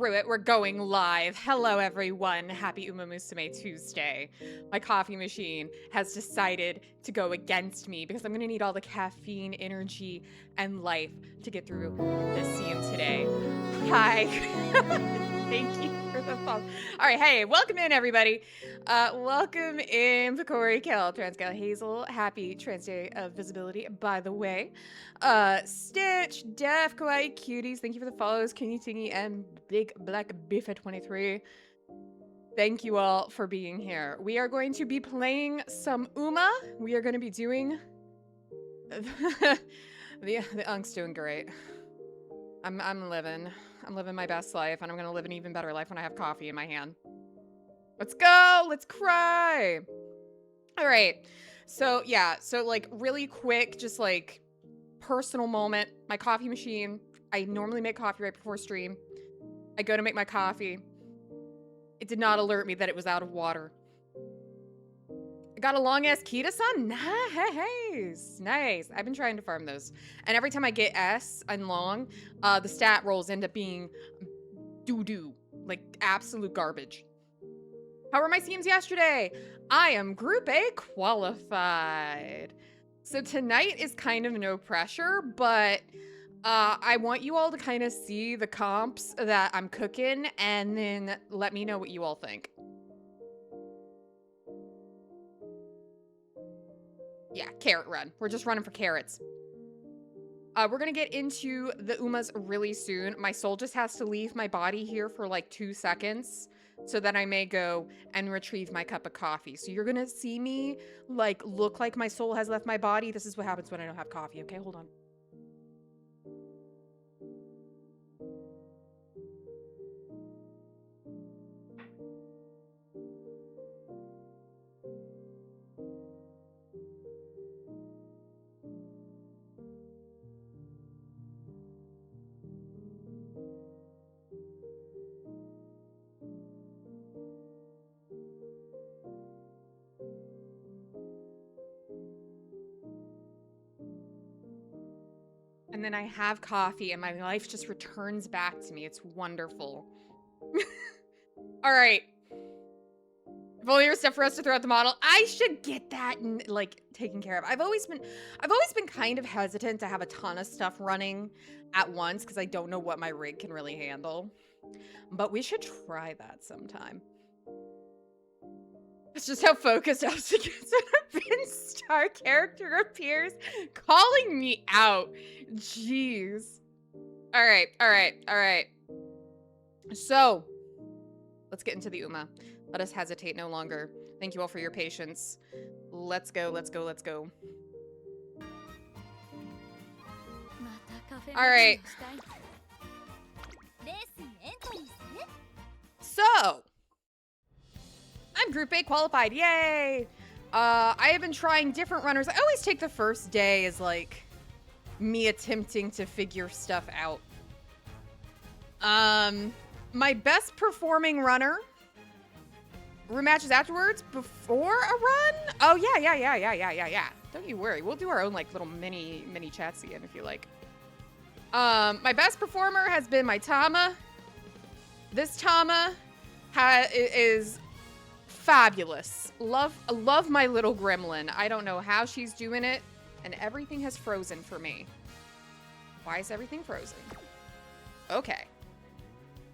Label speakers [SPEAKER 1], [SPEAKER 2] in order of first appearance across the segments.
[SPEAKER 1] Screw it, we're going live. Hello, everyone. Happy Umamusume Tuesday. My coffee machine has decided to go against me because I'm going to need all the caffeine, energy, and life to get through this scene today. Hi. Thank you for the follow. All right, hey, welcome in, everybody. Welcome in, Picori, Kel, Transcal, Hazel. Happy Trans Day of Visibility, by the way. Stitch, Def, Kawaii Cuties, thank you for the follows. Kingy Tingy and Big Black Beef at 23. Thank you all for being here. We are going to be playing some Uma. We are going to be doing the Unk's doing great. I'm living my best life, and I'm gonna live an even better life when I have coffee in my hand. Let's go, let's cry. All right, so yeah, so like really quick, just like personal moment. My coffee machine, I normally make coffee right before stream. I go to make my coffee. It did not alert me that it was out of water. I got a long ass Kita-san. Nice. I've been trying to farm those. And every time I get S and long, the stat rolls end up being doo-doo. Like absolute garbage. How were my teams yesterday? I am Group A qualified. So tonight is kind of no pressure, but I want you all to kind of see the comps that I'm cooking and then let me know what you all think. Yeah, carrot run. We're just running for carrots. We're gonna get into the Umas really soon. My soul just has to leave my body here for like 2 seconds so that I may go and retrieve my cup of coffee. So you're gonna see me like look like my soul has left my body. This is what happens when I don't have coffee. Okay, hold on. And then I have coffee and my life just returns back to me. It's wonderful. All right. If only there was stuff for us to throw at the model. I should get that and like taken care of. I've always been kind of hesitant to have a ton of stuff running at once because I don't know what my rig can really handle. But we should try that sometime. It's just how focused I was against when a Pin Star character appears, calling me out. Jeez. All right. So, let's get into the Uma. Let us hesitate no longer. Thank you all for your patience. Let's go. All right. So, I'm Group A qualified. Yay! I have been trying different runners. I always take the first day as like me attempting to figure stuff out. My best performing runner rematches afterwards before a run? Oh yeah. Don't you worry. We'll do our own like little mini chats again if you like. My best performer has been my Tama. This Tama is fabulous. Love my little gremlin. I don't know how she's doing it, and everything has frozen for me. Why is everything frozen? Okay.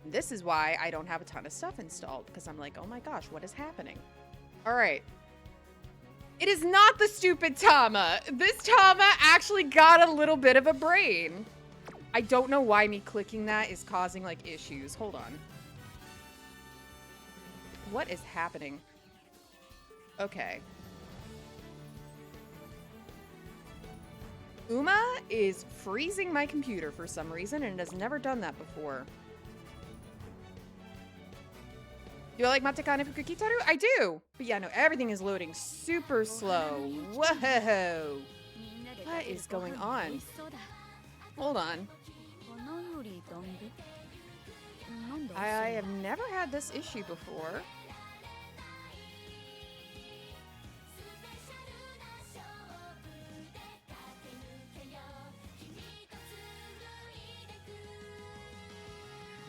[SPEAKER 1] This is why I don't have a ton of stuff installed, because I'm like, oh my gosh, what is happening? All right. It is not the stupid Tama. This Tama actually got a little bit of a brain. I don't know why me clicking that is causing like issues. Hold on. What is happening? Okay. Uma is freezing my computer for some reason, and it has never done that before. Do I like Matakane Fukukitaru? I do! But yeah, no, everything is loading super slow. Whoa! What is going on? Hold on. I have never had this issue before.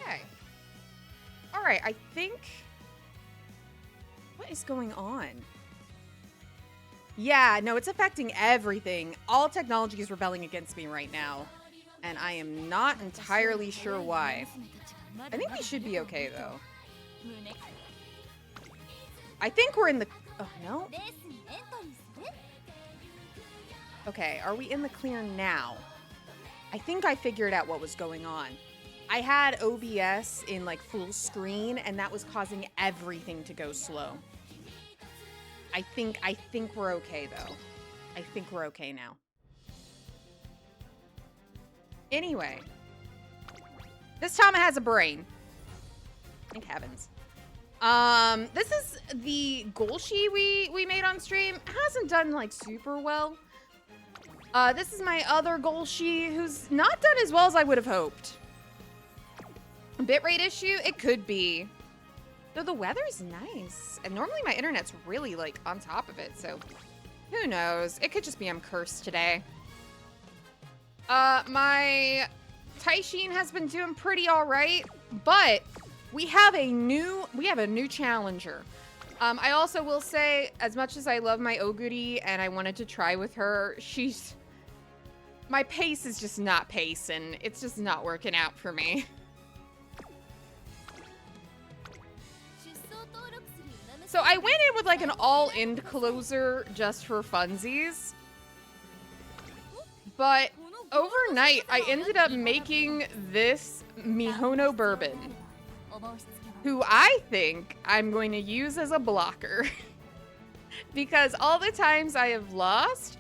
[SPEAKER 1] Okay. right, I think... What is going on? Yeah, no, it's affecting everything. All technology is rebelling against me right now. And I am not entirely sure why. I think we should be okay, though. I think we're in the... Oh, no? Okay, are we in the clear now? I think I figured out what was going on. I had OBS in, like, full screen, and that was causing everything to go slow. I think we're okay, though. I think we're okay now. Anyway. This Tama has a brain. Thank heavens. This is the Golshi we made on stream. It hasn't done, like, super well. This is my other Golshi, who's not done as well as I would have hoped. Bitrate issue? It could be. Though the weather's nice. And normally my internet's really, like, on top of it, so... Who knows? It could just be I'm cursed today. My Taishin has been doing pretty alright, but we have a new challenger. I also will say, as much as I love my Oguri and I wanted to try with her, my pace is just not pacing. It's just not working out for me. So I went in with like an all-end closer just for funsies. But overnight, I ended up making this Mihono bourbon, who I think I'm going to use as a blocker. Because all the times I have lost,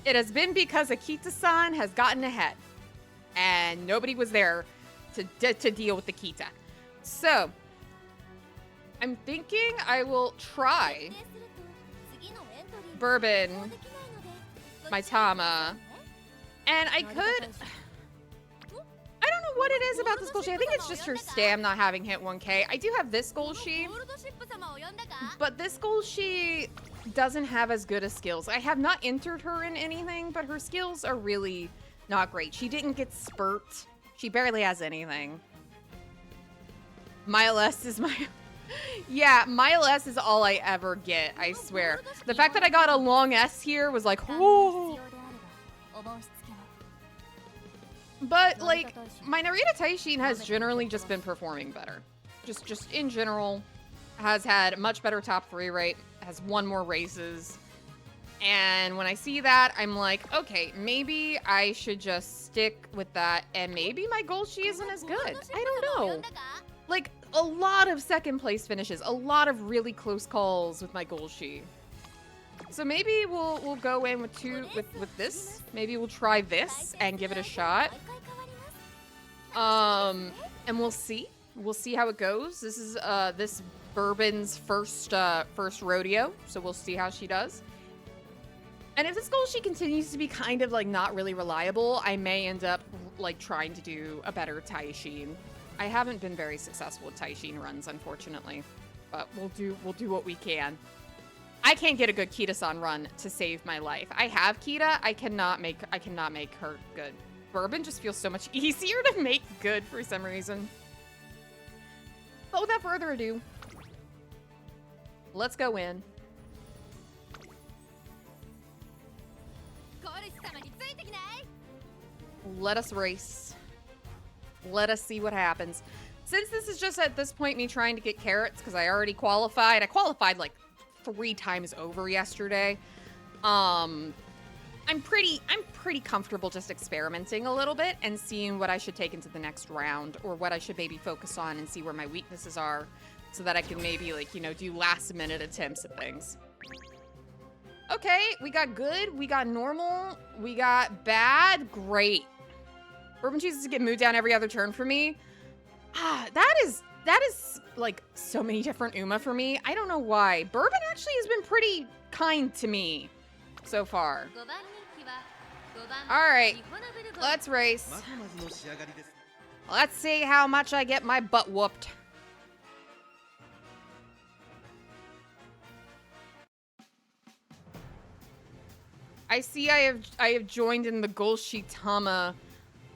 [SPEAKER 1] it has been because Akita-san has gotten ahead. And nobody was there to deal with the Kita. So, I'm thinking I will try bourbon, my Tama, and I could... I don't know what it is about this Golshi. I think it's just her stam not having hit 1K. I do have this Golshi, but this Golshi doesn't have as good as skills. I have not entered her in anything, but her skills are really not great. She didn't get spurt. She barely has anything. Mile S is my... Yeah, Mile S is all I ever get, I swear. The fact that I got a long S here was like, whoo. But, like, my Narita Taishin has generally just been performing better. Just in general, has had much better top 3 rate, has won more races. And when I see that, I'm like, okay, maybe I should just stick with that, and maybe my Golshi isn't as good. I don't know. Like, a lot of second place finishes, a lot of really close calls with my Golshi. So maybe we'll go in with this. Maybe we'll try this and give it a shot. And we'll see. We'll see how it goes. This is this bourbon's first rodeo, so we'll see how she does. And if this Golshi continues to be kind of like not really reliable, I may end up like trying to do a better Taishin. I haven't been very successful with Taishin runs, unfortunately, but we'll do what we can. I can't get a good Kita-san run to save my life. I have Kita. I cannot make her good. Bourbon just feels so much easier to make good for some reason. But without further ado, let's go in. Let us race. Let us see what happens. Since this is just at this point me trying to get carrots because I already qualified. I qualified like 3 times over yesterday. I'm pretty comfortable just experimenting a little bit and seeing what I should take into the next round or what I should maybe focus on and see where my weaknesses are so that I can maybe like, you know, do last minute attempts at things. Okay, we got good, we got normal, we got bad, great. Bourbon chooses to get moved down every other turn for me. That is like so many different Uma for me. I don't know why. Bourbon actually has been pretty kind to me so far. All right, let's race. Let's see how much I get my butt whooped. I see I have joined in the Golshi Tama.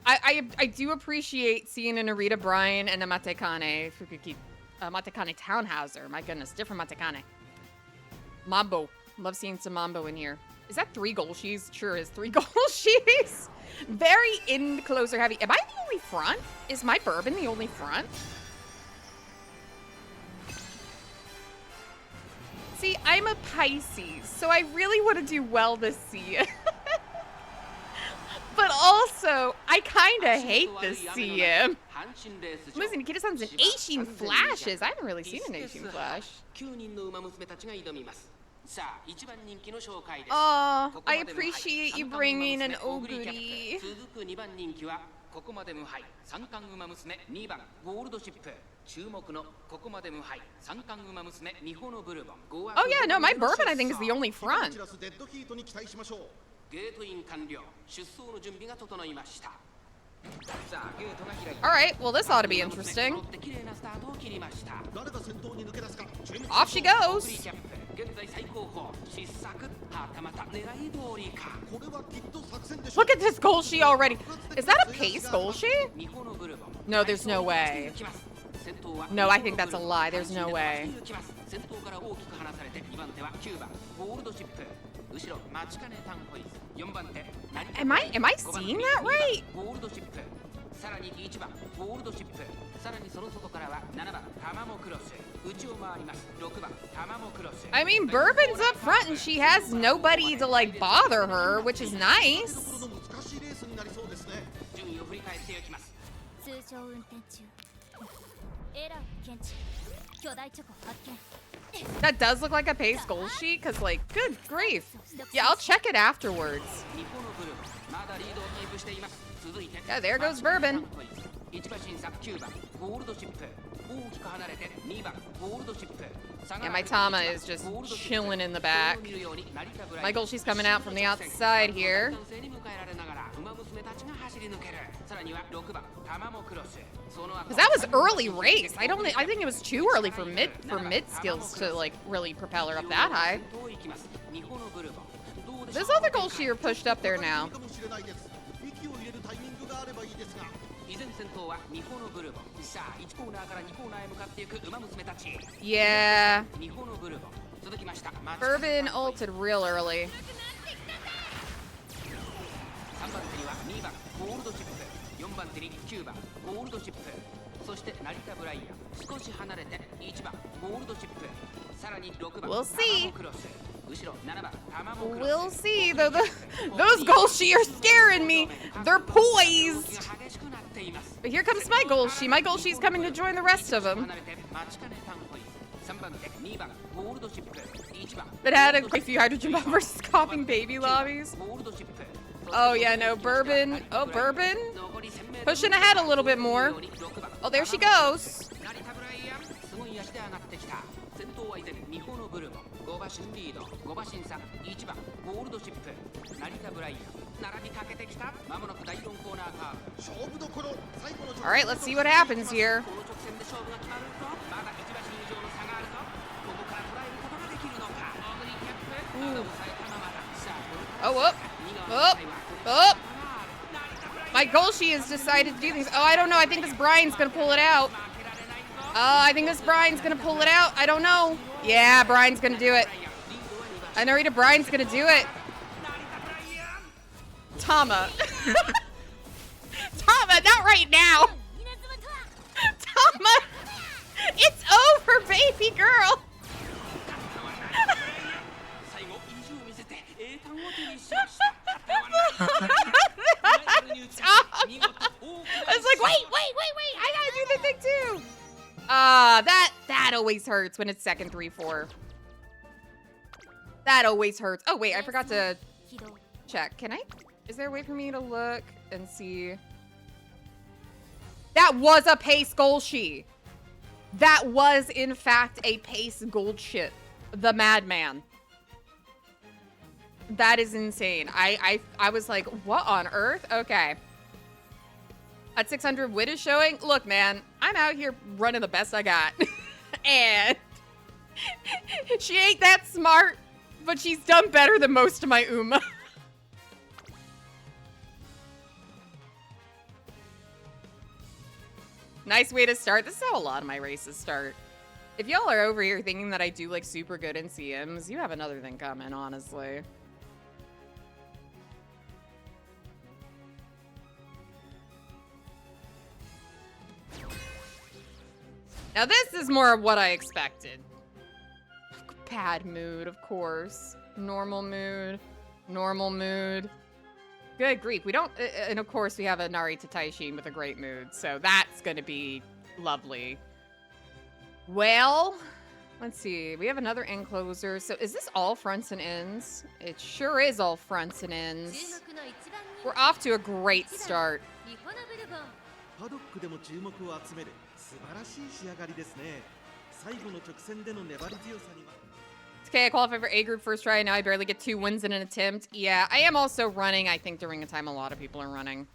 [SPEAKER 1] I do appreciate seeing a Narita Bryan and a Matekane if we could keep Matekane Townhauser. My goodness, different Matekane. Mambo. Love seeing some Mambo in here. Is that 3 Golshis? Sure is 3 Golshis. Very in closer heavy. Am I the only front? Is my bourbon the only front? See, I'm a Pisces, so I really want to do well this season. But also, I kind of hate this CM. Listen, Nikita-san's an Eishin flashes. I haven't really seen an Eishin flash. Aw, I appreciate you bringing an Oguri. Oh yeah, no, my bourbon I think is the only front. Alright, well this ought to be interesting. Off she goes. Look at this Golshi already. Is that a pace Golshi? No, there's no way. No, I think that's a lie. There's no way. Am I seeing that right? I mean, Bourbon's up front and she has nobody to like bother her, which is nice. That does look like a pace goal sheet, because, like, good grief. Yeah, I'll check it afterwards. Yeah, there goes Bourbon. Yeah, my Tama is just chilling in the back. My goal sheet's coming out from the outside here. Because that was early race. I think it was too early for mid skills to like really propel her up that high. This other goal sheeter pushed up there now. Yeah. Bourbon ulted real early. We'll see. We'll see. Though those Golshi are scaring me. They're poised. But here comes my Golshi. My Golshi's coming to join the rest of them. It had a few hydrogen bomb versus coughing baby lobbies. Oh yeah, no, Bourbon. Oh, Bourbon. Pushing ahead a little bit more. Oh, there she goes. All right, let's see what happens here. Ooh. Oh, up. Up. Up. My Golshi has decided to do things. Oh, I don't know. I think this Brian's going to pull it out. I think this Brian's going to pull it out. I don't know. Yeah, Brian's going to do it. I know Rita Brian's going to do it. Tama. Tama, not right now. Tama. It's over, baby girl. I was like, wait, I gotta do the thing too. That always hurts when it's second 3-4. That always hurts. Oh wait, I forgot to check. Is there a way for me to look and see? That was a pace Golshi. That was in fact a pace gold shit. The madman. That is insane. I was like, what on earth? Okay. At 600, Wit is showing. Look, man, I'm out here running the best I got. And she ain't that smart, but she's done better than most of my Uma. Nice way to start. This is how a lot of my races start. If y'all are over here thinking that I do like super good in CMs, you have another thing coming, honestly. Now this is more of what I expected. Bad mood, of course. Normal mood. Normal mood. Good grief. We don't... and of course we have a Narita Taishin with a great mood. So that's going to be lovely. Well, let's see. We have another end closer. So is this all fronts and ends? It sure is all fronts and ends. We're off to a great start. It's okay, I qualified for A group first try, and now I barely get 2 wins in an attempt. Yeah, I am also running. I think during a time a lot of people are running.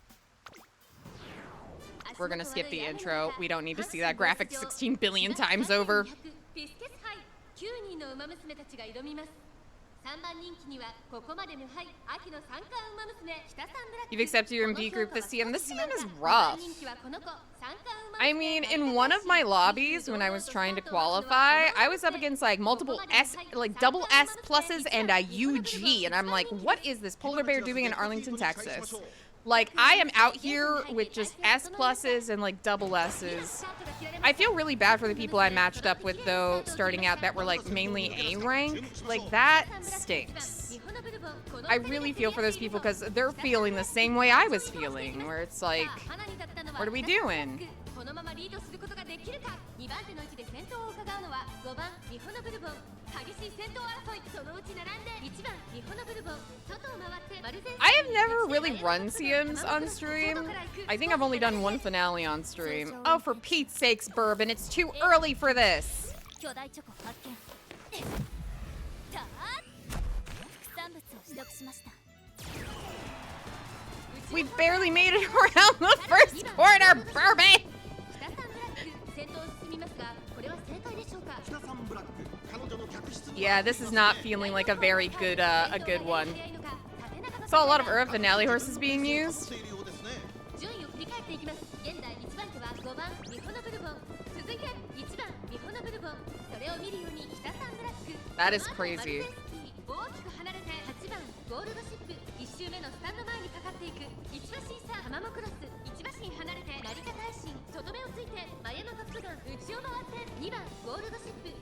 [SPEAKER 1] We're gonna skip the intro. We don't need to see that graphic 16 billion times over. You've accepted you're in B group this CM. This CM is rough. I mean, in one of my lobbies when I was trying to qualify, I was up against like multiple S, like double S pluses and a UG, and I'm like, what is this polar bear doing in Arlington, Texas? Like, I am out here with just S pluses and like double S's. I feel really bad for the people I matched up with though, starting out that were like mainly A rank. Like, that stinks. I really feel for those people because they're feeling the same way I was feeling, where it's like, what are we doing? I have never really run CMs on stream. I think I've only done one finale on stream. Oh, for Pete's sakes, Bourbon, it's too early for this. We barely made it around the first corner, Bourbon! Yeah, this is not feeling like a very good, one. Saw a lot of Ura finale horses being used. That is crazy.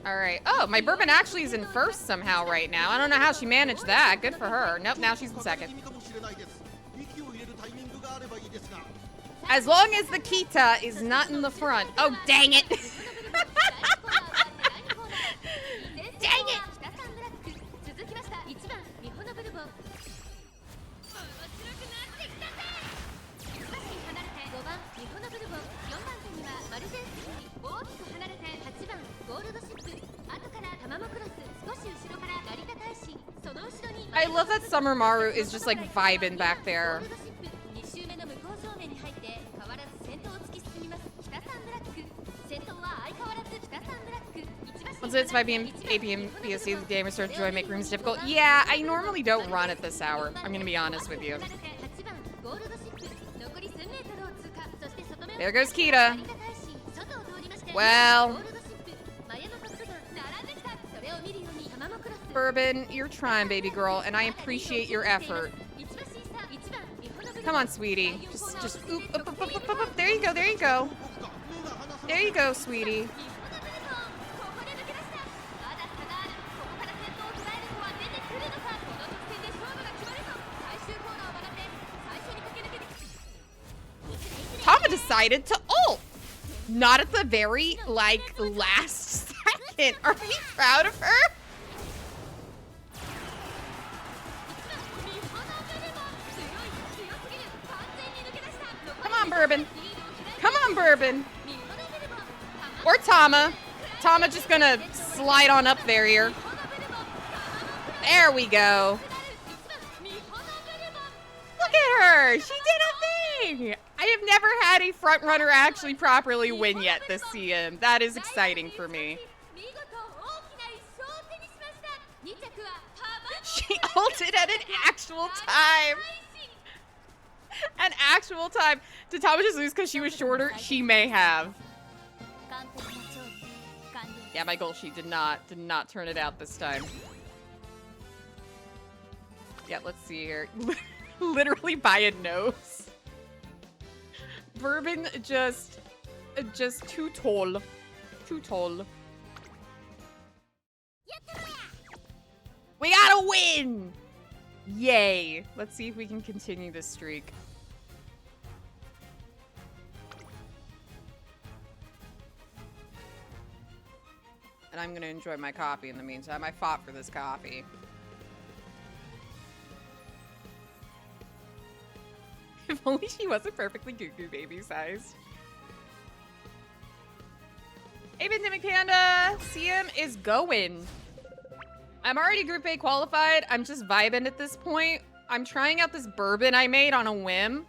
[SPEAKER 1] Alright. Oh, my Bourbon actually is in first somehow right now. I don't know how she managed that. Good for her. Nope, now she's in second. As long as the Kita is not in the front. Oh, dang it. Dang it. I love that Summer Maru is just like vibing back there. Once it's 5 p.m., 8 p.m. PSC, the game starts to joy, make rooms difficult. Yeah, I normally don't run at this hour. I'm gonna be honest with you. There goes Kita. Well, Bourbon, you're trying, baby girl, and I appreciate your effort. Come on, sweetie. Just oop, up, up, up, up, up. There you go, there you go. There you go, sweetie. Tama decided to ult. Not at the very, like, last second. Are we proud of her? Come on, Bourbon. Come on, Bourbon. Or Tama. Tama just gonna slide on up there here. There we go. Look at her. She did a thing. I have never had a front runner actually properly win yet this CM. That is exciting for me. She ulted at an actual time. An actual actual time. Did Tama just lose because she was shorter? She may have. Yeah, my Golshi did not turn it out this time. Yeah, let's see here. Literally by a nose. Bourbon just too tall. Too tall. We gotta win! Yay. Let's see if we can continue this streak. And I'm gonna enjoy my coffee in the meantime. I fought for this coffee. If only she wasn't perfectly goo-goo baby sized. Hey, Pandemic Panda! CM is going. I'm already Group A qualified. I'm just vibing at this point. I'm trying out this bourbon I made on a whim.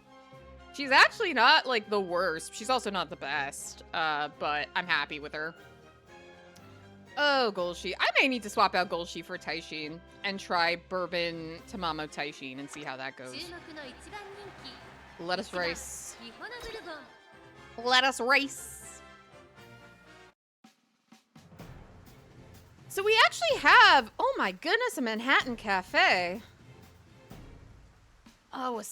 [SPEAKER 1] She's actually not, like, the worst. She's also not the best. But I'm happy with her. Oh, Golshi. I may need to swap out Golshi for Taishin and try bourbon Tamamo Taishin and see how that goes. Let us race. Let us race. So we actually have, oh my goodness, a Manhattan Cafe. Oh, a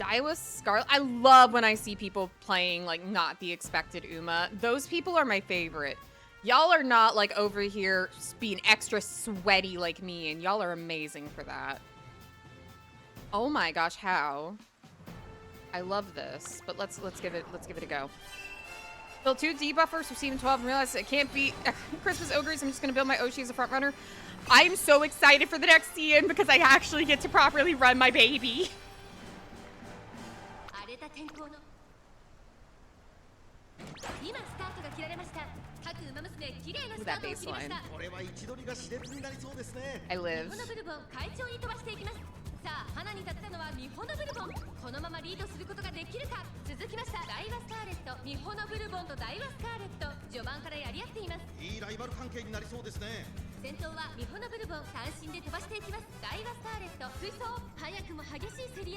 [SPEAKER 1] Daiwa Scarlet. I love when I see people playing, like, not the expected Uma. Those people are my favorite. Y'all are not, like, over here being extra sweaty like me, and y'all are amazing for that. Oh my gosh, how? I love this, but let's give it a go. Build 2 debuffers for Season 12 and realize it can't beat Christmas Ogres. I'm just gonna build my Oshi as a front runner. I'm so excited for the next season because I actually get to properly run my baby. Ooh, that baseline. I live.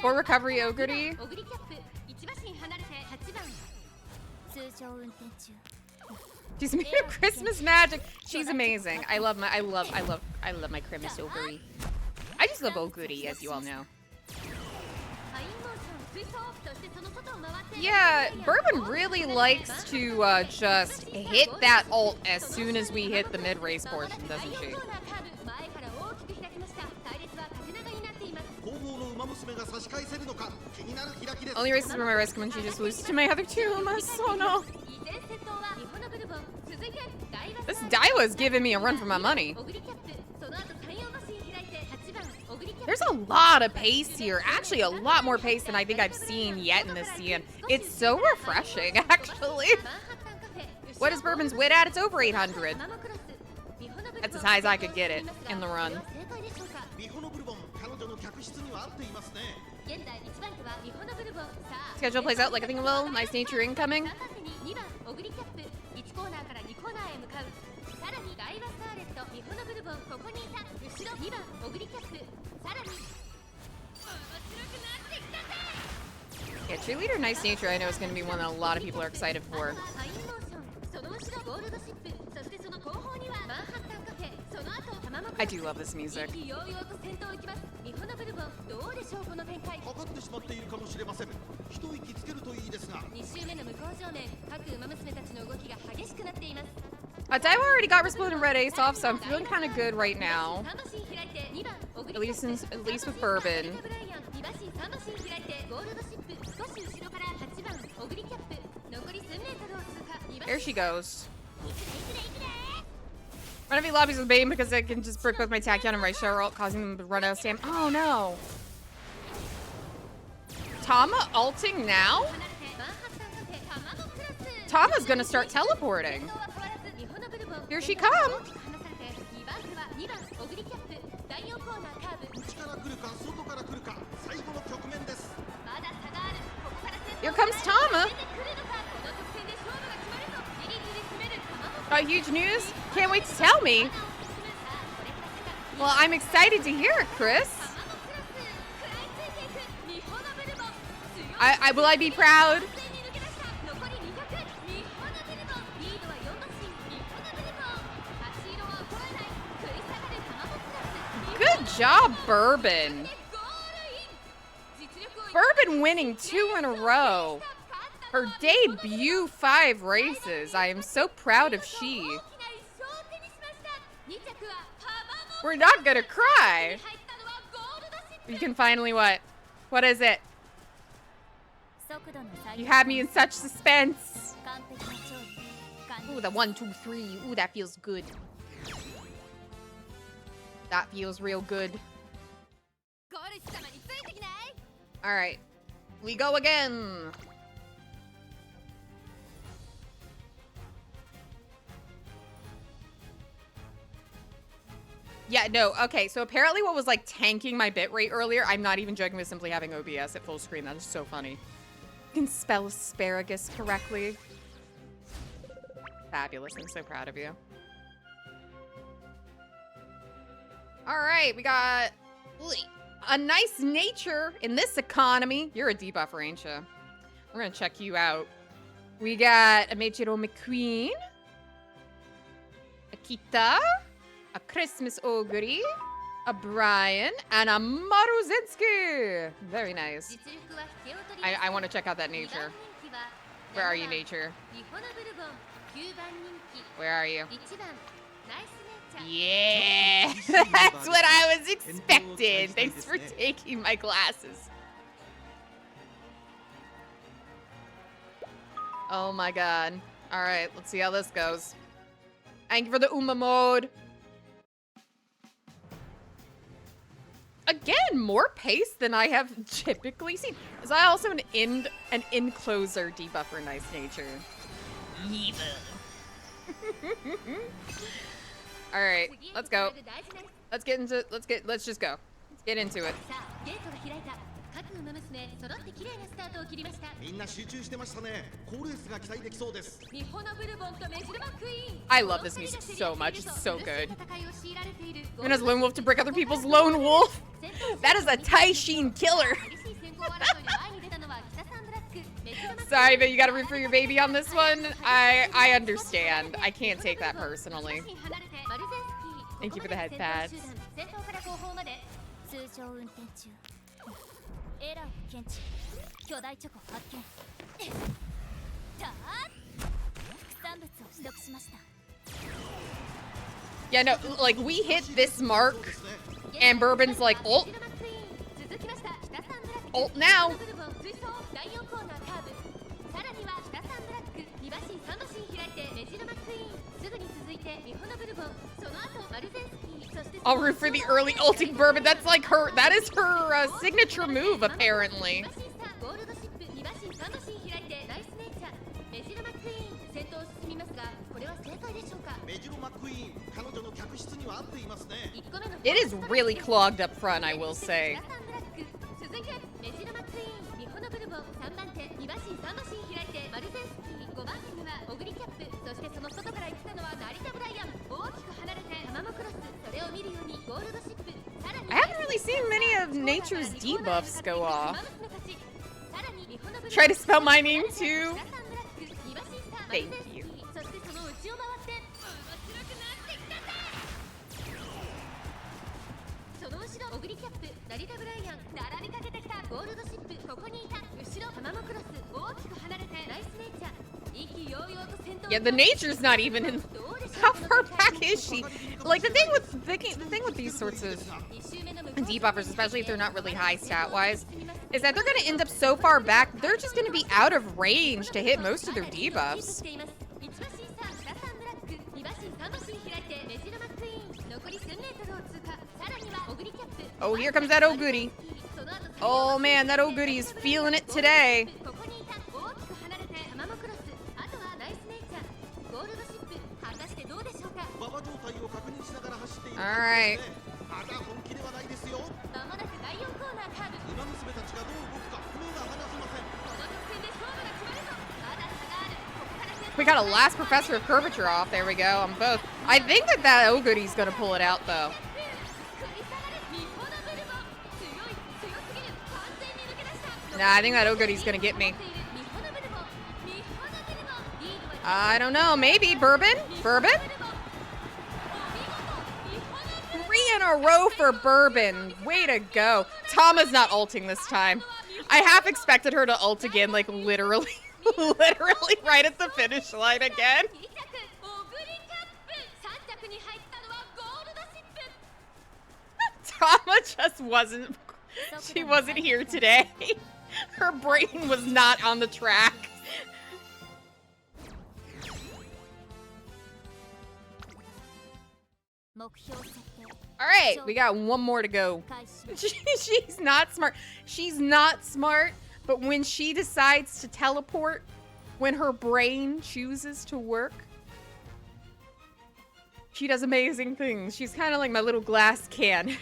[SPEAKER 1] For recovery, Ogre. She's made of Christmas magic. She's amazing. I love my Christmas Ogre. I just love Ogre, as you all know. Yeah, Bourbon really likes to just hit that ult as soon as we hit the mid-race portion, doesn't she? Only races where my risk when she just loses to my other two Umas. Oh no. This Daiwa is giving me a run for my money. There's a lot of pace here. Actually, a lot more pace than I think I've seen yet in this season. It's so refreshing, actually. What is Bourbon's wit at? It's over 800. That's as high as I could get it in the run. Schedule plays out like I think it will. Nice nature incoming. Yeah, Cheerleader Nice Nature I know is going to be one that a lot of people are excited for. I do love this music. Daiwa already got Resplendent Red Ace off, so I'm feeling kind of good right now. At least with Bourbon. There she goes. Run of lobbies with Bane because I can just brick both my Tachyon and right shower ult, causing them to run out of stamina. Oh no. Tama ulting now? Tama's gonna start teleporting. Here she comes. Here comes Tama. Got huge news? Can't wait to tell me. Well, I'm excited to hear it, Chris. Will I be proud? Good job, Bourbon. Bourbon winning 2 in a row. Her debut 5 races. I am so proud of she. We're not gonna cry. You can finally what? What is it? You had me in such suspense. Ooh, the 1, 2, 3. Ooh, that feels good. That feels real good. Alright. We go again. Yeah, no, okay, so apparently what was like tanking my bitrate earlier, I'm not even joking with simply having OBS at full screen. That is so funny. You can spell asparagus correctly. Fabulous, I'm so proud of you. Alright, we got a nice nature in this economy. You're a debuffer, ain't you? We're gonna check you out. We got a Meiichiro McQueen. A Kita. A Christmas Ogre, a Brian, and a Maruzinski. Very nice. I want to check out that nature. Where are you, nature? Where are you? Yeah, that's what I was expecting. Thanks for taking my glasses. Oh my god. All right, let's see how this goes. Thank you for the Uma mode. Again, more pace than I have typically seen. Is I also an in-closer debuffer nice nature? Evil. All right, let's go. Let's just go. Let's get into it. I love this music so much. It's so good. And as Lone Wolf to break other people's Lone Wolf. That is a Taishin killer. Sorry, but you gotta root for your baby on this one. I understand. I can't take that personally. Thank you for the head pats. Yeah, no, like, we hit this mark, and Bourbon's like, ult. Ult now. I'll root for the early ulting Bourbon. That's like her, that is her signature move, apparently. It is really clogged up front, I will say. I haven't really seen many of Nature's debuffs go off. Try to spell my name too. Thank you. Yeah, the Nature's not even in. How far back is she? Like the thing with these sorts of debuffers, especially if they're not really high stat wise, is that they're gonna end up so far back, they're just gonna be out of range to hit most of their debuffs. Oh, here comes that old goody. Oh man, that old goody is feeling it today. All right. We got a last Professor of Curvature off. There we go on both. I think that Ogoody's gonna pull it out though. Nah, I think that Oguri's gonna get me. I don't know. Maybe. Bourbon? Bourbon? 3 in a row for Bourbon. Way to go. Tama's not ulting this time. I half expected her to ult again, like literally, literally right at the finish line again. Tama just wasn't, she wasn't here today. Her brain was not on the track. All right, we got one more to go. She's not smart. She's not smart, but when she decides to teleport, when her brain chooses to work, she does amazing things. She's kind of like my little glass can.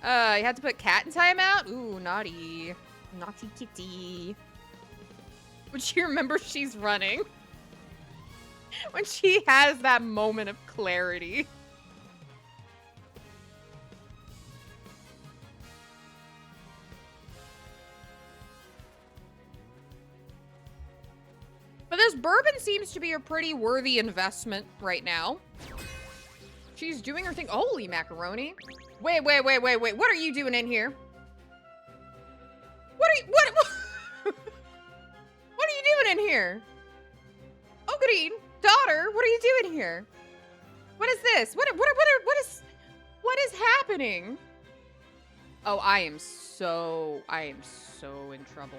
[SPEAKER 1] You had to put cat in timeout? Ooh, naughty. Naughty kitty. Would she remember she's running? When she has that moment of clarity. But this Bourbon seems to be a pretty worthy investment right now. She's doing her thing. Holy macaroni. Wait. What are you doing in here? What are you doing in here? Oh, Green, daughter, what are you doing here? What is this? What is happening? Oh, I am so in trouble.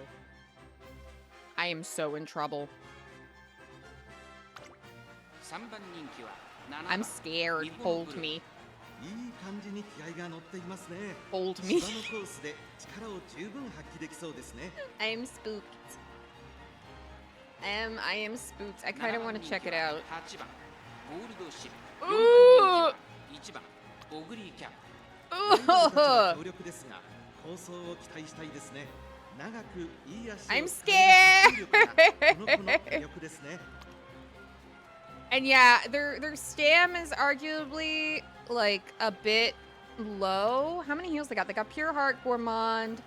[SPEAKER 1] I am so in trouble. I'm scared. Hold me. Hold me. I am spooked. I am spooked. I kind of want to check it out. Ooh! I'm scared! And yeah, their stam is arguably like a bit low. How many heals they got? They got Pure Heart, Gourmand,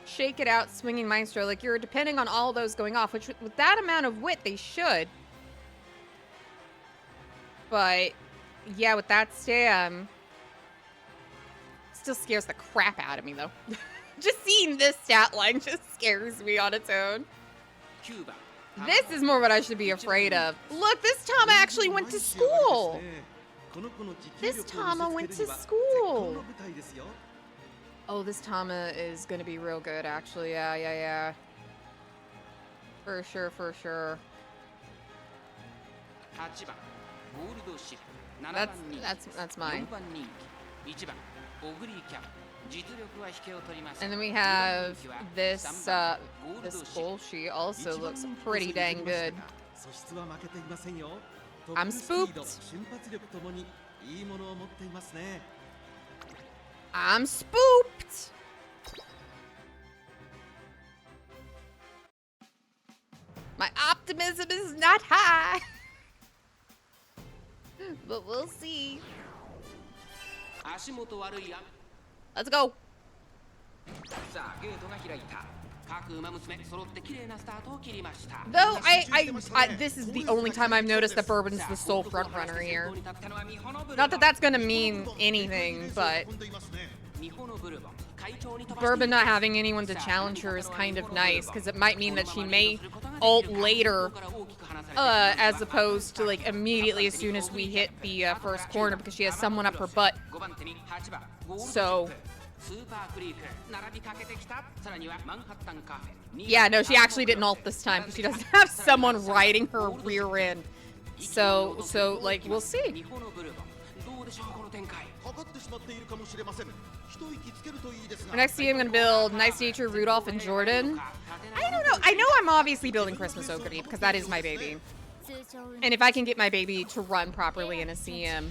[SPEAKER 1] Shake It Out, Swinging Maestro. Like, you're depending on all those going off, which with that amount of wit, they should. But yeah, with that stam, still scares the crap out of me though. Just seeing this stat line just scares me on its own. This is more what I should be afraid of. Look, this Tama actually went to school. This Tama went to school. Oh, this Tama is gonna be real good, actually. Yeah. For sure. That's mine. And then we have this this Bolshi also looks pretty dang good. I'm spooked. I'm spooked. My optimism is not high. But we'll see. Let's go. Though this is the only time I've noticed that Bourbon's the sole front runner here. Not that that's gonna mean anything, but Bourbon not having anyone to challenge her is kind of nice, because it might mean that she may ult later, as opposed to like immediately as soon as we hit the first corner, because she has someone up her butt. So yeah, no, she actually didn't ult this time because she doesn't have someone riding her rear end. So like, we'll see. Next team, I'm gonna build Nice Nature, Rudolph, and Jordan. I don't know. I know I'm obviously building Christmas Ogre because that is my baby. And if I can get my baby to run properly in a CM,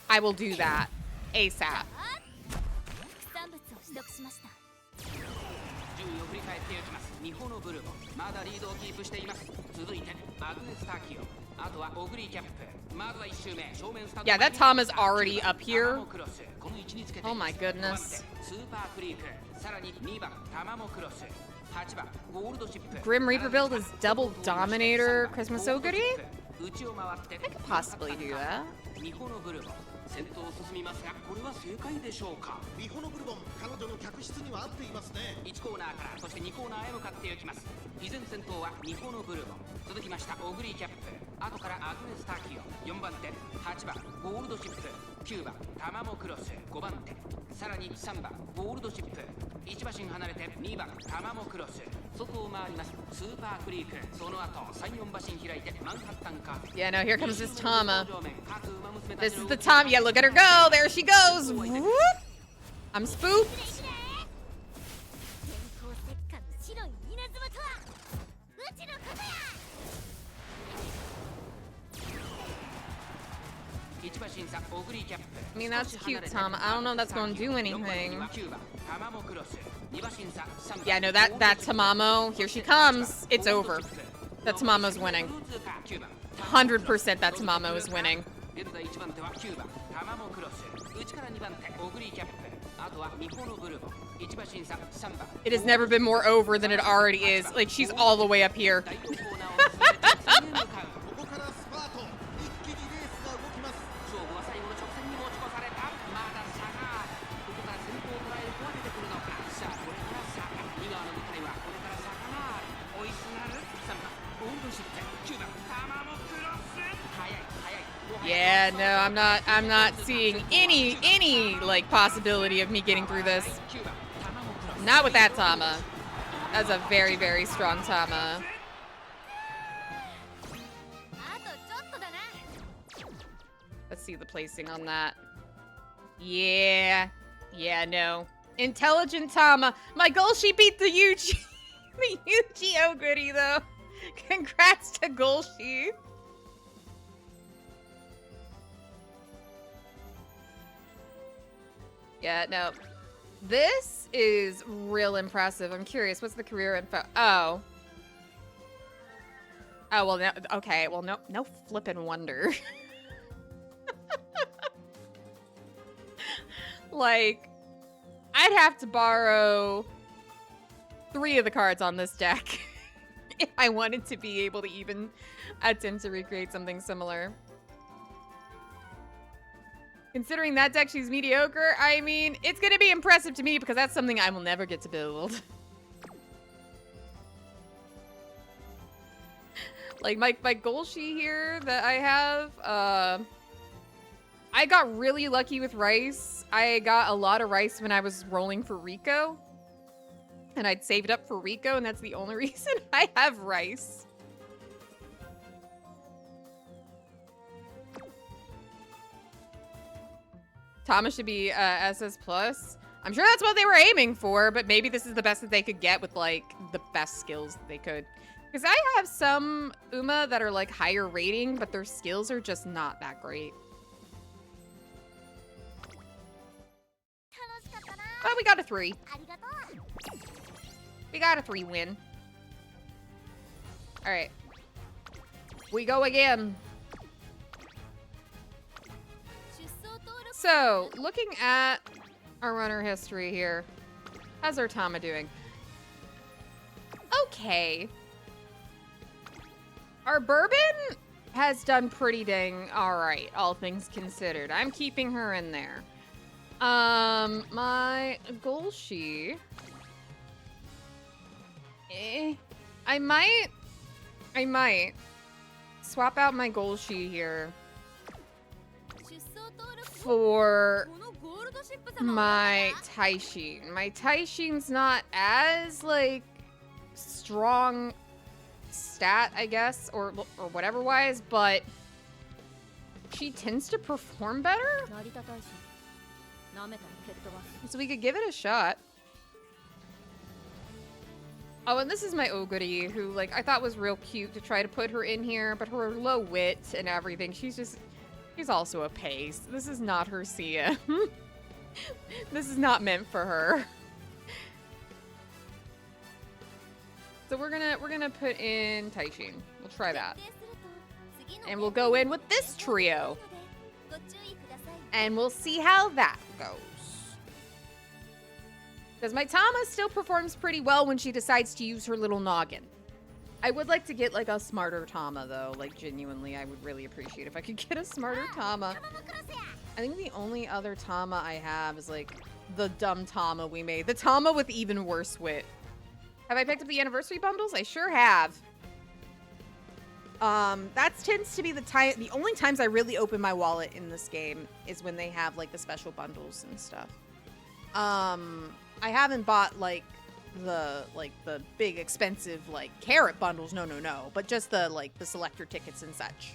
[SPEAKER 1] I will do that ASAP. Yeah, that Tama's already up here. Oh my goodness. Grim Reaper build is double Dominator Christmas Ogre? I could possibly do that.
[SPEAKER 2] 先頭を進みますが、これは正解でしょうか。ミホノブルボン、彼女の客室には合っていますね。1コーナーから、そして2コーナーへ向かっていきます。依然先頭はミホノブルボン、続きましたオグリーキャップ、後からアグネスタキオ、4番手、8番ゴールドシップ、9番タマモクロス、5番手、さらに3番ゴールドシップ、1馬身離れて2番タマモクロス、外を回りますスーパークリーク、その後3、4馬身開いてマンハッタンカー。
[SPEAKER 1] Yeah, no, here comes this Tama. This is the Tama. Yeah, look at her go. There she goes. Whoop. I'm spooked. I mean, that's cute, Tama. I don't know if that's going to do anything. Yeah, no, that Tamamo, here she comes. It's over. That Tamamo's winning. 100% that Tamamo is winning. It has never been more over than it already is. Like, she's all the way up here. Yeah, no, I'm not seeing any like possibility of me getting through this. Not with that Tama. That's a very, very strong Tama. Let's see the placing on that. Yeah, no. Intelligent Tama. My goal, she beat the Yuji. The Yuji Oguri, though. Congrats to Golshi. Yeah, no. This is real impressive. I'm curious. What's the career info? Oh. Oh, well, no, okay. Well, no flippin' wonder. Like, I'd have to borrow 3 of the cards on this deck if I wanted to be able to even attempt to recreate something similar. Considering that deck, she's mediocre. I mean, it's going to be impressive to me because that's something I will never get to build. Like, my goal sheet here that I have, I got really lucky with Rice. I got a lot of Rice when I was rolling for Rico. And I'd saved up for Rico, and that's the only reason I have Rice. Thomas should be SS+. I'm sure that's what they were aiming for, but maybe this is the best that they could get with, like, the best skills that they could. Because I have some Uma that are, like, higher rating, but their skills are just not that great. But we got a 3. We got a 3 win. Alright. We go again. So, looking at our runner history here, how's our Tama doing? Okay. Our Bourbon has done pretty dang alright, all things considered. I'm keeping her in there. My Golshi. I might swap out my Golshi here for my Taishin. My Taishin's not as, like, strong stat, I guess, or whatever wise, but she tends to perform better. So we could give it a shot. Oh, and this is my Oguri, who, like, I thought was real cute to try to put her in here, but her low wit and everything, she's also a pace. This is not her Sia. This is not meant for her. So we're gonna put in Taishin. We'll try that. And we'll go in with this trio. And we'll see how that goes. Because my Tama still performs pretty well when she decides to use her little noggin. I would like to get like a smarter Tama though. Like genuinely, I would really appreciate if I could get a smarter Tama. I think the only other Tama I have is like the dumb Tama we made. The Tama with even worse wit. Have I picked up the anniversary bundles? I sure have. That tends to be the only times I really open my wallet in this game is when they have like the special bundles and stuff. I haven't bought like the big expensive like carrot bundles, no, but just the like the selector tickets and such.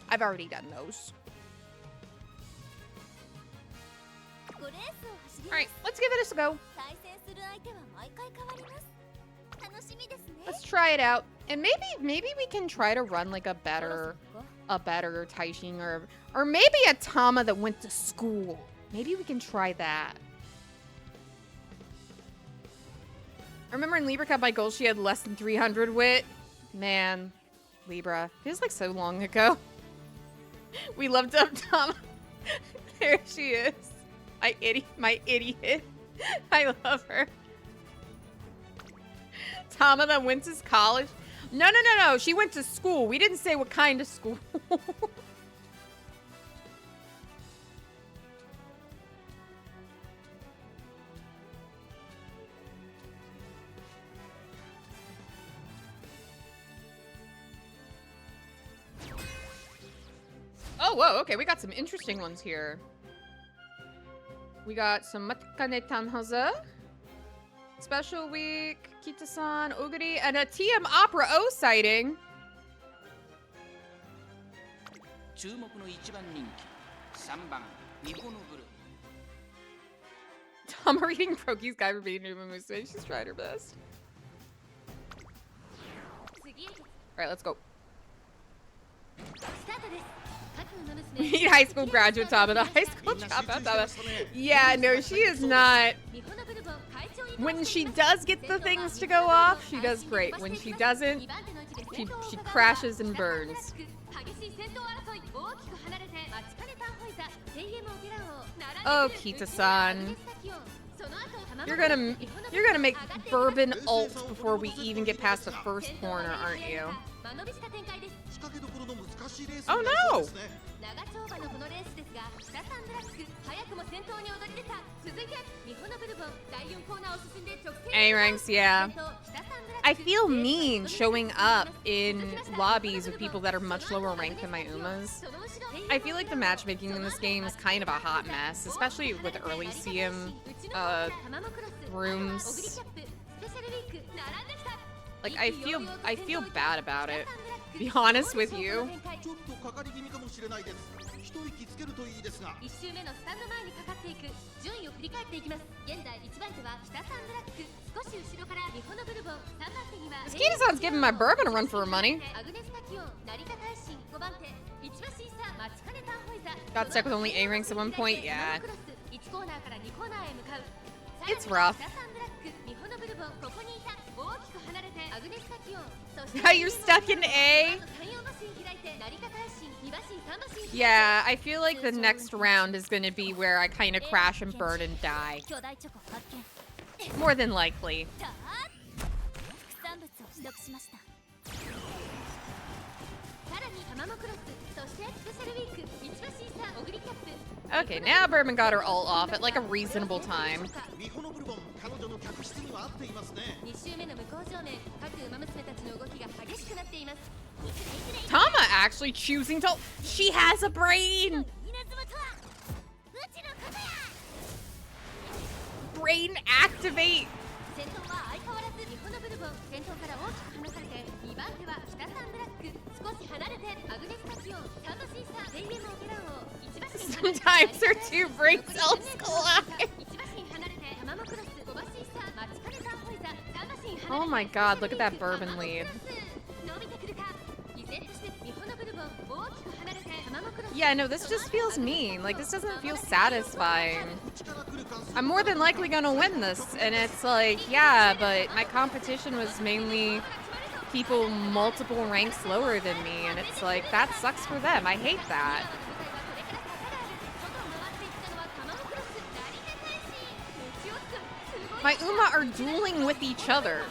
[SPEAKER 1] I've already done those. All right, let's give it a go. Let's try it out, and maybe we can try to run like a better Taishin or maybe a Tama that went to school. Maybe we can try that. I remember in Libra Cup, my goal, she had less than 300 wit. Man, Libra, feels like so long ago. We loved up Tama. There she is. My idiot. I love her. Tama that went to college? No. She went to school. We didn't say what kind of school. Oh, whoa, okay, we got some interesting ones here. We got some Matkane Tanhaza, Special Week, Kita-san, Oguri, and a TM Opera O sighting. Tama reading Proki's guy for being Umamusume. She's tried her best. Alright, let's go. We need high school graduate Tama, the high school dropout Tama. Yeah, no, she is not. When she does get the things to go off, she does great. When she doesn't, she crashes and burns. Oh, Kita-san. You're gonna make Bourbon ult before we even get past the first corner, aren't you? Oh no! A ranks, yeah. I feel mean showing up in lobbies with people that are much lower ranked than my Umas. I feel like the matchmaking in this game is kind of a hot mess, especially with early CM rooms. Like I feel bad about it. To be honest with you. This Kita-san's giving my Bourbon a run for her money. Got stuck with only A ranks at one point? Yeah. It's rough. Now you're stuck in A? Yeah, I feel like the next round is going to be where I kind of crash and burn and die. More than likely. Okay, now Bourbon got her ult off at like a reasonable time. Tama actually choosing to... She has a brain! Brain activate! Sometimes her two brain cells collide. Oh my god, look at that Bourbon lead. Yeah, no, this just feels mean. Like, this doesn't feel satisfying. I'm more than likely gonna win this. And it's like, yeah, but my competition was mainly people multiple ranks lower than me. And it's like, that sucks for them. I hate that. My Uma are dueling with each other.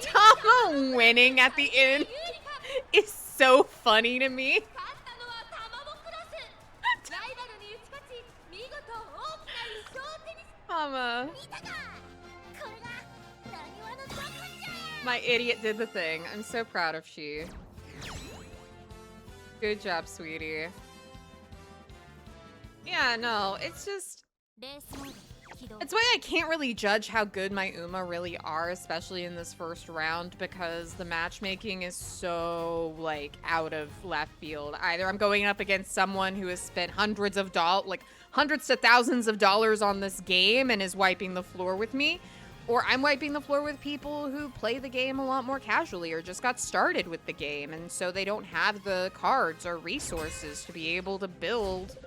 [SPEAKER 1] Tama winning at the end is so funny to me. Tama. My idiot did the thing. I'm so proud of she. Good job, sweetie. Yeah, no, it's just... It's why I can't really judge how good my Uma really are, especially in this first round, because the matchmaking is so, like, out of left field. Either I'm going up against someone who has spent hundreds to thousands of dollars on this game and is wiping the floor with me, or I'm wiping the floor with people who play the game a lot more casually or just got started with the game, and so they don't have the cards or resources to be able to build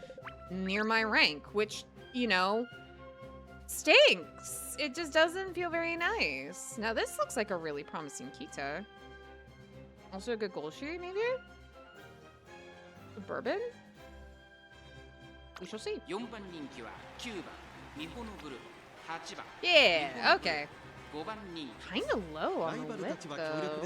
[SPEAKER 1] near my rank, which, you know, stinks. It just doesn't feel very nice. Now this looks like a really promising Kita. Also a good Golshi, maybe? A bourbon? We shall see. Yeah, okay. Kinda low on the list, though.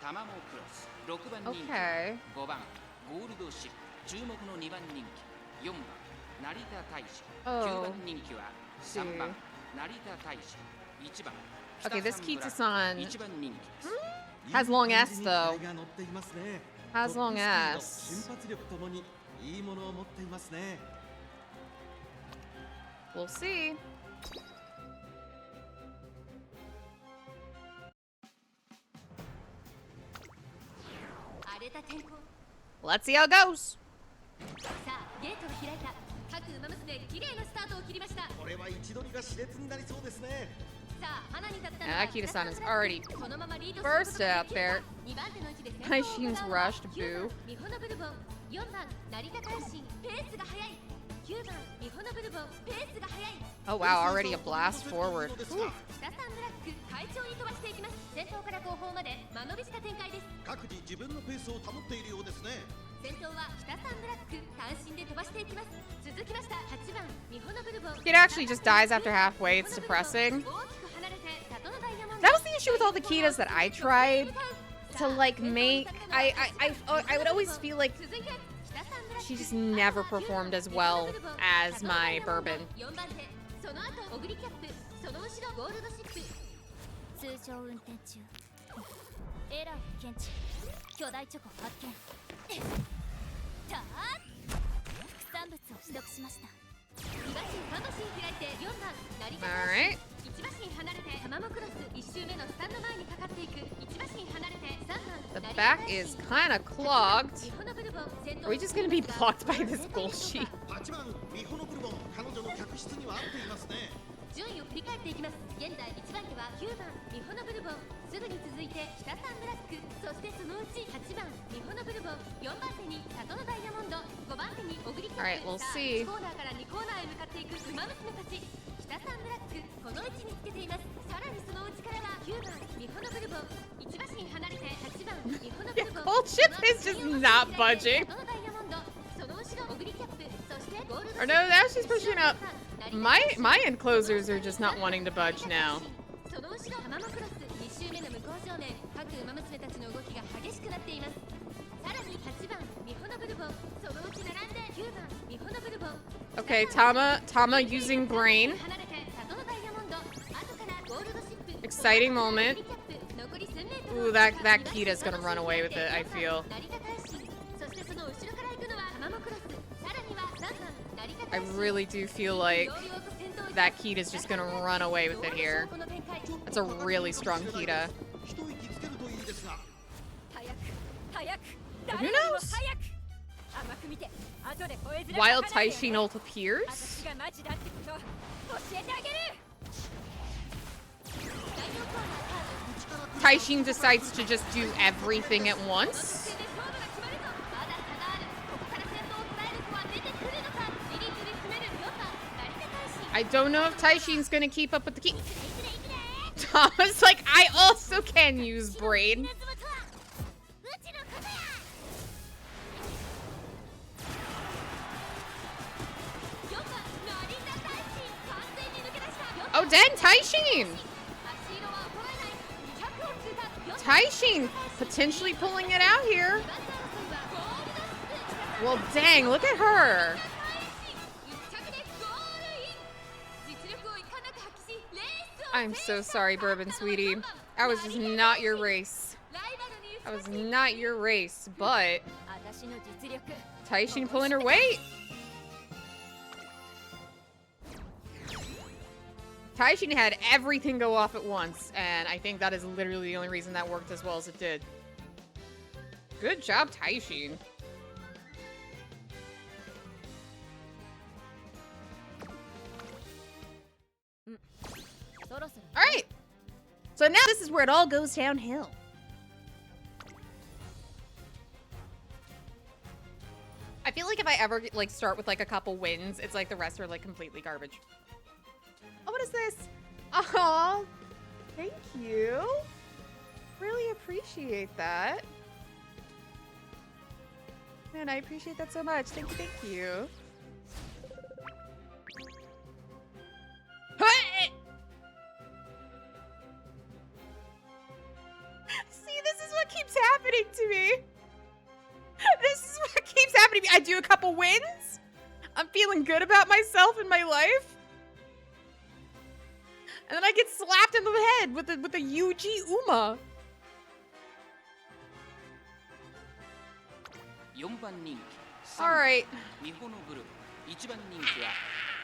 [SPEAKER 2] タマモクロス6番人気
[SPEAKER 1] Okay.
[SPEAKER 2] 5番ゴールドシップ注目の2番人気4番成田大使 9番人気は3番成田大使1番
[SPEAKER 1] Okay, this Kita-san
[SPEAKER 2] 1番人気
[SPEAKER 1] has long ass, though. Has long ass.
[SPEAKER 3] 瞬発力ともにいいものを持っていますね
[SPEAKER 1] We'll see. Let's see how it goes.
[SPEAKER 4] さあゲートが開いた各馬娘綺麗なスタートを切りましたさ
[SPEAKER 3] これは位置取りが熾烈になりそうですね
[SPEAKER 4] あ花に立ったの
[SPEAKER 1] Yeah,
[SPEAKER 4] は
[SPEAKER 1] Akita-san is already
[SPEAKER 4] そのままリード
[SPEAKER 1] burst out there.
[SPEAKER 4] 2番手の位置で
[SPEAKER 1] Hi, she's rushed,
[SPEAKER 4] 9
[SPEAKER 1] boo.
[SPEAKER 4] 番ミホノブルボン4番成田大臣ペースが速い9番ミホノブルボンペースが速い
[SPEAKER 1] Oh wow, already a blast forward. Whew.
[SPEAKER 4] 北サンブラック快調に飛ばしていきます先頭から後方まで間延びした展開です
[SPEAKER 3] 各自自分のペースを保っているようですね
[SPEAKER 4] 先頭は北サンブラック単身で飛ばしていきます続きました8番ミホノブルボン
[SPEAKER 1] It actually just dies after halfway. It's depressing.
[SPEAKER 4] 大きく離れて里のダイヤモンド
[SPEAKER 1] That was the issue with all the Kitas that I tried to like make. I would always feel like she just never performed as well as my bourbon.
[SPEAKER 4] 4番手その後オグリキャップその後ろゴールドシップ通常運転中エラーを検知巨大チョコ発見たー副産物を取得しました2馬身3馬身開いて4番成田
[SPEAKER 1] Alright.
[SPEAKER 4] 1馬身離れてタマモクロス1周目のスタンド前にかかっていく1馬身離れて3番
[SPEAKER 1] The back is kind of clogged. Are we just gonna be blocked by this bullshit?
[SPEAKER 3] 8番ミホノブルボン彼女の客室には合っていますね
[SPEAKER 4] 順位を振り返っていきます現在1番手は9番ミホノブルボンすぐに続いて北サンブラックそしてそのうち8番ミホノブルボン4番手に里のダイヤモンド5番手にオグリキャップ
[SPEAKER 1] Alright, we'll
[SPEAKER 4] さあ
[SPEAKER 1] see.
[SPEAKER 4] 1コーナーから2コーナーへ向かっていく馬娘たち北サンブラックこの位置につけていますさらにその内からは9番ミホノブルボン1馬身離れて8番ミホノブルボン
[SPEAKER 1] Cold ship is just not budging.
[SPEAKER 4] 里のダイヤモンドその後ろオグリキャップそしてゴールド
[SPEAKER 1] Or no, now she's pushing up. My end closers are just not wanting to budge now.
[SPEAKER 4] その後ろタマモクロス2周目の向こう正面各馬娘たちの動きが激しくなっていますさらに8番ミホノブルボンそのうち並んで9番ミホノブルボン
[SPEAKER 1] Okay, Tama using brain.
[SPEAKER 4] 離れて里のダイヤモンド後からゴールドシップ
[SPEAKER 1] Exciting moment.
[SPEAKER 4] 残り1000メート
[SPEAKER 1] Ooh,
[SPEAKER 4] ル
[SPEAKER 1] that Kita's gonna run away with it, I feel.
[SPEAKER 4] 成田大臣そしてその後ろから行くのはタマモクロスさらには3番成田
[SPEAKER 1] I
[SPEAKER 4] 大臣
[SPEAKER 1] really do feel like
[SPEAKER 4] 同様と先頭に
[SPEAKER 1] that Kita's just gonna run away with it here.
[SPEAKER 4] この展開
[SPEAKER 1] That's a really strong Kita.
[SPEAKER 3] 一息つけるといいですが
[SPEAKER 4] 早く早く
[SPEAKER 1] Who knows?
[SPEAKER 4] 早く
[SPEAKER 1] While Taishin ult appears? Taishin decides to just do everything at once? I don't know if Taishin's gonna keep up with the key. Thomas, like, I also can use brain. Oh, dang, Taishin! Taishin potentially pulling it out here. Well, dang, look at her. I'm so sorry, Bourbon Sweetie. I was just not your race. I was not your race, but Taishin pulling her weight. Taishin had everything go off at once, and I think that is literally the only reason that worked as well as it did. Good job, Taishin. Alright! So now this is where it all goes downhill. I feel like if I ever like start with like a couple wins, it's like the rest are like completely garbage. Oh, what is this? Oh, thank you. Really appreciate that. Man, I appreciate that so much. Thank you, thank you. See, this is what keeps happening to me. This is what keeps happening to me. I do a couple wins. I'm feeling good about myself and my life. And then I get slapped in the head with a Yuji Uma.
[SPEAKER 2] 4番人気
[SPEAKER 1] All right.
[SPEAKER 2] ミホノブル1番人気は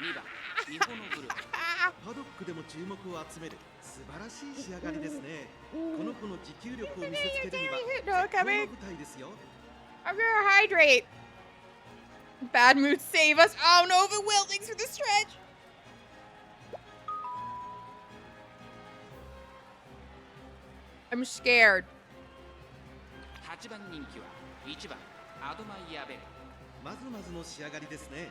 [SPEAKER 2] 2番ミホノブル
[SPEAKER 3] パドックでも注目を集める素晴らしい仕上がりですね。この子の持久力を見せつけるには絶好の舞台ですよ。
[SPEAKER 1] I'm gonna hydrate. Bad mood save us. Oh no, if it will. Thanks for the stretch. I'm scared.
[SPEAKER 2] 8番人気は1番アドマイヤベル
[SPEAKER 3] まずまずの仕上がりですね。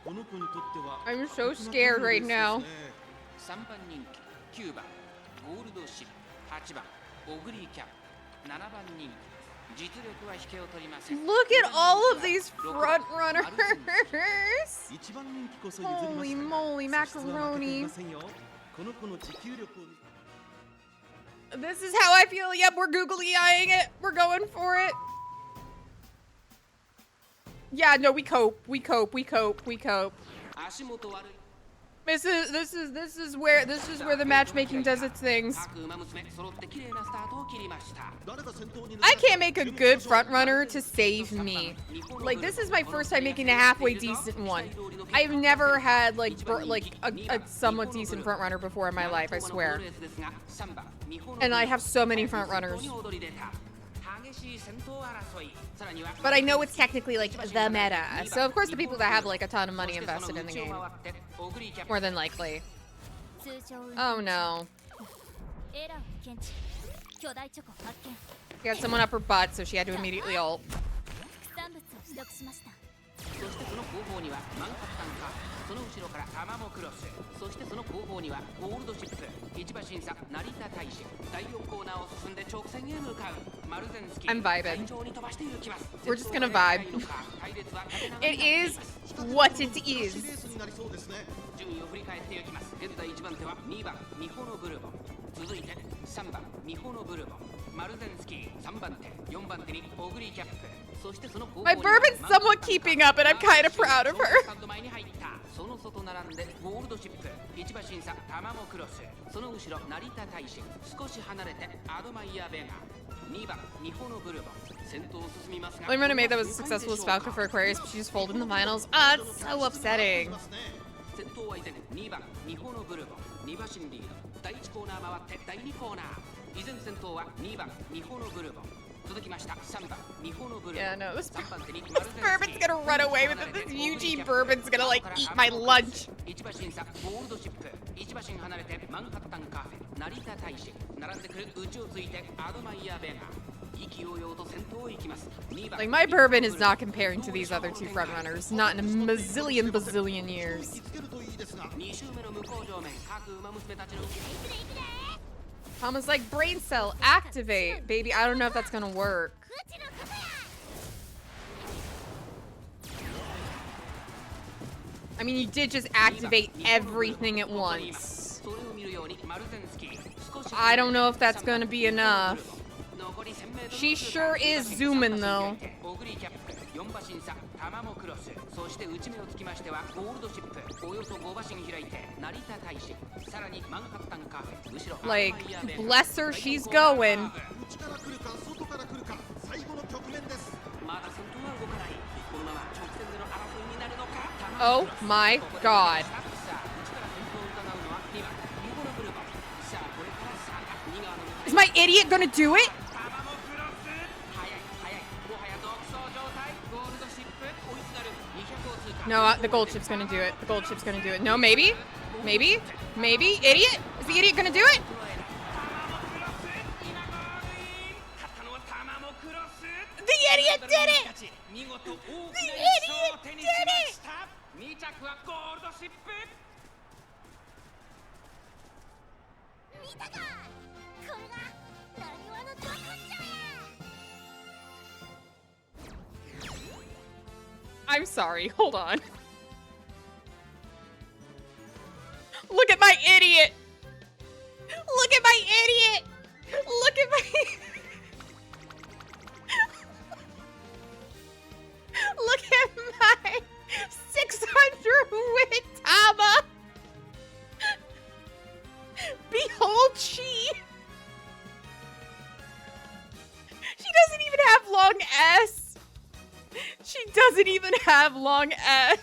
[SPEAKER 3] この子にとっては
[SPEAKER 1] I'm so scared right now.
[SPEAKER 2] 3番人気9番ゴールドシル8番オグリーキャップ7番人気実力は引けを取りません
[SPEAKER 1] Look at all of these front runners.
[SPEAKER 3] 一番人気こそ譲りま
[SPEAKER 1] Holy
[SPEAKER 3] したが
[SPEAKER 1] moly
[SPEAKER 3] 素質は負けてい
[SPEAKER 1] macaroni.
[SPEAKER 3] ませんよ。この子の持久力を見
[SPEAKER 1] This is how I feel. Yep, we're googly eyeing it. We're going for it. Yeah, no, we cope. We cope. We cope. We cope.
[SPEAKER 2] 足元悪い
[SPEAKER 1] This is where the matchmaking does its things.
[SPEAKER 2] 各馬娘揃って綺麗なスタートを切りました
[SPEAKER 3] 誰が先頭に
[SPEAKER 1] I can't make a good front runner to save me. Like, this is my first time making a halfway decent one. I've never had like a somewhat decent front runner before in my life, I swear. And I have so many front runners. But I know it's technically like the meta. So of course the people that have like a ton of money invested in the game. More than likely. Oh no. Got someone up her butt, so she had to immediately ult.
[SPEAKER 2] そしてその後方にはマンハッタンカーその後ろからタマモクロスそしてその後方にはゴールドシップ市場審査成田大使第4コーナーを進んで直線へ向かうマルゼンスキー
[SPEAKER 1] I'm vibing.
[SPEAKER 2] 快調に飛ばしていきます
[SPEAKER 1] We're just gonna vibe. It is what it
[SPEAKER 3] レー
[SPEAKER 1] is.
[SPEAKER 3] スになりそうですね。
[SPEAKER 2] 順位を振り返っていきます現在1番手は2番ミホノブルボン続いて3番ミホノブルボンマルゼンスキー3番手4番手にオグリーキャップそしてその後方
[SPEAKER 1] My
[SPEAKER 2] に
[SPEAKER 1] bourbon's somewhat keeping up, and I'm kind of proud of her.
[SPEAKER 2] スタンド前に入ったその外並んでゴールドシップ市場審査タマモクロスその後ろ成田大使少し離れてアドマイヤベガ2番ミホノブルボン先頭を進みますが
[SPEAKER 1] Only runner made that was as successful as Falco for Aquarius, but she just folded in the finals. Ah, it's so upsetting.
[SPEAKER 2] 先頭は依然2番ミホノブルボン2馬身リード第1コーナー回って第2コーナー依然先頭は2番ミホノブルボン
[SPEAKER 1] Yeah, no, this bourbon's gonna run away with it. This Eugene bourbon's gonna like eat my lunch. Like, my bourbon is not comparing to these other two frontrunners. Not in a mazillion bazillion years. Thomas like, brain cell, activate. Baby, I don't know if that's gonna work. I mean, you did just activate everything at once. I don't know if that's gonna be enough. She sure is zooming, though. Like, bless her, she's going. Oh my god. Is my idiot gonna do it? No, the gold chip's gonna do it. The gold chip's gonna do it. No, maybe? Maybe? Maybe? Idiot? Is the idiot gonna do it? The idiot did it! The idiot did it! I'm sorry, hold on. Look at my idiot! Look at my idiot! Look at my... Look at my 600 wit Tama! Behold she! She doesn't even have long S! She doesn't even have long S.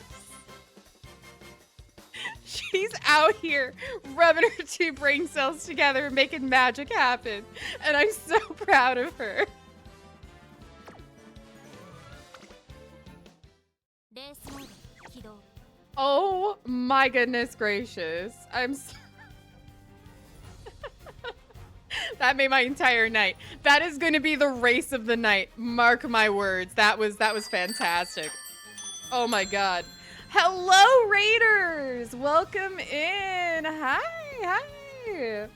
[SPEAKER 1] She's out here rubbing her two brain cells together and making magic happen. And I'm so proud of her. Oh my goodness gracious. I'm so that made my entire night. That is going to be the race of the night. Mark my words. That was fantastic. Oh my god. Hello, Raiders! Welcome in. Hi, hi.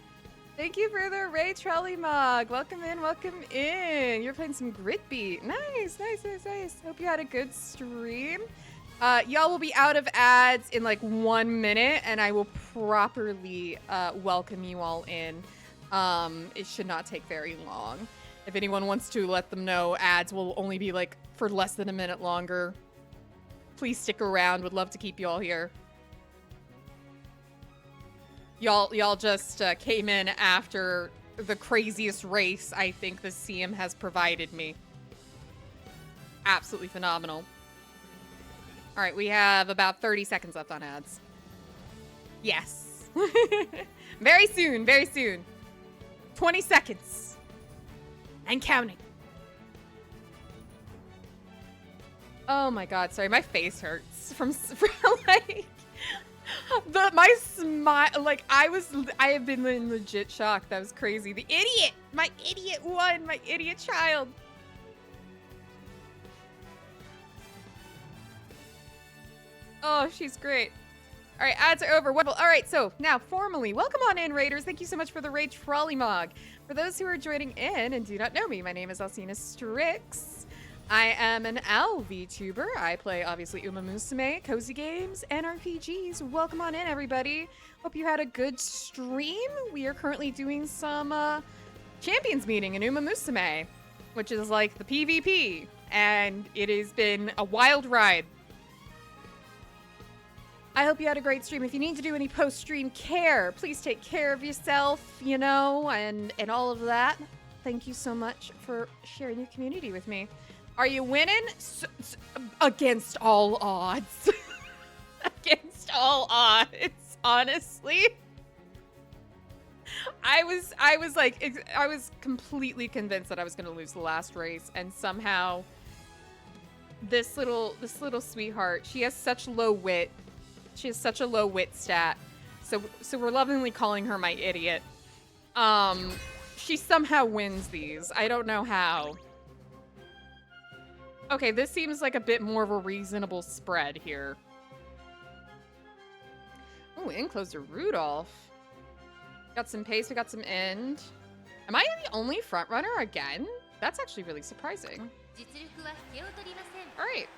[SPEAKER 1] Thank you for the Ray Trolley Mog. Welcome in, welcome in. You're playing some Grit Beat. Nice, nice, nice, nice. Hope you had a good stream. Y'all will be out of ads in like 1 minute, and I will properly welcome you all in. It should not take very long. If anyone wants to let them know, ads will only be like for less than a minute longer. Please stick around. Would love to keep you all here. Y'all just came in after the craziest race I think the CM has provided me. Absolutely phenomenal. All right, we have about 30 seconds left on ads. Yes. Very soon, very soon. 20 seconds. And counting. Oh my god, sorry, my face hurts from like my smile. Like I have been in legit shock. That was crazy. The idiot, my idiot won, my idiot child. Oh, she's great. All right, ads are over. Wonderful. All right, so now formally, welcome on in, Raiders. Thank you so much for the Raid Trolley Mog. For those who are joining in and do not know me, my name is Alcina Strix. I am an VTuber. I play, obviously, Umamusume, cozy games, and RPGs. Welcome on in, everybody. Hope you had a good stream. We are currently doing some Champions meeting in Umamusume, which is like the PvP, and it has been a wild ride. I hope you had a great stream. If you need to do any post-stream care, please take care of yourself, you know, and all of that. Thank you so much for sharing your community with me. Are you winning? Against all odds. Against all odds, honestly. I was completely convinced that I was gonna lose the last race, and somehow this little sweetheart, she has such low wit. She has such a low wit stat. So we're lovingly calling her my idiot. She somehow wins these. I don't know how. Okay, this seems like a bit more of a reasonable spread here. Oh, encloser Rudolph. Got some pace, we got some end. Am I the only front runner again? That's actually really surprising. Alright.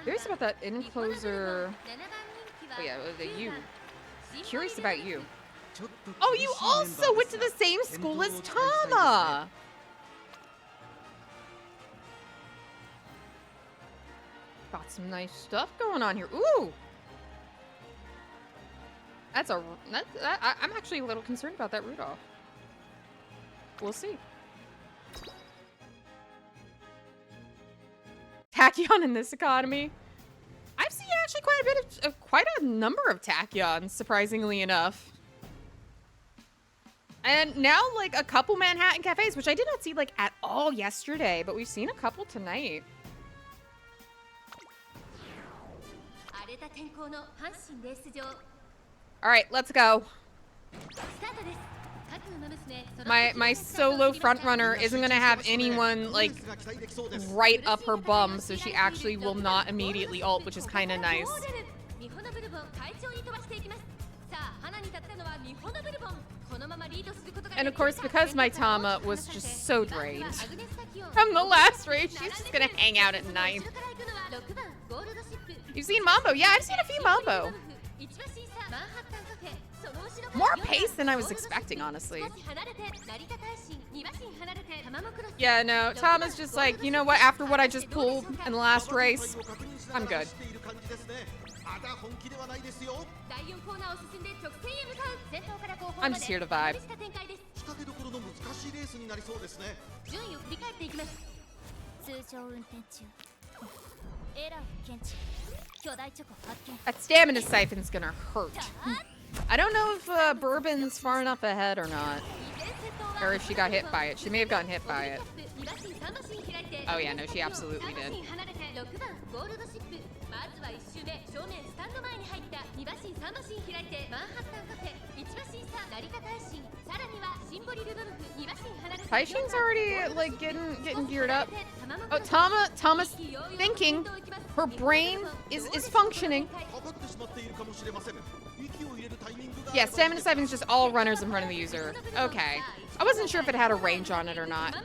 [SPEAKER 1] Curious about that encloser. Oh yeah, you. Curious about you. Oh, you also went to the same school as Tama! Got some nice stuff going on here. Ooh! I'm actually a little concerned about that Rudolph. We'll see. Tachyon in this economy. I've seen actually quite a number of Tachyons, surprisingly enough. And now, like, a couple Manhattan cafes, which I did not see, like, at all yesterday, but we've seen a couple tonight. All right, let's go. My solo front runner isn't gonna have anyone like right up her bum, so she actually will not immediately ult, which is kind of nice. And of course, because my Tama was just so drained from the last race, she's just gonna hang out at 9th. You've seen Mambo? Yeah, I've seen a few Mambo. More pace than I was expecting, honestly. Yeah, no, Tama's just like, you know what, after what I just pulled in the last race, I'm good. I'm just here to vibe. That stamina siphon's gonna hurt. I don't know if Bourbon's far enough ahead or not. Or if she got hit by it. She may have gotten hit by it. Oh yeah, no, she absolutely did. Taishin's already like getting geared up. Oh, Tama's thinking. Her brain is functioning. Yeah, stamina siphon is just all runners in front of the user. Okay. I wasn't sure if it had a range on it or not.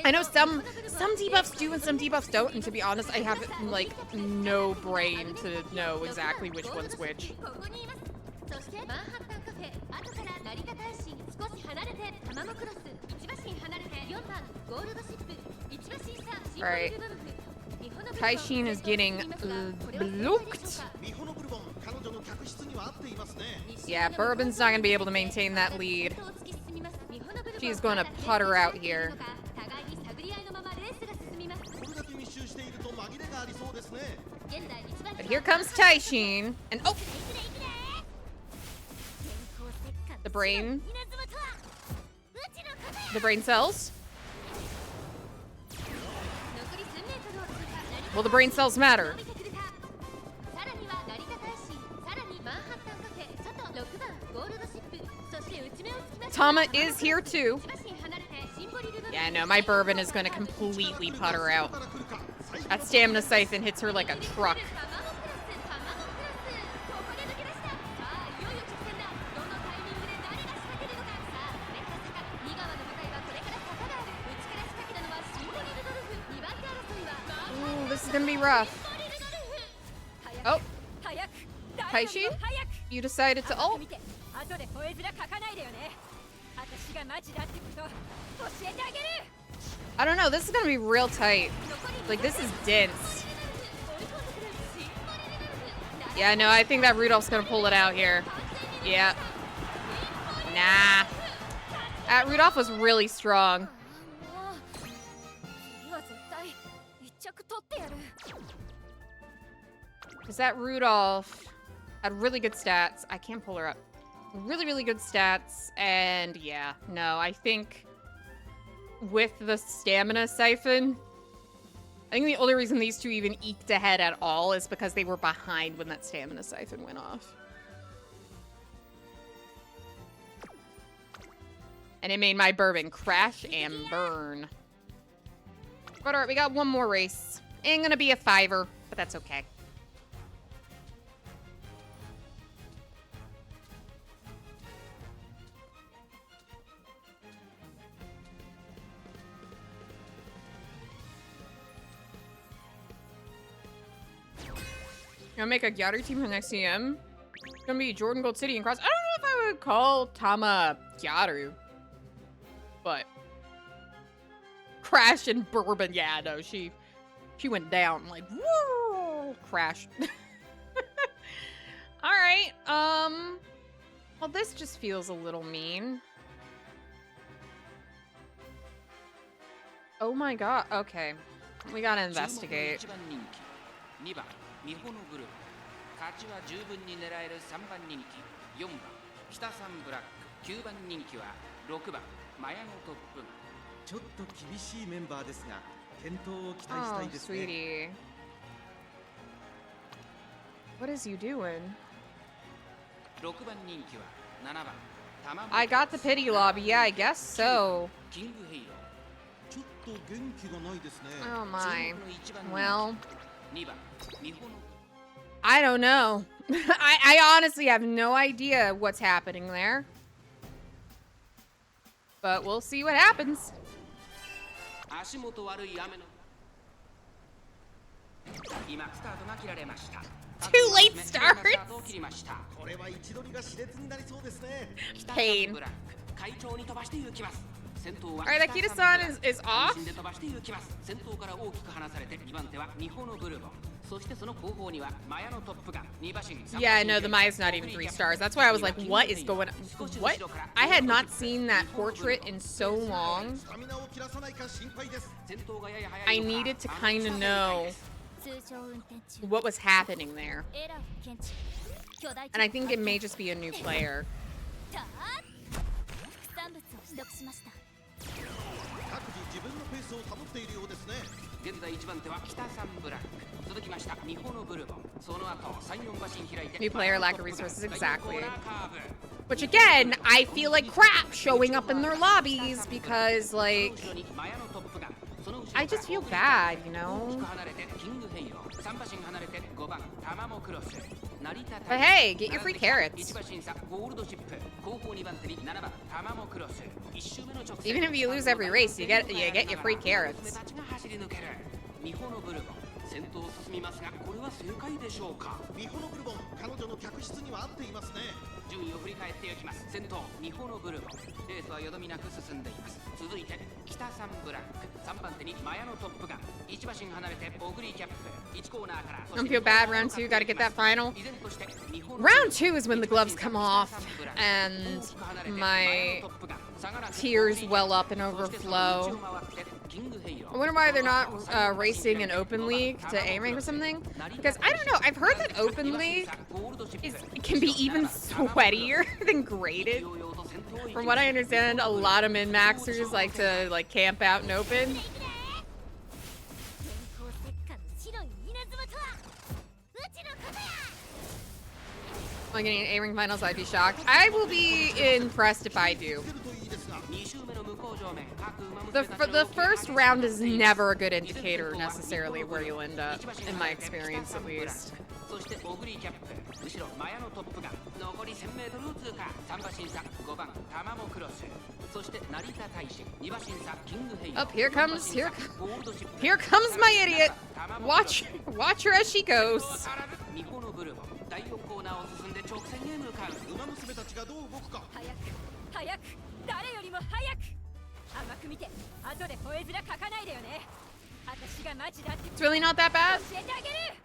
[SPEAKER 1] I know some debuffs do and some debuffs don't, and to be honest, I have like no brain to know exactly which one's which. Alright. Taishin is getting blocked. Yeah, Bourbon's not going to be able to maintain that lead. She's going to putter out here. But here comes Taishin. And oh! The brain cells. Well, the brain cells matter. Tama is here too. Yeah, no, my Bourbon is going to completely putter out. That stamina siphon hits her like a truck. Ooh, this is going to be rough. Oh. Taishin, you decided to ult. I don't know, this is gonna be real tight. Like, this is dense. Yeah, no, I think that Rudolph's gonna pull it out here. Yeah. Nah. That Rudolph was really strong. Because that Rudolph had really good stats. I can't pull her up. Really, really good stats. And yeah, no, I think with the stamina siphon, I think the only reason these two even eked ahead at all is because they were behind when that stamina siphon went off. And it made my bourbon crash and burn. But alright, we got one more race. Ain't gonna be a 5-er, but that's okay. Gonna make a Gyaru team for next CM. It's gonna be Jordan, Gold City, and Cross. I don't know if I would call Tama Gyaru. But Crash and Bourbon, yeah, no, she went down like woo, crashed. All right, well, this just feels a little mean. Oh my god, okay, we gotta investigate.
[SPEAKER 2] 2番ミホノブルー勝ちは十分に狙える3番人気4番北サンブラック9番人気は6番マヤノトップ
[SPEAKER 3] ちょっと厳しいメンバーですが健闘を期待したい
[SPEAKER 1] Oh,
[SPEAKER 3] ですね。
[SPEAKER 1] sweetie. What is you doing?
[SPEAKER 2] 6番人気は7番タマモ
[SPEAKER 1] I got the pity lobby, yeah, I guess so.
[SPEAKER 2] キングヘイロ
[SPEAKER 3] ちょっと元気がないですね。
[SPEAKER 1] Oh
[SPEAKER 2] ー
[SPEAKER 1] my.
[SPEAKER 2] 注目の1番人気
[SPEAKER 1] Well,
[SPEAKER 2] 2番ミホノ
[SPEAKER 1] I don't know. I honestly have no idea what's happening there. But we'll see what happens.
[SPEAKER 2] 足元悪い雨の今スタートが切られました
[SPEAKER 1] Too late starts.
[SPEAKER 2] スタートを切りました
[SPEAKER 3] これは位置取りが熾烈になりそうですね。
[SPEAKER 2] 北サン
[SPEAKER 1] Pain.
[SPEAKER 2] ブラック会長に飛ばして行きます先頭は
[SPEAKER 1] Alright, Akita-san is off.
[SPEAKER 2] 安心で飛ばして行きます先頭から大きく離されて2番手はミホノブルボンそしてその後方にはマヤのトップガン2馬身
[SPEAKER 1] Yeah, no, the Maya's not even 3 stars. That's why I was like, what is going on? What? I had not seen that portrait in so long.
[SPEAKER 3] スタミナを切らさないか心配です。
[SPEAKER 1] I needed to kind of know
[SPEAKER 4] 通常運転中
[SPEAKER 1] what was happening there.
[SPEAKER 4] エラーを検知巨大
[SPEAKER 1] And I think it may just be a new player.
[SPEAKER 4] ター副産物を取得しました。
[SPEAKER 3] 各自自分のペースを保っているようですね。
[SPEAKER 2] 現在1番手は北サンブラック続きましたミホノブルボンその後3、4馬身開いて
[SPEAKER 1] New player, lack of resources, exactly.
[SPEAKER 2] コーナーカーブ
[SPEAKER 1] Which again, I feel like crap showing up in their lobbies because, like,
[SPEAKER 2] 後ろにマヤのトップガンその後ろ
[SPEAKER 1] I just feel bad, you
[SPEAKER 2] 大
[SPEAKER 1] know?
[SPEAKER 2] きく離れてキングヘイロー3馬身離れて5番タマモクロス成田
[SPEAKER 1] But hey, get your free carrots.
[SPEAKER 2] 1馬身差ゴールドシップ後方2番手に7番タマモクロス1周目の直線
[SPEAKER 1] Even if you lose every race, you get your free carrots.
[SPEAKER 2] 娘たちが走り抜けるミホノブルボン先頭を進みますがこれは正解でしょうか
[SPEAKER 3] ミホノブルボン、彼女の客室には合っていますね。
[SPEAKER 2] 順位を振り返っていきます先頭ミホノブルボンレースはよどみなく進んでいます続いて北サンブラック3番手にマヤのトップガン1馬身離れてオグリーキャップ1コーナーから
[SPEAKER 1] Don't feel bad, round 2, gotta get that final.
[SPEAKER 2] 依然としてミホノ
[SPEAKER 1] Round 2 is when the gloves come off and my tears well up and overflow. I wonder why they're not racing in Open League to A-Rank or something. Because I don't know, I've heard that Open League can be even sweatier than graded. From what I understand, a lot of min-maxers like to camp out in open.
[SPEAKER 4] 電光石火の白い稲妻とはうちのことや。
[SPEAKER 1] Like getting an A-Ring finals, I'd be shocked. I will be impressed if I do.
[SPEAKER 3] 出るといいですが。
[SPEAKER 1] The first round is never a good indicator necessarily of where you'll end up, in my experience at least.
[SPEAKER 2] そしてオグリーキャップ後ろマヤのトップガン残り 1000m を通過3馬身差5番タマモクロスそして成田大使2馬身差キングヘイロ
[SPEAKER 1] Up, here comes,
[SPEAKER 2] ゴールドシップ
[SPEAKER 1] here comes my idiot. Watch her as she goes.
[SPEAKER 2] ミホノブルボン第4コーナーを進んで直線へ向かう
[SPEAKER 3] ウマ娘たちがどう動くか。
[SPEAKER 5] 早く誰よりも早く甘く見て後で吠え面かかないでよね私がマジだって
[SPEAKER 1] It's really not that bad.
[SPEAKER 5] 教えてあげる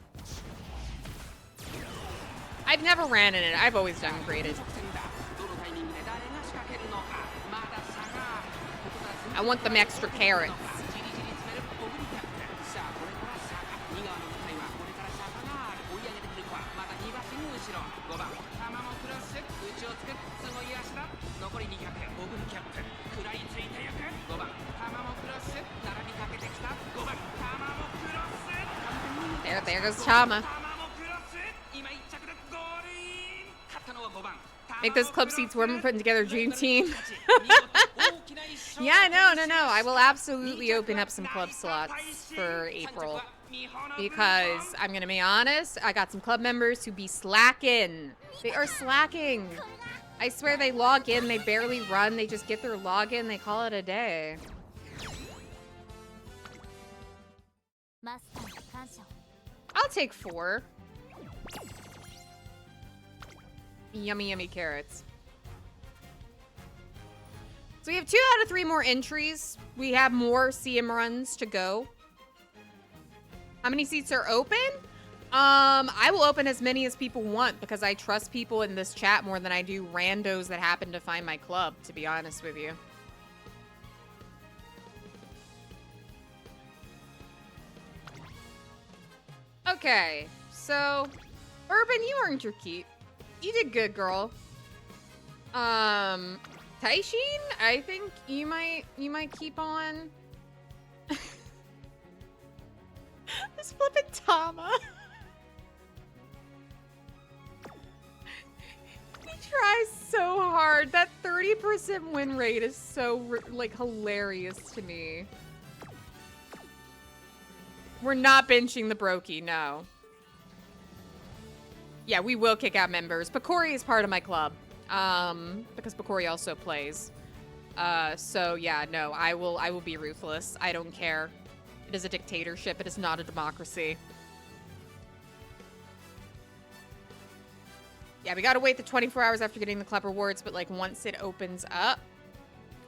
[SPEAKER 1] I've never ran in it. I've always done graded.
[SPEAKER 2] 直線だどのタイミングで誰が仕掛けるのかまだ差があるここから
[SPEAKER 1] I want them extra carrots.
[SPEAKER 2] じりじり詰めるオグリキャップさあこれから坂2側の舞台はこれから坂がある追い上げてくる子はまだ2馬身後ろ5番タマモクロス内をつくすごい足だ残り200オグリキャップ食らいついてゆく5番タマモクロス並びかけてきた5番タマモクロス
[SPEAKER 1] There goes Chama.
[SPEAKER 2] タマモクロス今1着でゴールイン勝ったのは5番
[SPEAKER 1] Make those club seats when we're putting together a dream team. Yeah, no. I will absolutely open up some club slots for April. Because I'm going to be honest, I got some club members who be slacking. They are slacking. I swear they log in, they barely run, they just get their login, they call it a day.
[SPEAKER 4] マスターに感謝を。
[SPEAKER 1] I'll take 4. Yummy, yummy carrots. So we have 2 out of 3 more entries. We have more CM runs to go. How many seats are open? I will open as many as people want because I trust people in this chat more than I do randos that happen to find my club, to be honest with you. Okay, so Urban, you earned your keep. You did good, girl. Taishin, I think you might keep on. This flippin' Tama. He tries so hard. That 30% win rate is so like hilarious to me. We're not benching the Brokey, no. Yeah, we will kick out members. Picori is part of my club. Because Picori also plays. So yeah, no, I will be ruthless. I don't care. It is a dictatorship. It is not a democracy. Yeah, we gotta wait the 24 hours after getting the club rewards, but like once it opens up,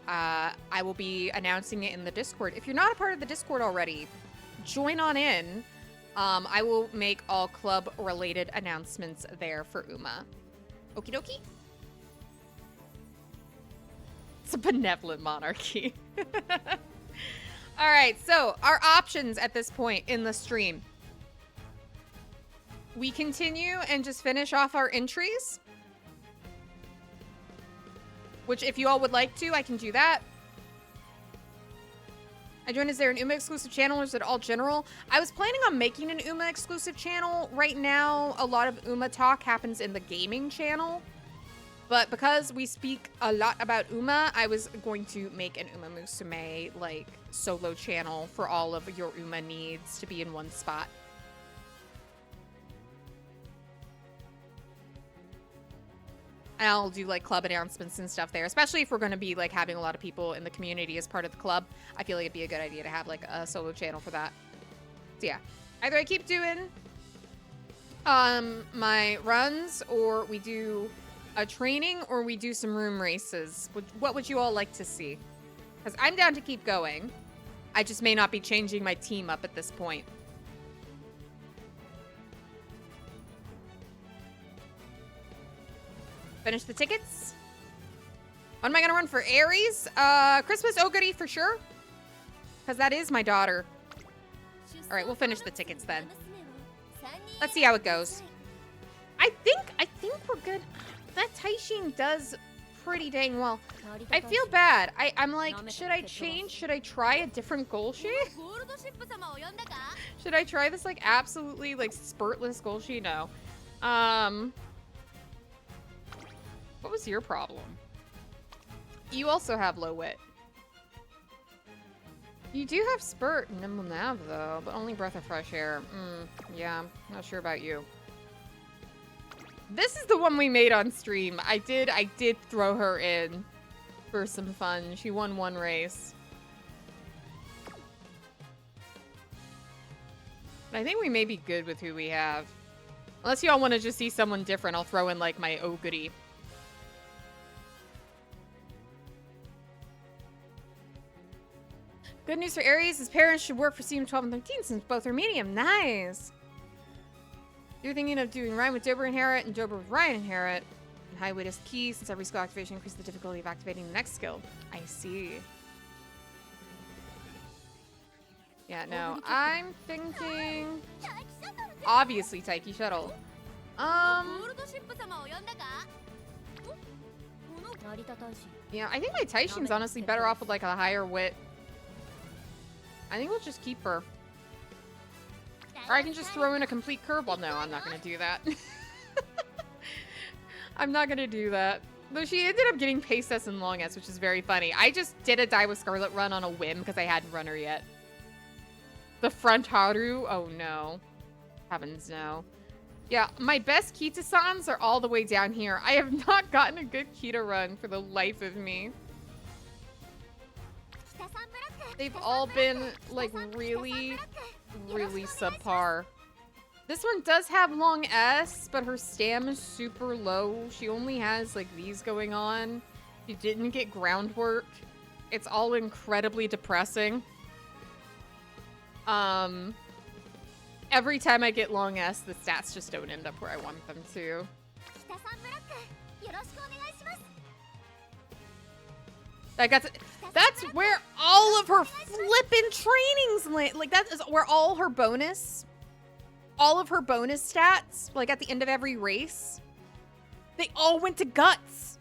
[SPEAKER 1] I will be announcing it in the Discord. If you're not a part of the Discord already, join on in. I will make all club-related announcements there for Uma. Okie dokie. It's a benevolent monarchy. All right, so our options at this point in the stream. We continue and just finish off our entries. Which, if you all would like to, I can do that. I joined, is there an Uma exclusive channel or is it all general? I was planning on making an Uma exclusive channel. Right now, a lot of Uma talk happens in the gaming channel. But because we speak a lot about Uma, I was going to make an Umamusume, like, solo channel for all of your Uma needs to be in one spot. And I'll do, like, club announcements and stuff there, especially if we're going to be, like, having a lot of people in the community as part of the club. I feel like it'd be a good idea to have, like, a solo channel for that. So, yeah. Either I keep doing my runs, or we do a training, or we do some room races. What would you all like to see? Because I'm down to keep going. I just may not be changing my team up at this point. Finish the tickets. When am I gonna run for Aries? Christmas Oguri for sure. Because that is my daughter. Alright, we'll finish the tickets then. Let's see how it goes. I think we're good. That Taishin does pretty dang well. I feel bad. I'm like, should I change? Should I try a different goal sheet? Should I try this like absolutely like spurtless goal sheet? No. What was your problem? You also have low wit. You do have spurt and nimble nav though, but only breath of fresh air. Yeah, not sure about you. This is the one we made on stream. I did throw her in for some fun. She won one race. But I think we may be good with who we have. Unless y'all want to just see someone different, I'll throw in like my Oguri. Good news for Aries, his parents should work for CM 12 and 13 since both are medium. Nice! You're thinking of doing Ryan with Dober Inherit and Dober with Ryan Inherit. And high weight is key since every skill activation increases the difficulty of activating the next skill. I see. Yeah, no. I'm thinking... Obviously Taiki Shuttle. Yeah, I think my Taishin's honestly better off with like a higher wit. I think we'll just keep her. Or I can just throw in a complete curveball. No, I'm not gonna do that. I'm not gonna do that. Though she ended up getting Pace S and Long S, which is very funny. I just did a Die with Scarlet run on a whim because I hadn't run her yet. The front Haru? Oh no. Heavens no. Yeah, my best Kita-sans are all the way down here. I have not gotten a good Kita run for the life of me. They've all been, like, really, really subpar. This one does have Long S, but her stam is super low. She only has, like, these going on. She didn't get groundwork. It's all incredibly depressing. Every time I get Long S, the stats just don't end up where I want them to. That's where all of her flippin' trainings land. Like, that is where all of her bonus stats, like at the end of every race, they all went to guts.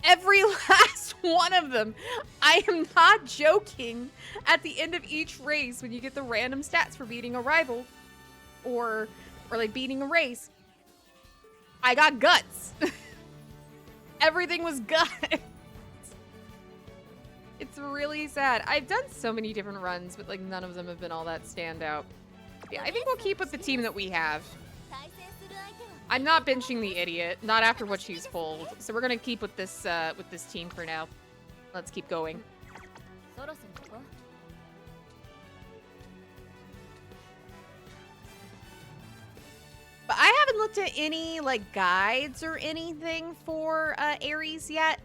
[SPEAKER 1] Every last one of them. I am not joking. At the end of each race, when you get the random stats for beating a rival or like beating a race, I got guts. Everything was guts. It's really sad. I've done so many different runs, but like none of them have been all that standout. Yeah, I think we'll keep with the team that we have. I'm not benching the idiot, not after what she's pulled. So we're gonna keep with this team for now. Let's keep going. But I haven't looked at any like guides or anything for Aries yet.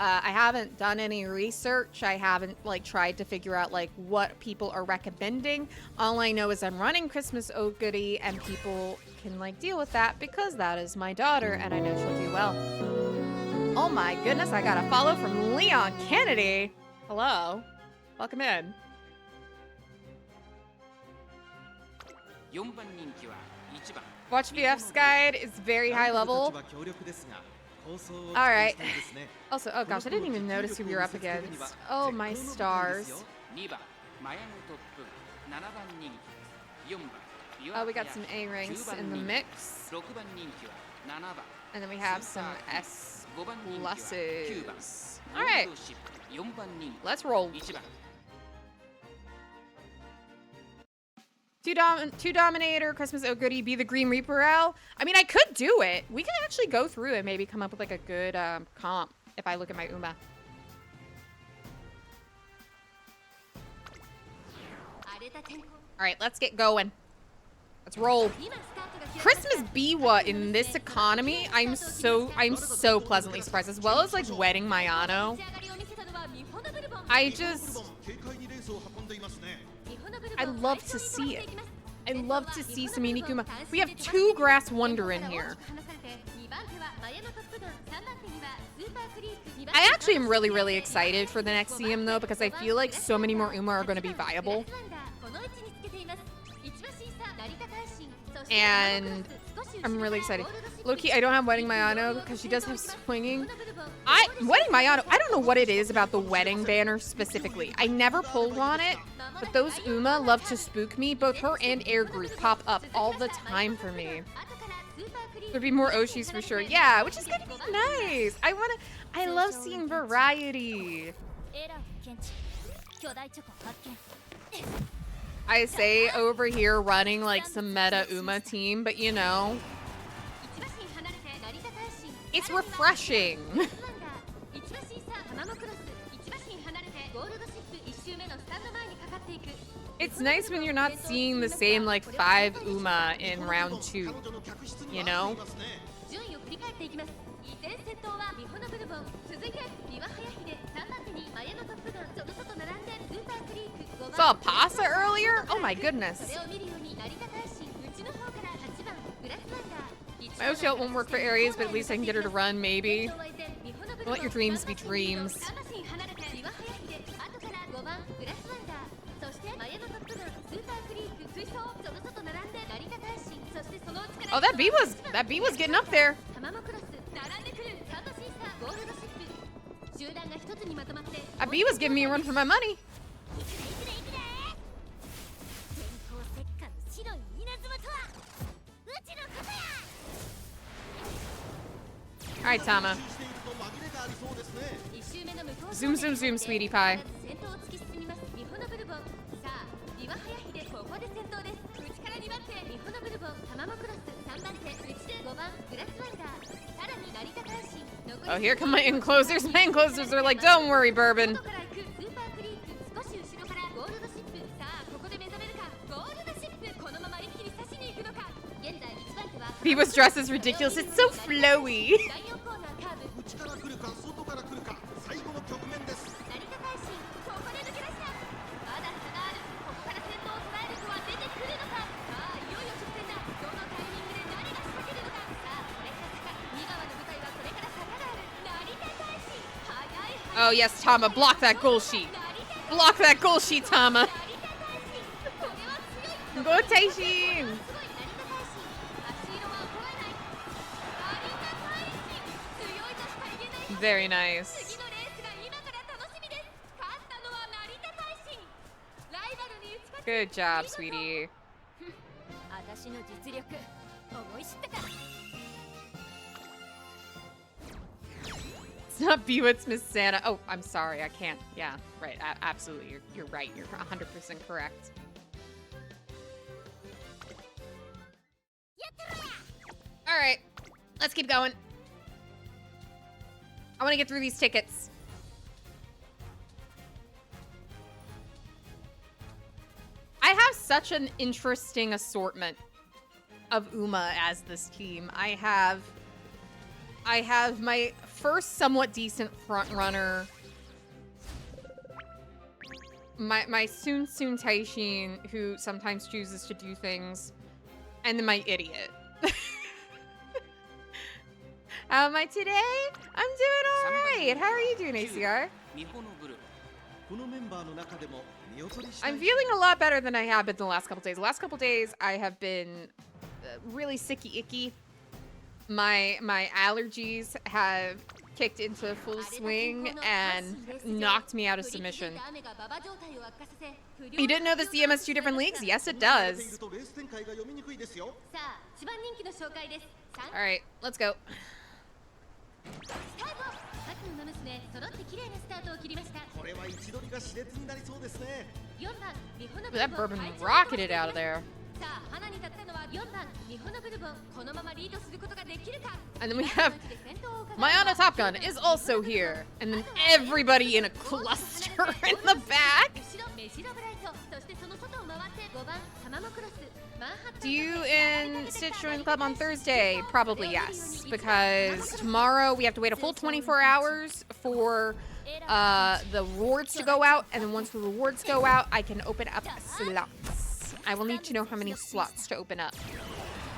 [SPEAKER 1] I haven't done any research. I haven't like tried to figure out like what people are recommending. All I know is I'm running Christmas Oh Goody and people can like deal with that because that is my daughter and I know she'll do well. Oh my goodness, I got a follow from Leon Kennedy. Hello. Welcome in. Watch VF's guide is very high level. Alright. Also, oh gosh, I didn't even notice who we were up against. Oh my stars. Oh, we got some A ranks in the mix. And then we have some S pluses. Alright. Let's roll. Two Dominator, Christmas Oh Goody, be the Green Reaper L. I mean, I could do it. We can actually go through and maybe come up with like a good comp if I look at my Uma. Alright, let's get going. Let's roll. Christmas Biwa in this economy, I'm so pleasantly surprised, as well as like Wedding Mayano. I love to see it. I love to see some unique Uma. We have 2 Grass Wonder in here. I actually am really, really excited for the next CM though, because I feel like so many more Uma are going to be viable. And I'm really excited. Low-key, I don't have Wedding Mayano because she does have swinging. Wedding Mayano, I don't know what it is about the wedding banner specifically. I never pulled on it, but those Uma love to spook me. Both her and Air Group pop up all the time for me. There'd be more Oshis for sure. Yeah, which is gonna be nice. I love seeing variety. I say over here running like some meta Uma team, but you know, it's refreshing. It's nice when you're not seeing the same like 5 Uma in round 2, you know? Saw Pasa earlier? Oh my goodness. My Oshio won't work for Aries, but at least I can get her to run, maybe. Don't let your dreams be dreams. Oh, that B was getting up there. B was giving me a run for my money. All right, Tama. Zoom, zoom, zoom, sweetie pie. Oh, here come my enclosers. My enclosers are like, don't worry, Bourbon. Biwa's dress is ridiculous. It's so flowy. Oh, yes, Tama. Block that goal sheet. Block that goal sheet, Tama. Go, Taishin. Very nice. Good job, sweetie. It's not Biwa, it's Miss Santa. Oh, I'm sorry, I can't. Yeah, right. Absolutely, you're right. You're 100% correct. All right, let's keep going. I want to get through these tickets. I have such an interesting assortment of Uma as this team. I have my first somewhat decent front runner, my soon Taishin, who sometimes chooses to do things, and then my idiot. How am I today? I'm doing all right. How are you doing, ACR? I'm feeling a lot better than I have been the last couple days. The last couple days, I have been really sicky icky. My allergies have kicked into full swing and knocked me out of submission. You didn't know the CM has 2 different leagues? Yes, it does. All right, let's go. That Bourbon rocketed out of there. And then we have Mayana Top Gun is also here. And then everybody in a cluster in the back. Do you and Stitch join the club on Thursday? Probably yes, because tomorrow we have to wait a full 24 hours for the rewards to go out, and then once the rewards go out, I can open up slots. I will need to know how many slots to open up.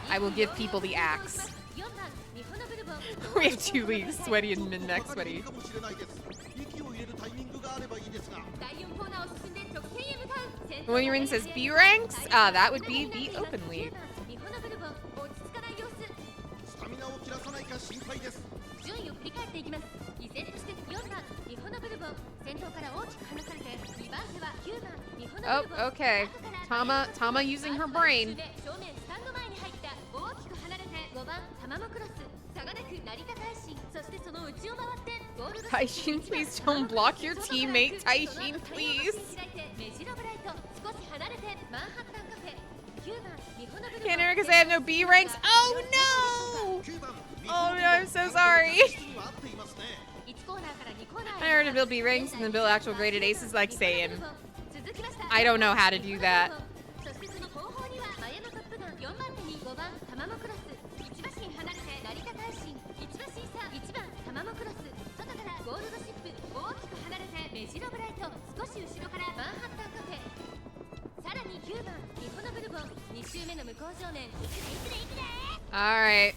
[SPEAKER 1] I will give people the axe. We have 2 leagues, Sweaty and Min-Max Sweaty. When your ring says B ranks, that would be the open league. Oh, okay. Tama using her brain. Taishin, please don't block your teammate. Taishin, please. Can't enter because I have no B ranks. Oh no! Oh no, I'm so sorry. I heard to build B ranks and then build actual graded aces, like same. I don't know how to do that. Alright.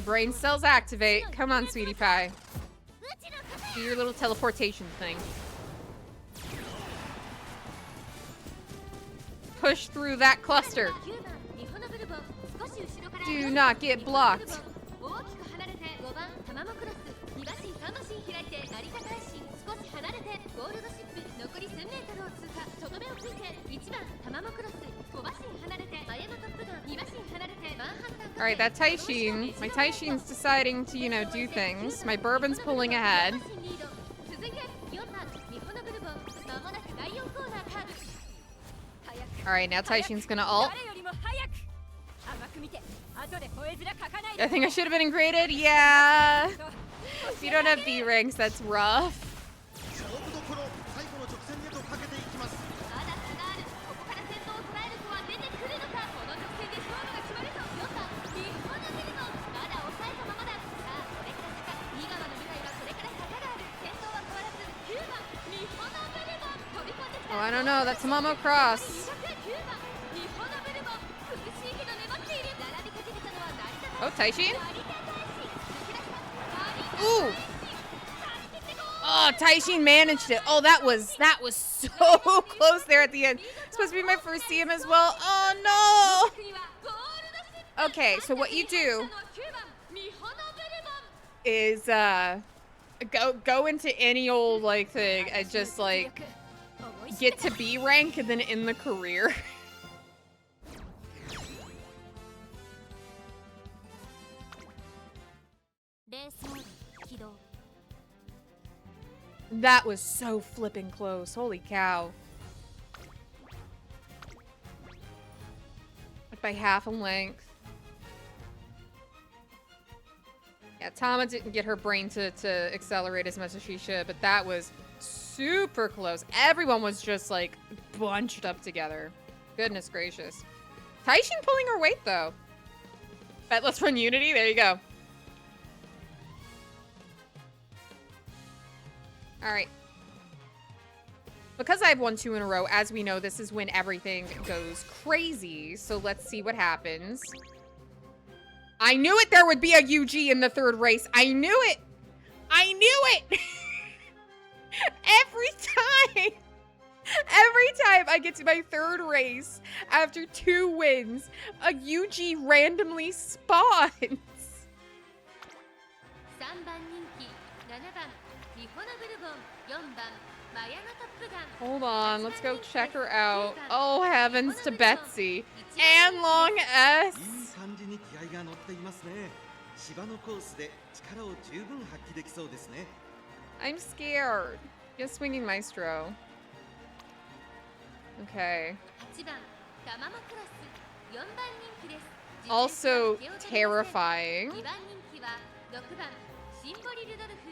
[SPEAKER 1] Brain cells activate. Come on, sweetie pie. Do your little teleportation thing. Push through that cluster. Do not get blocked. All right, that Taishin. My Taishin's deciding to, you know, do things. My Bourbon's pulling ahead. All right, now Taishin's gonna ult. I think I should have been graded. Yeah. If you don't have B ranks, that's rough.
[SPEAKER 3] 勝負どころ最後の直線へとかけていきます。
[SPEAKER 4] まだ差がある。ここから先頭を捉える子は出てくるのか。この直線で勝負が決まると4番日本のビルドまだ抑えたままだ。さあこれから坂右側の舞台はこれから坂がある。先頭は変わらず9番日本のビルド飛び込んできた。
[SPEAKER 1] Oh, I don't know. That's Momo Cross.
[SPEAKER 4] 9番日本のビルド苦しいけど粘っている。並びかけてたのは成田
[SPEAKER 1] Oh, Taishin?
[SPEAKER 4] 成田大使抜け出した成田
[SPEAKER 1] Ooh. Oh, Taishin managed it. Oh, that was so close there at the end. Supposed to be my first CM as well. Oh no. Okay, so what you do is go into any old like thing and just like get to B rank and then in the career. That was so flipping close. Holy cow. Like by half a length. Yeah, Tama didn't get her brain to accelerate as much as she should, but that was super close. Everyone was just like bunched up together. Goodness gracious. Taishin pulling her weight though. Bet let's run Unity. There you go. All right. Because I've won 2 in a row, as we know, this is when everything goes crazy. So let's see what happens. I knew it, there would be a UG in the 3rd race. I knew it. I knew it. Every time I get to my 3rd race after 2 wins, a UG randomly spawns.
[SPEAKER 4] 3番人気7番日本のブルボン4番マヤのトップガン
[SPEAKER 1] Hold on, let's go check her out. Oh, heavens to Betsy. And Long S.
[SPEAKER 3] いい感じに気合が乗っていますね。芝のコースで力を十分発揮できそうですね。
[SPEAKER 1] I'm scared. Just swinging Maestro. Okay.
[SPEAKER 4] 8番タマモクロス4番人気です
[SPEAKER 1] Also terrifying.
[SPEAKER 4] 2番人気は6番シンボリルドルフ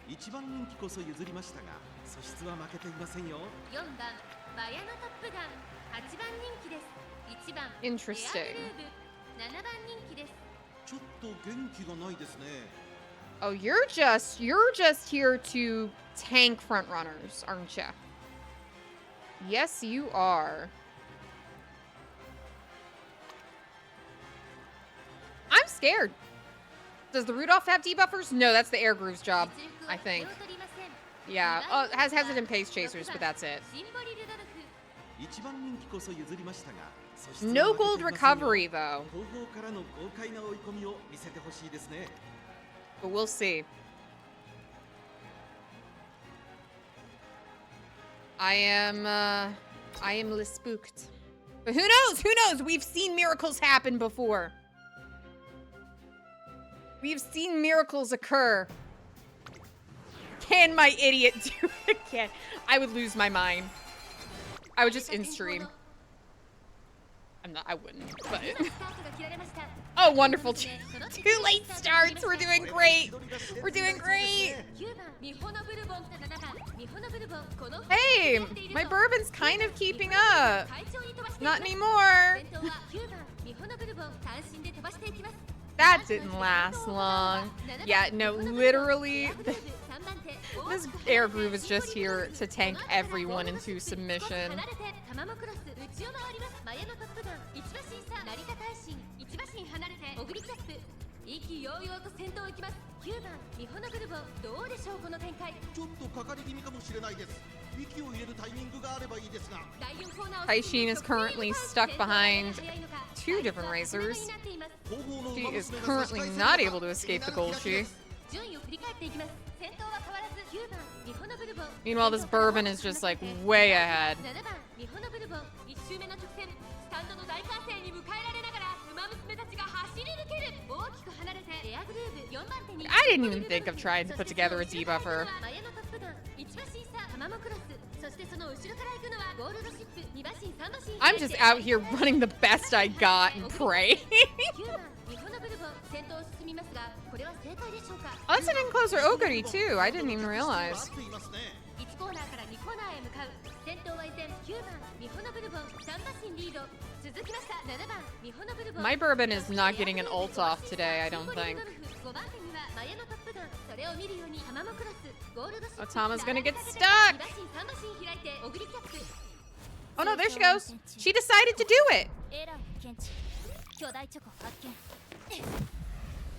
[SPEAKER 3] 一番人気こそ譲りましたが、素質は負けていませんよ。
[SPEAKER 4] 4番マヤのトップガン8番人気です1番
[SPEAKER 1] Interesting.
[SPEAKER 4] エアグルーブ7番人気です
[SPEAKER 3] ちょっと元気がないですね。
[SPEAKER 1] Oh, you're just here to tank front runners, aren't you? Yes, you are. I'm scared. Does the Rudolph have debuffers? No, that's the Air Groove's job, I think. Yeah. Oh, it has hesitant pace chasers, but that's it.
[SPEAKER 4] シンボリルドルフ
[SPEAKER 3] 一番人気こそ譲りましたが、素質は
[SPEAKER 1] No
[SPEAKER 3] 負けて
[SPEAKER 1] gold
[SPEAKER 3] いませんよ。
[SPEAKER 1] recovery, though.
[SPEAKER 3] 後方からの豪快な追い込みを見せてほしいですね。
[SPEAKER 1] But we'll see. I am spooked. But who knows? Who knows? We've seen miracles happen before. We've seen miracles occur. Can my idiot do it again? I would lose my mind. I would just in stream. I wouldn't, but.
[SPEAKER 4] スタートが切られました
[SPEAKER 1] Oh, wonderful. Two late starts. We're doing great. We're doing great.
[SPEAKER 4] 9番ミホノブルボン7番ミホノブルボンこの
[SPEAKER 1] Hey, my bourbon's kind of keeping up.
[SPEAKER 4] 快調に飛ばしてい
[SPEAKER 1] Not
[SPEAKER 4] ます
[SPEAKER 1] anymore.
[SPEAKER 4] 先頭は9番ミホノブルボン単身で飛ばしていきます
[SPEAKER 1] That didn't last long. Yeah, no, literally, this air groove is just here to tank everyone into submission.
[SPEAKER 4] 離れてタマモクロス内を回りますマヤのトップガン一馬審査成田大臣一馬審離れてオグリキャップ意気揚々と先頭行きます9番ミホノブルボンどうでしょうこの展開
[SPEAKER 3] ちょっとかかり気味かもしれないです。息を入れるタイミングがあればいいですが。
[SPEAKER 4] 第4コーナーを
[SPEAKER 1] Taishin is currently stuck behind 2 different racers.
[SPEAKER 3] 後方の
[SPEAKER 1] She
[SPEAKER 3] 馬
[SPEAKER 1] is
[SPEAKER 3] 娘が
[SPEAKER 1] currently not able to escape the gold she.
[SPEAKER 4] 順位を振り返っていきます先頭は変わらず9番ミホノブルボン
[SPEAKER 1] Meanwhile, this bourbon is just like way ahead.
[SPEAKER 4] 7番ミホノブルボン1周目の直線スタ
[SPEAKER 5] スタンドの大歓声に迎えられながらウマ娘たちが走り抜ける。大きく離れてエアグルーブ4番手に
[SPEAKER 1] I didn't even think of trying to put together a debuffer.
[SPEAKER 5] マヤのトップガン1馬身差タマモクロス。そしてその後ろから行くのはゴールドシップ2馬身3馬身。
[SPEAKER 1] I'm just out here running the best I got and pray.
[SPEAKER 5] 9番ミホノブルボン先頭を進みますがこれは正解でしょうか。
[SPEAKER 1] Oh, that's an encloser Oguri too. I didn't even
[SPEAKER 3] 合
[SPEAKER 1] realize.
[SPEAKER 3] っていますね。
[SPEAKER 5] 1コーナーから2コーナーへ向かう。先頭は依然9番ミホノブルボン3馬身リード。続きました7番ミホノブルボン。
[SPEAKER 1] My bourbon is not getting an ult off today, I don't think.
[SPEAKER 5] 5番手にはマヤのトップガン。それを見るようにタマモクロスゴールドシップ。
[SPEAKER 1] Otama's gonna get stuck.
[SPEAKER 5] 2馬身3馬身開いてオグリキャップ。
[SPEAKER 1] Oh no, there she goes. She decided to do it.
[SPEAKER 4] エラーを検知巨大チョコ発見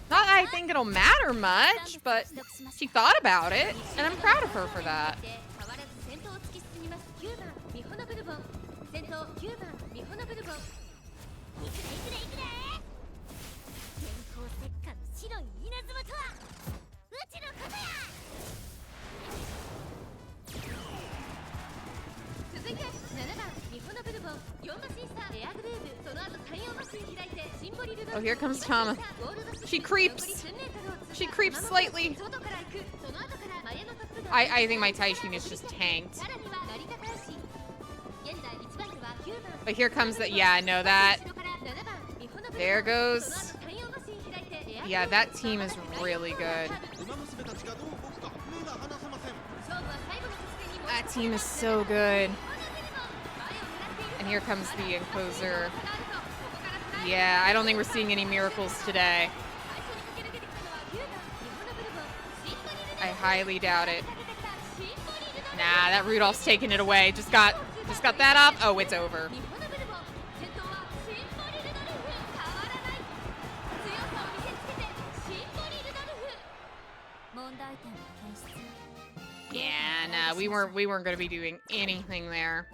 [SPEAKER 1] Not that I think it'll matter much, but she thought about it, and I'm proud of her for that.
[SPEAKER 5] 変わらず先頭を突き進みます9番ミホノブルボン。先頭9番ミホノブルボン。いくでいくでいくで。電光石火の白い稲妻とはうちのことや。続いて7番ミホノブルボン4馬身差エアグルーブ。その後3、4馬身開いてシンボリルド。
[SPEAKER 1] Oh, here comes Tama. She creeps. She creeps slightly.
[SPEAKER 5] 外から行く。その後からマヤのトップガン。
[SPEAKER 1] I think my Taishin is just tanked.
[SPEAKER 5] さらには成田大使。現在1番手は9番。
[SPEAKER 1] But here comes the, yeah, I know that.
[SPEAKER 5] 後ろから7番ミホノブルボン。
[SPEAKER 1] There goes.
[SPEAKER 5] その後3、4馬身開いてエアグルーブ。
[SPEAKER 1] Yeah, that team is really good.
[SPEAKER 3] ウマ娘たちがどう動くか目が離せません。
[SPEAKER 5] 勝負は最後の直線に持ち
[SPEAKER 1] That team is so good. And here comes the encloser. Yeah, I don't think we're seeing any miracles today. I highly doubt it. Nah, that Rudolph's taking it away. Just got that up. Oh, it's over.
[SPEAKER 4] 問題点を検出
[SPEAKER 1] Yeah, nah, we weren't gonna be doing anything there.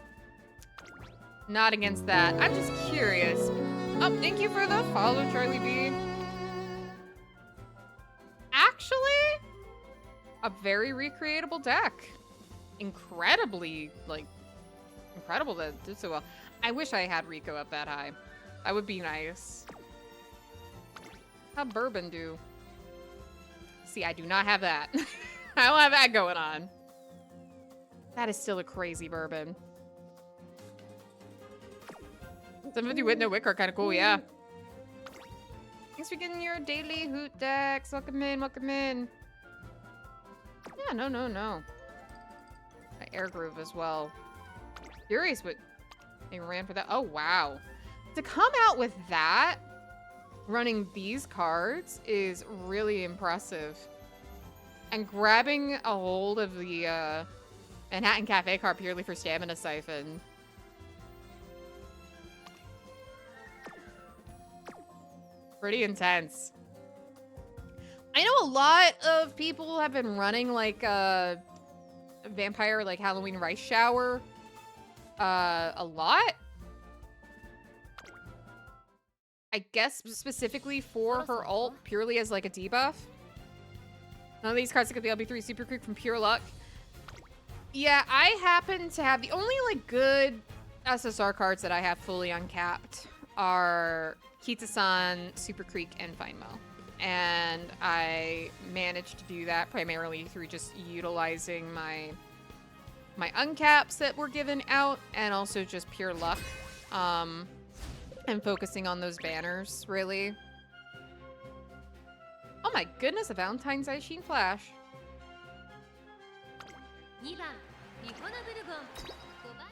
[SPEAKER 1] Not against that. I'm just curious. Oh, thank you for the follow, Charlie B. Actually, a very recreatable deck. Incredibly, incredible that it did so well. I wish I had Rico up that high. That would be nice. How'd Bourbon do? See, I do not have that. I don't have that going on. That is still a crazy Bourbon. 750 with no wick are kind of cool, yeah. Thanks for getting your daily hoot decks. Welcome in, welcome in. Yeah, no. My air groove as well. Curious what they ran for that. Oh, wow. To come out with that, running these cards, is really impressive. And grabbing a hold of the Manhattan Cafe card purely for Stamina Siphon. Pretty intense. I know a lot of people have been running like a vampire, like Halloween rice shower. A lot. I guess specifically for her ult, purely as like a debuff. None of these cards get the LB3 Super Creek from pure luck. Yeah, I happen to have the only like good SSR cards that I have fully uncapped are Kita-san, Super Creek, and Finemo. And I managed to do that primarily through just utilizing my uncaps that were given out and also just pure luck. And focusing on those banners, really. Oh my goodness, a Valentine's Day Sheen Flash.
[SPEAKER 5] 2番ミホノブルボン。5番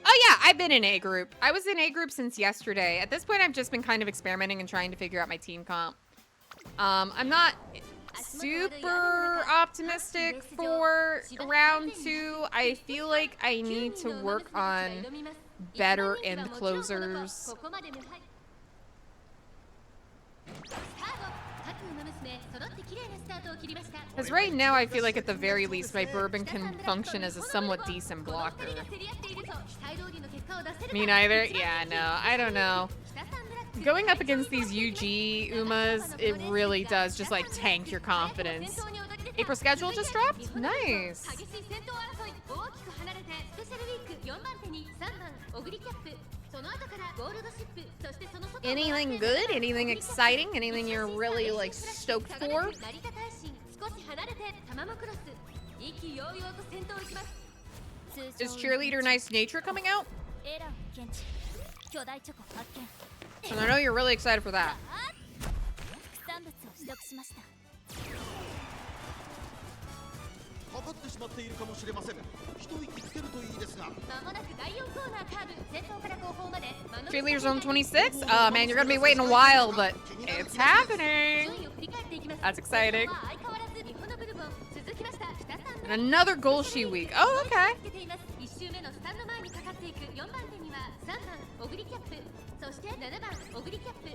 [SPEAKER 1] Oh yeah, I've been in A group. I was in A group since yesterday. At this point, I've just been kind of experimenting and trying to figure out my team comp. I'm not super optimistic for round 2. I feel like I need to work on better end closers.
[SPEAKER 5] ここまで無敗。スタート。各馬娘揃って綺麗なスタートを切りました。
[SPEAKER 1] Because right now, I feel like at the very least, my Bourbon can function as a somewhat decent blocker. Me neither? Yeah, no, I don't know. Going up against these UG Umas, it really does just like tank your confidence. April schedule just dropped? Nice.
[SPEAKER 5] 激しい先頭争い大きく離れてスペシャルウィーク4番手に3番オグリキャップその後からゴールドシップ、そしてその外を
[SPEAKER 1] Anything good? Anything exciting? Anything you're really like stoked for?
[SPEAKER 5] 成田大臣、少し離れてタマモクロス、意気揚々と先頭を行きます。
[SPEAKER 1] Is Cheerleader Nice Nature coming out?
[SPEAKER 4] エラーを検知、巨大チョコ発見。
[SPEAKER 1] And I know you're really excited for that.
[SPEAKER 4] 副産物を取得しました。
[SPEAKER 3] かかってしまっているかもしれません。一息つけるといいですが。
[SPEAKER 5] まもなく第4コーナーカーブ、先頭から後方まで。
[SPEAKER 1] Cheerleader Zone 26? Oh man, you're gonna be waiting a while, but it's happening.
[SPEAKER 5] 順位を振り返っていきます。
[SPEAKER 1] That's exciting.
[SPEAKER 5] 相変わらず日本のブルボン、続きました北さん。
[SPEAKER 1] And another Golshi week. Oh, okay.
[SPEAKER 5] 1周目のスタンド前にかかっていく4番手には3番オグリキャップ、そして7番オグリキャップ、1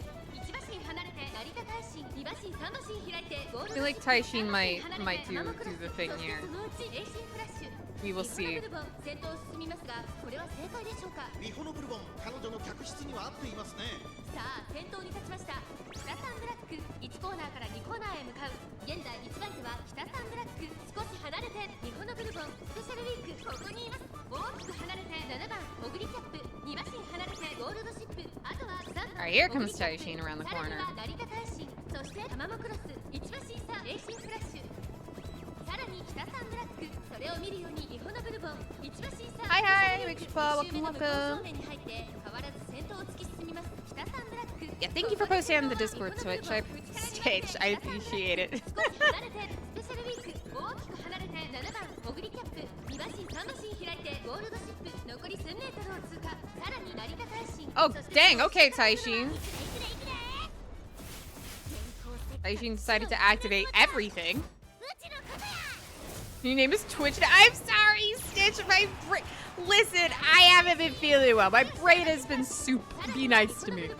[SPEAKER 5] 馬身離れて成田大臣、2馬身3馬身開いてゴール
[SPEAKER 1] I feel like Taishin might do the thing here.
[SPEAKER 5] そのうちエイシンフラッシュ。
[SPEAKER 1] We will see.
[SPEAKER 5] 日本のブルボン先頭を進みますが、これは正解でしょうか。
[SPEAKER 3] ミホノブルボン、彼女の客室には合っていますね。
[SPEAKER 5] さあ先頭に立ちました。北サンブラック、1コーナーから2コーナーへ向かう。現在1番手は北サンブラック、少し離れて日本のブルボン、スペシャルウィーク、ここにいます。大きく離れて7番オグリキャップ、2馬身離れてゴールドシップ、あとは3番
[SPEAKER 1] Alright, here comes Taishin around the
[SPEAKER 5] さらに
[SPEAKER 1] corner.
[SPEAKER 5] は成田大臣、そしてタマモクロス、1馬身差エイシンフラッシュ、さらに北サンブラック、それを見るように日本のブルボン、1馬身差
[SPEAKER 1] Hi, hi,
[SPEAKER 5] 1周
[SPEAKER 1] Wikipedia,
[SPEAKER 5] 目の
[SPEAKER 1] welcome,
[SPEAKER 5] 向こう
[SPEAKER 1] welcome.
[SPEAKER 5] 正面に入って変わらず先頭を突き進みます。北サンブラック、
[SPEAKER 1] Yeah, thank you for posting on the Discord Twitch. I appreciate it.
[SPEAKER 5] 少し離れてスペシャルウィーク、大きく離れて7番オグリキャップ、2馬身3馬身開いてゴールドシップ、残り1000メートルを通過。さらに成田大臣、
[SPEAKER 1] Oh,
[SPEAKER 5] そして
[SPEAKER 1] dang, okay, Taishin.
[SPEAKER 5] いくでいくでいくで
[SPEAKER 1] Taishin decided to activate everything.
[SPEAKER 5] うちのことや。
[SPEAKER 1] Your name is Twitch. I'm sorry, Stitch. My brain. Listen, I haven't been feeling well. My brain has been soup. Be nice to me.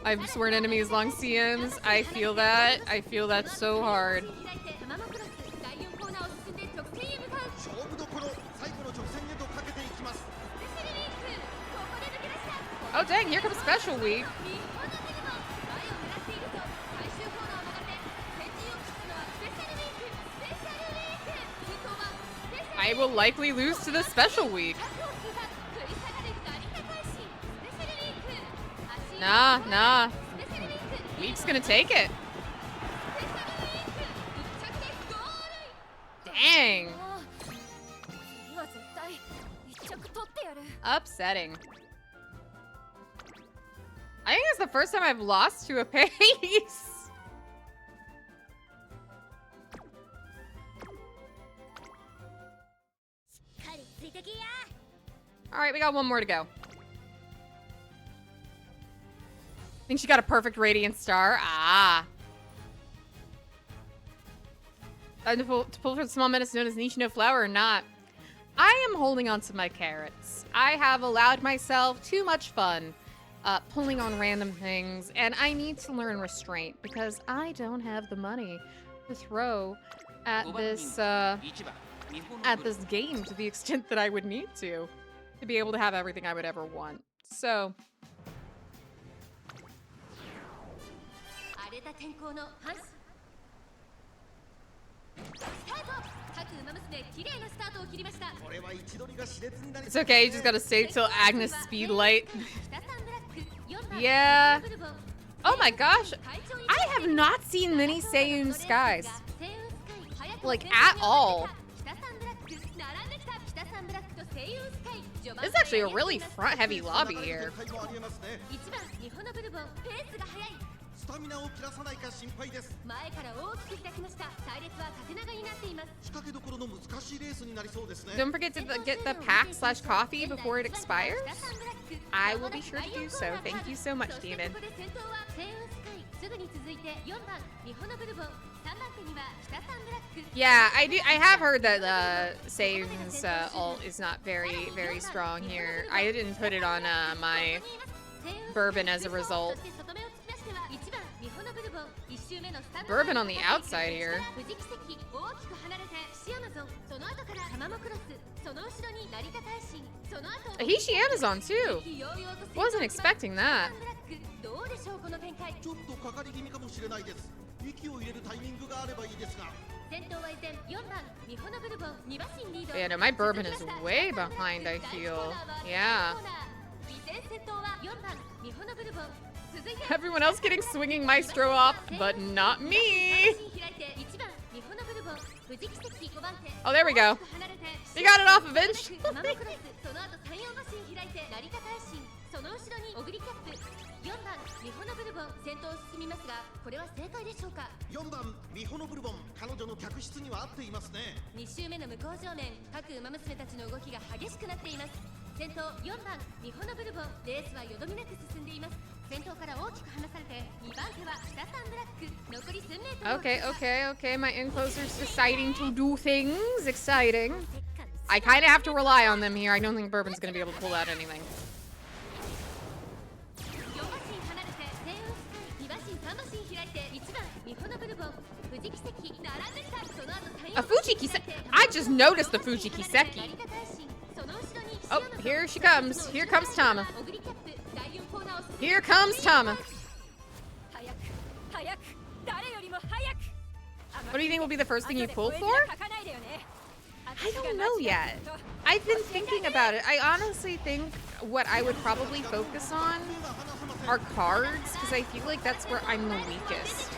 [SPEAKER 1] I've sworn enemies long CMs. I feel that. I feel that so hard.
[SPEAKER 3] 勝負どころ、最後の直線へとかけていきます。
[SPEAKER 1] Oh, dang, here comes Special Week. I will likely lose to the Special Week. Nah. Week's gonna take it. Dang.
[SPEAKER 4] 次は絶対一着取ってやる。
[SPEAKER 1] Upsetting. I think it's the first time I've lost to a pace. Alright, we got one more to go. Think she got a perfect radiant star? Ah. Time to pull for the small menace known as Nishino Flower or not. I am holding on to my carrots. I have allowed myself too much fun pulling on random things, and I need to learn restraint because I don't have the money to throw at this game to the extent that I would need to be able to have everything I would ever want. So
[SPEAKER 5] 荒れた天候のハンススタート、各馬娘綺麗なスタートを切りました。
[SPEAKER 3] これは位置取りが熾烈になり
[SPEAKER 1] it's okay, you just gotta stay till Agnes Speedlight.
[SPEAKER 5] 北サンブラック、4番
[SPEAKER 1] Yeah.
[SPEAKER 5] ブルボン、
[SPEAKER 1] Oh my gosh,
[SPEAKER 5] 会長に
[SPEAKER 1] I have not seen many Seiyun skies.
[SPEAKER 5] セイウンスカイ、早くも
[SPEAKER 1] Like,
[SPEAKER 5] 先頭
[SPEAKER 1] at
[SPEAKER 5] に
[SPEAKER 1] all.
[SPEAKER 5] 北サンブラック、並んできた北サンブラックとセイウンスカイ。
[SPEAKER 1] This is actually a really front-heavy lobby here.
[SPEAKER 3] 展開もありえますね。
[SPEAKER 5] 1番日本のブルボン、ペースが速い。
[SPEAKER 3] スタミナを切らさないか心配です。
[SPEAKER 5] 前から大きく開きました。隊列は縦長になっています。
[SPEAKER 3] 仕掛けどころの難しいレースになりそうですね。
[SPEAKER 1] Don't forget to get the pack/coffee before it expires. I will be sure to do so. Thank you so much, Demon.
[SPEAKER 5] ここで先頭はセイウンスカイ、すぐに続いて4番日本のブルボン、3番手には北サンブラック。
[SPEAKER 1] Yeah, I have heard that Seiyun's ult is not very strong here. I didn't put it on my bourbon as a result. Bourbon on the outside here. Ahishi Amazon too. Wasn't expecting that.
[SPEAKER 5] どうでしょうこの展開。
[SPEAKER 3] ちょっとかかり気味かもしれないです。息を入れるタイミングがあればいいですが。
[SPEAKER 5] 先頭は依然4番日本のブルボン、2馬身リード。
[SPEAKER 1] Yeah, no, my bourbon is way behind, I feel. Yeah.
[SPEAKER 5] 先頭は4番ミホノブルボン。続いて
[SPEAKER 1] Everyone else getting swinging maestro off, but not me.
[SPEAKER 5] 開いて1番ミホノブルボン。富士奇跡5番手。
[SPEAKER 1] Oh, there we go.
[SPEAKER 5] 離れて
[SPEAKER 1] We got it off eventually.
[SPEAKER 5] タマモクロス。その後山陽馬身開いて成田大臣。その後ろにオグリキャップ。4番ミホノブルボン。先頭を進みますが、これは正解でしょうか。
[SPEAKER 3] 4番ミホノブルボン、彼女の客室には合っていますね。
[SPEAKER 5] 2周目の向こう正面、各馬娘たちの動きが激しくなっています。先頭4番ミホノブルボン。レースはよどみなく進んでいます。先頭から大きく離されて2番手は北サンブラック。残り1000メートル。
[SPEAKER 1] Okay, okay, okay. My encloser's deciding to do things. Exciting. I kind of have to rely on them here. I don't think Bourbon's going to be able to pull out anything.
[SPEAKER 5] 4馬身離れて西雲スカイ。2馬身3馬身開いて1番ミホノブルボン。富士奇跡並んできた。その後山陽
[SPEAKER 1] A Fuji Kiseki. I just noticed the Fuji Kiseki.
[SPEAKER 5] 成田大臣。その後ろに
[SPEAKER 1] Oh, here she comes. Here comes Tama.
[SPEAKER 5] オグリキャップ。第4コーナーを進む。
[SPEAKER 1] Here comes Tama.
[SPEAKER 5] 早く早く誰よりも早く。
[SPEAKER 1] What do you think will be the first thing you pull for? I don't know yet. I've been thinking about it. I honestly think what I would probably focus on are cards, because I feel like that's where I'm the weakest.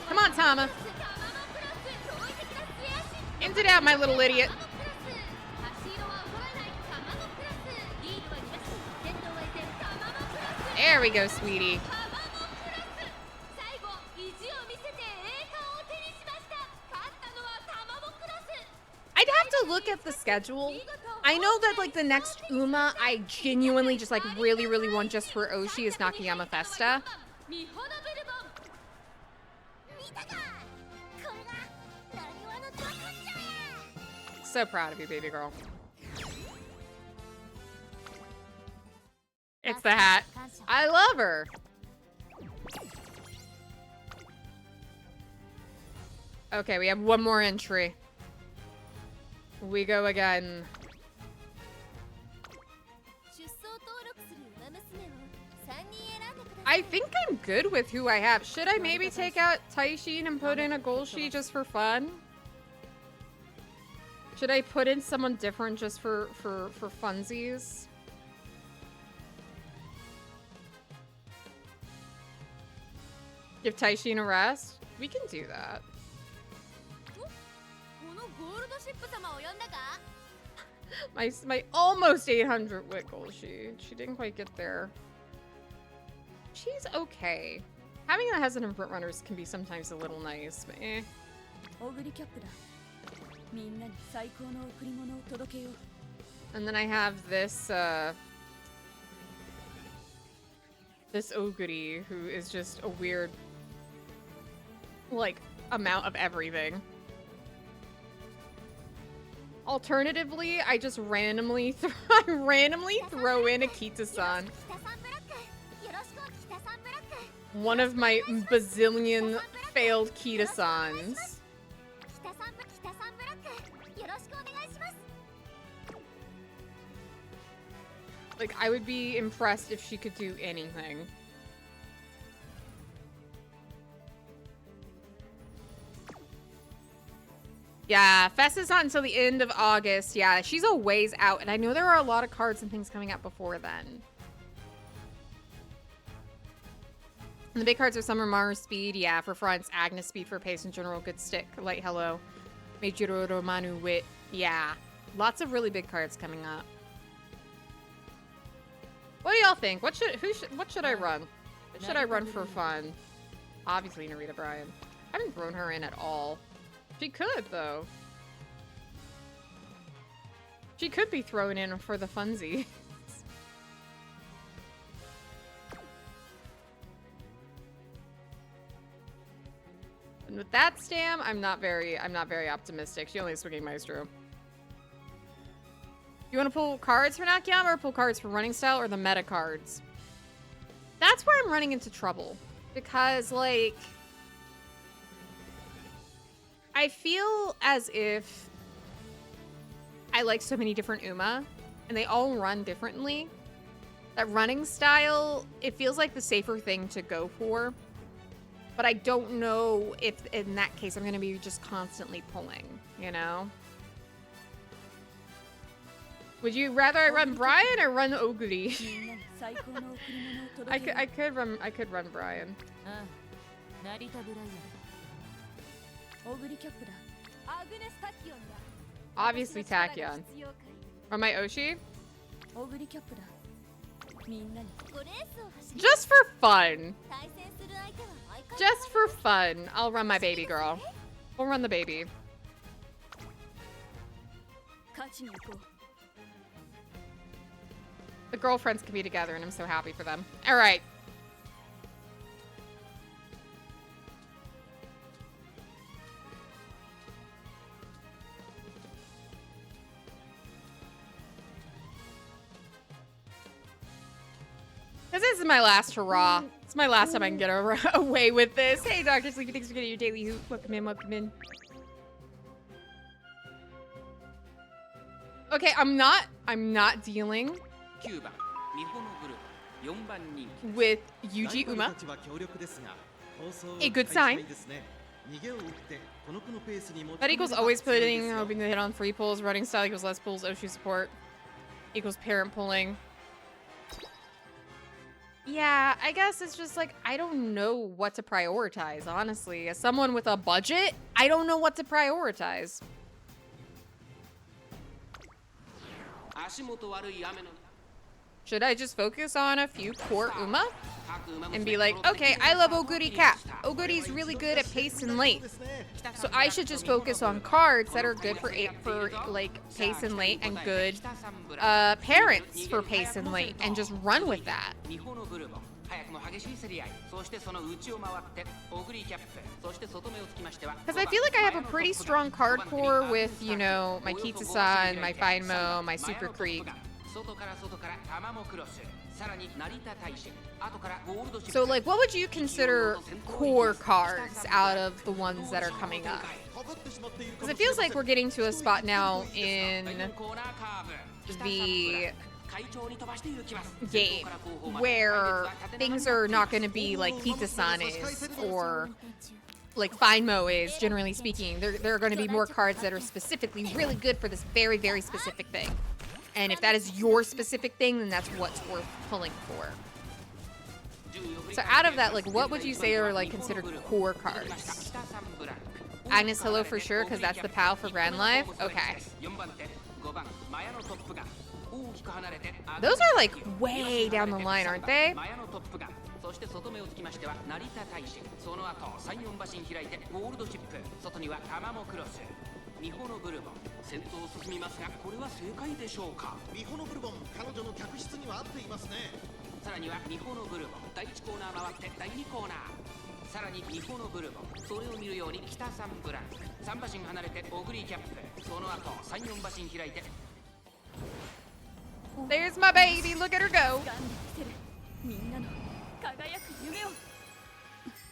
[SPEAKER 1] Come on, Tama. Into it out, my little idiot. There we go, sweetie. I'd have to look at the schedule. I know that like the next Uma I genuinely just like really want just for Oshi is Nakayama Festa. So proud of you, baby girl. It's the hat. I love her. Okay, we have one more entry. We go again. I think I'm good with who I have. Should I maybe take out Taishin and put in a Golshi just for fun? Should I put in someone different just for funsies? Give Taishin a rest? We can do that. My almost 800 wit goal. She didn't quite get there. She's okay. Having a hesitant front runners can be sometimes a little nice, but eh. And then I have this this Oguri who is just a weird like amount of everything. Alternatively, I just randomly throw in a Kita-san. One of my bazillion failed Kita-sans. Like, I would be impressed if she could do anything. Yeah, Fest is not until the end of August. Yeah, she's a ways out, and I know there are a lot of cards and things coming out before then. And the big cards are Summer Mars Speed, yeah, for fronts, Agnes Speed for pace and general good stick, Light Hello, Meijiro Romanu Wit, yeah. Lots of really big cards coming up. What do y'all think? What should I run? What should I run for fun? Obviously Narita Bryan. I haven't thrown her in at all. She could, though. She could be thrown in for the funsies. And with that Stam, I'm not very optimistic. She only has swinging Maestro. You want to pull cards for Nakayama or pull cards for running style or the meta cards? That's where I'm running into trouble. Because, like, I feel as if I like so many different Uma, and they all run differently. That running style, it feels like the safer thing to go for. But I don't know if in that case I'm gonna be just constantly pulling, you know? Would you rather I run Brian or run Oguri?
[SPEAKER 4] みんなに最高の贈り物を
[SPEAKER 1] I
[SPEAKER 4] 届け
[SPEAKER 1] could
[SPEAKER 4] よう
[SPEAKER 1] I could run Brian.
[SPEAKER 4] ああ成田ブライアンオグリキャップだアグネス・タキオンだ
[SPEAKER 1] Obviously Tachyon.
[SPEAKER 4] 必要かい
[SPEAKER 1] Or my Oshi?
[SPEAKER 4] オグリキャップだみんなに
[SPEAKER 5] ごレースを走り
[SPEAKER 1] Just for fun.
[SPEAKER 5] 対戦する相手は毎回
[SPEAKER 1] Just for fun. I'll run my baby girl. We'll run the baby.
[SPEAKER 4] 勝ちに行こう
[SPEAKER 1] The girlfriends can be together and I'm so happy for them. All right. This is my last hurrah. It's my last time I can get away with this. Hey, Dr. Sleepy, thanks for getting your daily hoot. Welcome in, welcome in. Okay, I'm not dealing
[SPEAKER 2] 9番ミホノブルボン4番人気
[SPEAKER 1] with Yuji
[SPEAKER 3] ライバル
[SPEAKER 1] Uma.
[SPEAKER 3] たちは強力ですが構想を
[SPEAKER 1] A good
[SPEAKER 3] 期待したい
[SPEAKER 1] sign.
[SPEAKER 3] ですね。逃げを打ってこの子のペースに持ち
[SPEAKER 1] That
[SPEAKER 3] 込め
[SPEAKER 1] equals
[SPEAKER 3] れば
[SPEAKER 1] always
[SPEAKER 3] 強いです
[SPEAKER 1] putting,
[SPEAKER 3] よ。
[SPEAKER 1] hoping to hit on free pulls. Running style equals less pulls. Oshi support equals parent pulling. Yeah, I guess it's just like, I don't know what to prioritize, honestly. As someone with a budget, I don't know what to prioritize.
[SPEAKER 2] 足元悪い雨の
[SPEAKER 1] Should I just focus on a few core Uma?
[SPEAKER 2] 各馬
[SPEAKER 1] And be like, okay, I love Oguri Cat. Oguri's really good at pace and late. So I should just focus on cards that are good for like pace and late and good parents for pace and late and just run with that.
[SPEAKER 2] ミホノブルボン早くも激しい競り合いそしてその内を回ってオグリキャップそして外目をつきましては
[SPEAKER 1] Because I feel like I have a pretty strong card core with, you know, my Kitsu-san, my Fine-Mo, my Super Creek.
[SPEAKER 2] 外から玉もクロスさらに成田大使後からゴールドシップ
[SPEAKER 1] So, like, what would you consider core cards out of the ones that are coming up? Because it feels like we're getting to a spot now in
[SPEAKER 2] コーナーカーブ
[SPEAKER 1] the
[SPEAKER 2] 会長に飛ばして行きます
[SPEAKER 1] game where things are not going to be like Kita-san is or like Fine-Mo is, generally speaking. There are going to be more cards that are specifically really good for this very, very specific thing. And if that is your specific thing, then that's what's worth pulling for. So out of that, like, what would you say are like considered core cards? Agnes Hello for sure, because that's the PAL for Grand Life? Okay. Those are like way down the line, aren't they?
[SPEAKER 2] そして外目をつきましては成田大使その後3、4馬身開いてゴールドシップ外には玉もクロスミホノブルボン先頭を進みますがこれは正解でしょうか
[SPEAKER 3] ミホノブルボン彼女の客室には合っていますね。
[SPEAKER 2] さらにはミホノブルボン第1コーナー回って第2コーナーさらにミホノブルボンそれを見るように北3ブランク3馬身離れてオグリキャップその後3、4馬身開いて
[SPEAKER 1] There's my baby. Look at her go.
[SPEAKER 4] ガンで見せるみんなの輝く夢を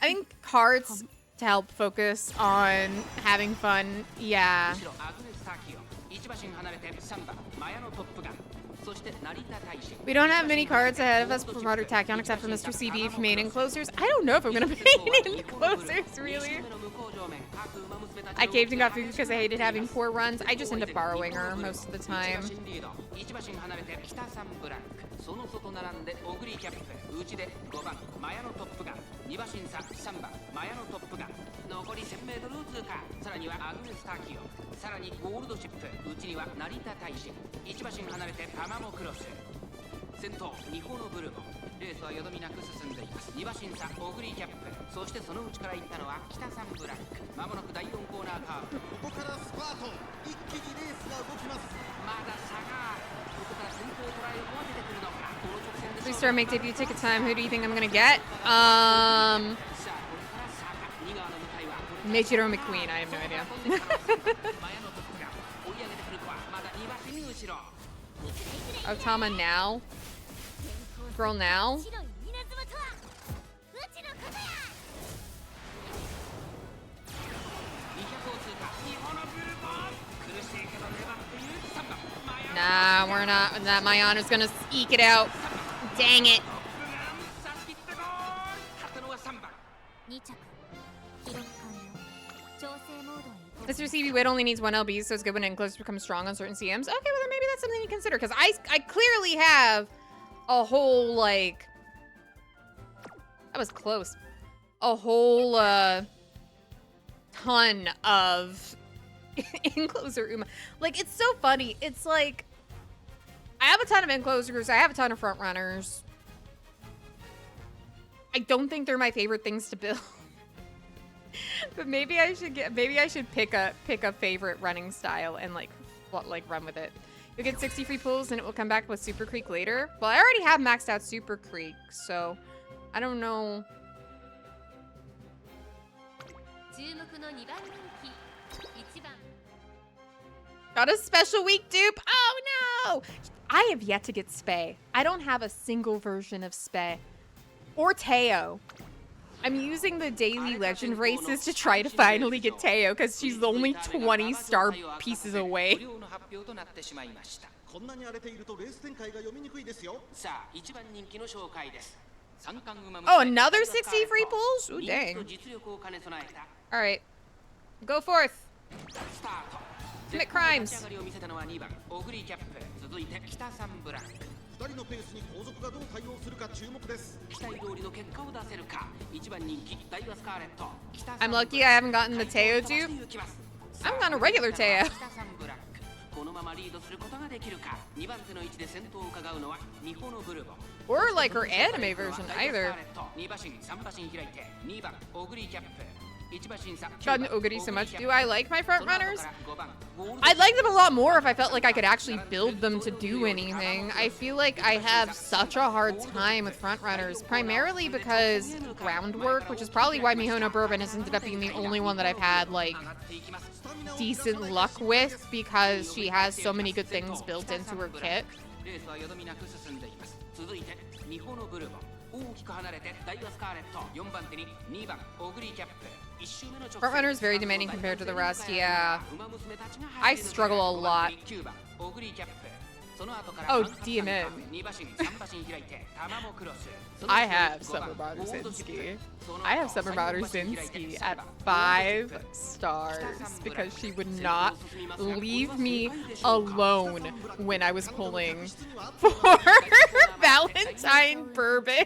[SPEAKER 1] I think cards to help focus on having fun. Yeah.
[SPEAKER 2] 後ろアグネス・タキオ1馬身離れて3番マヤのトップガンそして成田大使
[SPEAKER 1] We don't have many cards ahead of us for Martyr Tachyon except for Mr. CB for main enclosers. I don't know if I'm gonna main enclosers, really. I caved and got food because I hated having poor runs. I just end up borrowing her most of the time.
[SPEAKER 2] 1馬身離れて北3ブランクその外並んでオグリキャップ内で5番マヤのトップガン2馬身差3番マヤのトップガン残り 1000m を通過さらにはアグネス・タキオさらにゴールドシップ内には成田大使1馬身離れて玉もクロス先頭ミホノブルボンレースはよどみなく進んでいます2馬身差オグリキャップそしてその内から行ったのは北3ブランクまもなく第4コーナーカーブ
[SPEAKER 3] ここからスパート。一気にレースが動きます。
[SPEAKER 2] まだ差があるここから先頭トライを追わせてくるのかこの直線で
[SPEAKER 1] Please start make debut ticket time. Who do you think I'm gonna get?
[SPEAKER 2] さあこれから差が2側の向かいは
[SPEAKER 1] Michiro McQueen. I have no idea.
[SPEAKER 2] マヤのトップが追い上げてくるかはまだ2馬身後ろ
[SPEAKER 1] Otama now? Girl now?
[SPEAKER 5] 白い稲妻とはうちのことや
[SPEAKER 2] 200を通過日本のブルボン苦しいけど粘っている3番マヤ
[SPEAKER 1] Nah, we're not. That Mayana's gonna eke it out. Dang it.
[SPEAKER 2] 差し切ってゴール勝ったのは3番
[SPEAKER 5] 2着
[SPEAKER 1] Mr. CB Wit only needs 1 LB, so it's good when enclosures become strong on certain CMs. Okay, well then maybe that's something to consider, because I clearly have a whole, like... That was close. A whole, ton of encloser Uma. Like, it's so funny. It's like, I have a ton of enclosers. I have a ton of front runners. I don't think they're my favorite things to build. But maybe I should pick a favorite running style and like run with it. You'll get 60 free pulls and it will come back with Super Creek later. Well, I already have maxed out Super Creek, so I don't know. Got a special week dupe. Oh no! I have yet to get Spay. I don't have a single version of Spay. Or Teo. I'm using the daily legend races to try to finally get Teo because she's only 20 star pieces away. Oh, another 60 free pulls? Ooh, dang. Alright. Go forth. Commit crimes.
[SPEAKER 3] 2人のペースに後続がどう対応するか注目です。期待通りの結果を出せるか。1番人気ダイワスカーレット。
[SPEAKER 1] I'm lucky I haven't gotten the Teo dupe. I'm on a regular Teo.
[SPEAKER 2] このままリードすることができるか。2番手の位置で先頭を伺うのはミホノブルボン。
[SPEAKER 1] Or like her anime version either.
[SPEAKER 2] 2馬身3馬身開いて2番オグリーキャップ。
[SPEAKER 1] Gotten Oguri so much. Do I like my front runners? I'd like them a lot more if I felt like I could actually build them to do anything. I feel like I have such a hard time with front runners, primarily because groundwork, which is probably why Mihono Bourbon has ended up being the only one that I've had like decent luck with, because she has so many good things built into her kit. Front runner is very demanding compared to the rest, yeah. I struggle a lot. Oh, DMN. I have Summer Marusinski. I have Summer Marusinski at 5 stars because she would not leave me alone when I was pulling for Valentine Bourbon.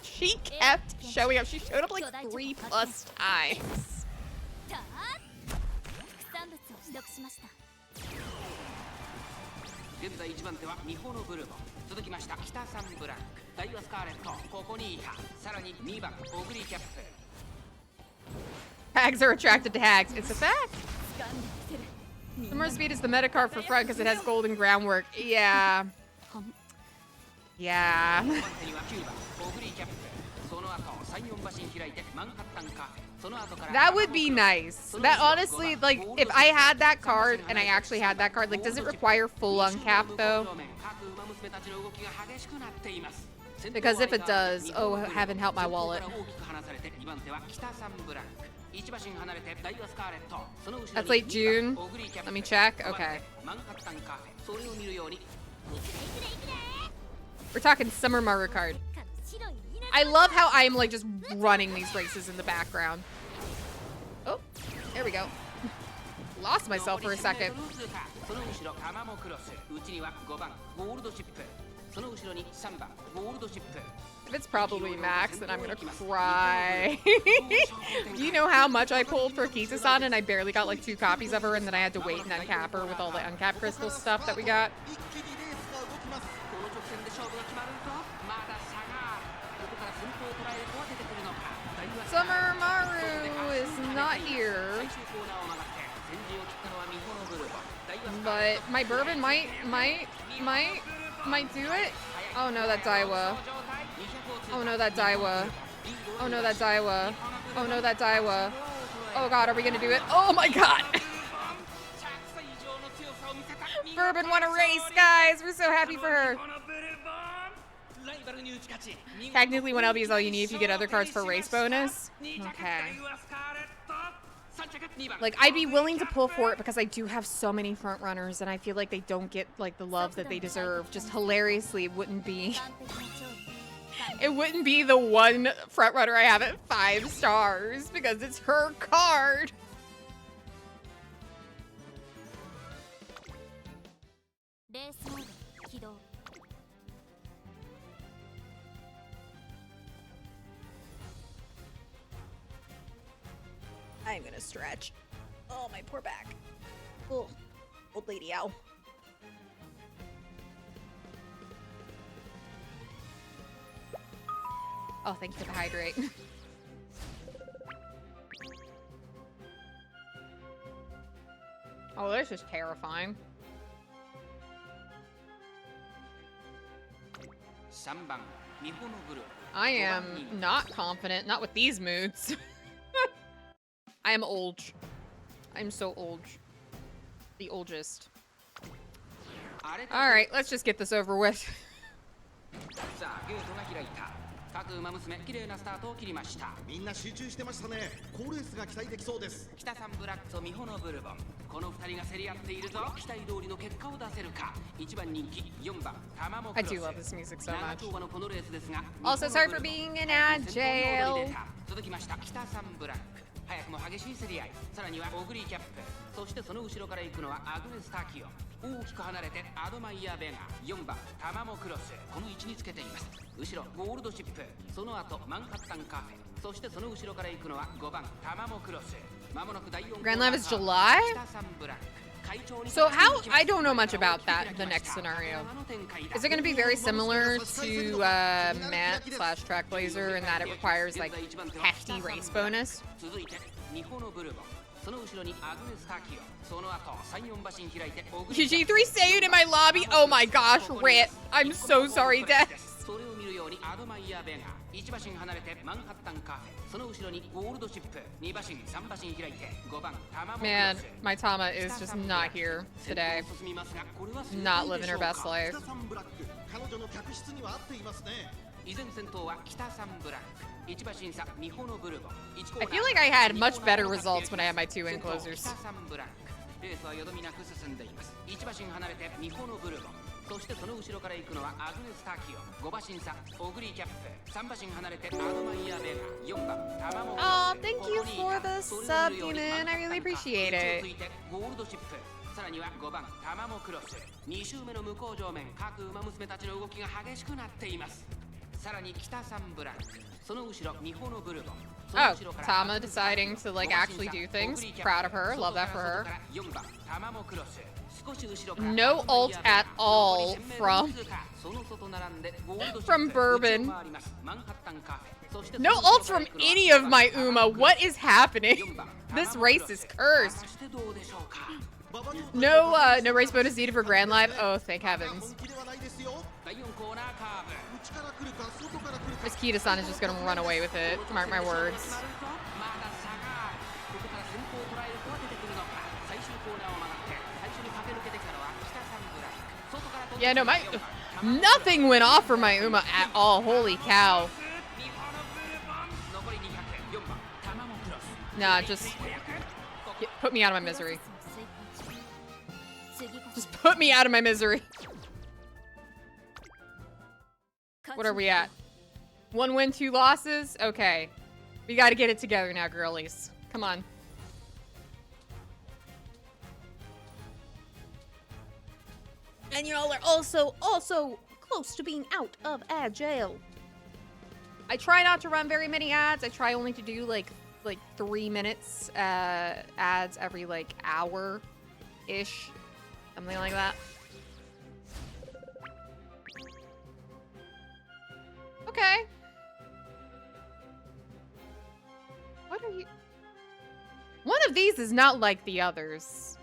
[SPEAKER 1] She kept showing up. She showed up like 3+ times.
[SPEAKER 2] 現在1番手はミホノブルボン、続きました北サンブランク、ダイワスカーレット、ここにいた、さらに2番オグリキャップ。
[SPEAKER 1] Hags are attracted to hags. It's a fact. Summer Speed is the meta card for front because it has golden groundwork. Yeah. Yeah. That would be nice. That honestly, like, if I had that card and I actually had that card, like, does it require full uncap though? Because if it does, oh, heaven help my wallet. That's late June. Let me check. Okay. We're talking Summer Maru card. I love how I am like just running these races in the background. Oh, there we go. Lost myself for a second. If it's probably Max, then I'm gonna cry. You know how much I pulled for Kisa-san and I barely got like 2 copies of her, and then I had to wait and uncap her with all the uncapped crystal stuff that we got? Summer Maru is not here. But my bourbon might do it. Oh no, that Daiwa. Oh no, that Daiwa. Oh no, that Daiwa. Oh no, that Daiwa. Oh god, are we gonna do it? Oh my god! Bourbon won a race, guys! We're so happy for her. Technically, 1 LB is all you need if you get other cards for race bonus. Okay. Like, I'd be willing to pull for it because I do have so many front runners and I feel like they don't get, like, the love that they deserve. Just hilariously, it wouldn't be the one front runner I have at 5 stars because it's her card.
[SPEAKER 4] レースモード起動。
[SPEAKER 1] I'm gonna stretch. Oh, my poor back. Oh, old lady ow. Oh, thank you for the hydrate. Oh, this is terrifying.
[SPEAKER 2] 3番ミホノブル
[SPEAKER 1] I am not confident. Not with these moods. I am old. I'm so old. The oldest. Alright, let's just get this over with.
[SPEAKER 2] さあゲートが開いた各馬娘綺麗なスタートを切りました。
[SPEAKER 3] みんな集中してましたね。好レースが期待できそうです。
[SPEAKER 2] 北さんブラックとミホノブルボン、この2人が競り合っているぞ。期待通りの結果を出せるか。1番人気4番タマモク
[SPEAKER 1] I
[SPEAKER 2] ロス。
[SPEAKER 1] do love this music so
[SPEAKER 2] 長
[SPEAKER 1] much.
[SPEAKER 2] 丁場のこのレースですが
[SPEAKER 1] Also, sorry for being in ad jail.
[SPEAKER 2] 続きました北さんブラック、早くも激しい競り合い。さらにはオグリーキャップ、そしてその後ろから行くのはアグネス・タキオ。大きく離れてアドマイヤ・ベガ、4番タマモクロス、この位置につけています。後ろゴールドシップ、その後マンハッタンカフェ、そしてその後ろから行くのは5番タマモクロス。まもなく第4
[SPEAKER 1] Grand Live is July?
[SPEAKER 2] 北さんブラック。
[SPEAKER 1] So how, I don't know much about that, the next scenario. Is it going to be very similar to Matt / Trackblazer in that it requires like hefty race bonus?
[SPEAKER 2] 続いてミホノブルボン、その後ろにアグネス・タキオ、その後3、4馬身開いてオグリ
[SPEAKER 1] GG3 saved in my lobby? Oh my gosh, RIP. I'm so sorry, Dex.
[SPEAKER 2] それを見るようにアドマイヤ・ベガ、1馬身離れてマンハッタンカフェ、その後ろにゴールドシップ、2馬身3馬身開いて5番タマモクロス。
[SPEAKER 1] Man, my Tama is just not here today. Not living her best life.
[SPEAKER 3] 北さんブラック、彼女の客室には合っていますね。
[SPEAKER 2] 依然先頭は北さんブラック、1馬身差ミホノブルボン。
[SPEAKER 1] I feel like I had much better results when I had my two in closers.
[SPEAKER 2] 北さんブラック、レースはよどみなく進んでいます。1馬身離れてミホノブルボン、そしてその後ろから行くのはアグネス・タキオ、5馬身差オグリーキャップ、3馬身離れてアドマイヤ・ベガ、4番タマモクロス。
[SPEAKER 1] Aw, thank you for the sub, Demon. I really appreciate it.
[SPEAKER 2] 続いてゴールドシップ、さらには5番タマモクロス。2周目の向こう上面、各馬娘たちの動きが激しくなっています。さらに北さんブラック、その後ろミホノブルボン。
[SPEAKER 1] Oh, Tama deciding to like actually do things. Proud of her. Love that for her. No ult at all from Bourbon. No ult from any of my Uma. What is happening? This race is cursed. No, no race bonus needed for Grand Live. Oh, thank heavens. Miss Kita-san is just gonna run away with it. Mark my words. Yeah, no, nothing went off for my Uma at all. Holy cow. Nah, just put me out of my misery. Just put me out of my misery. What are we at? 1 win, 2 losses? Okay. We gotta get it together now, girlies. Come on. And y'all are also close to being out of ad jail. I try not to run very many ads. I try only to do like 3 minutes ads every like hour-ish. Something like that. Okay. What are you? One of these is not like the others.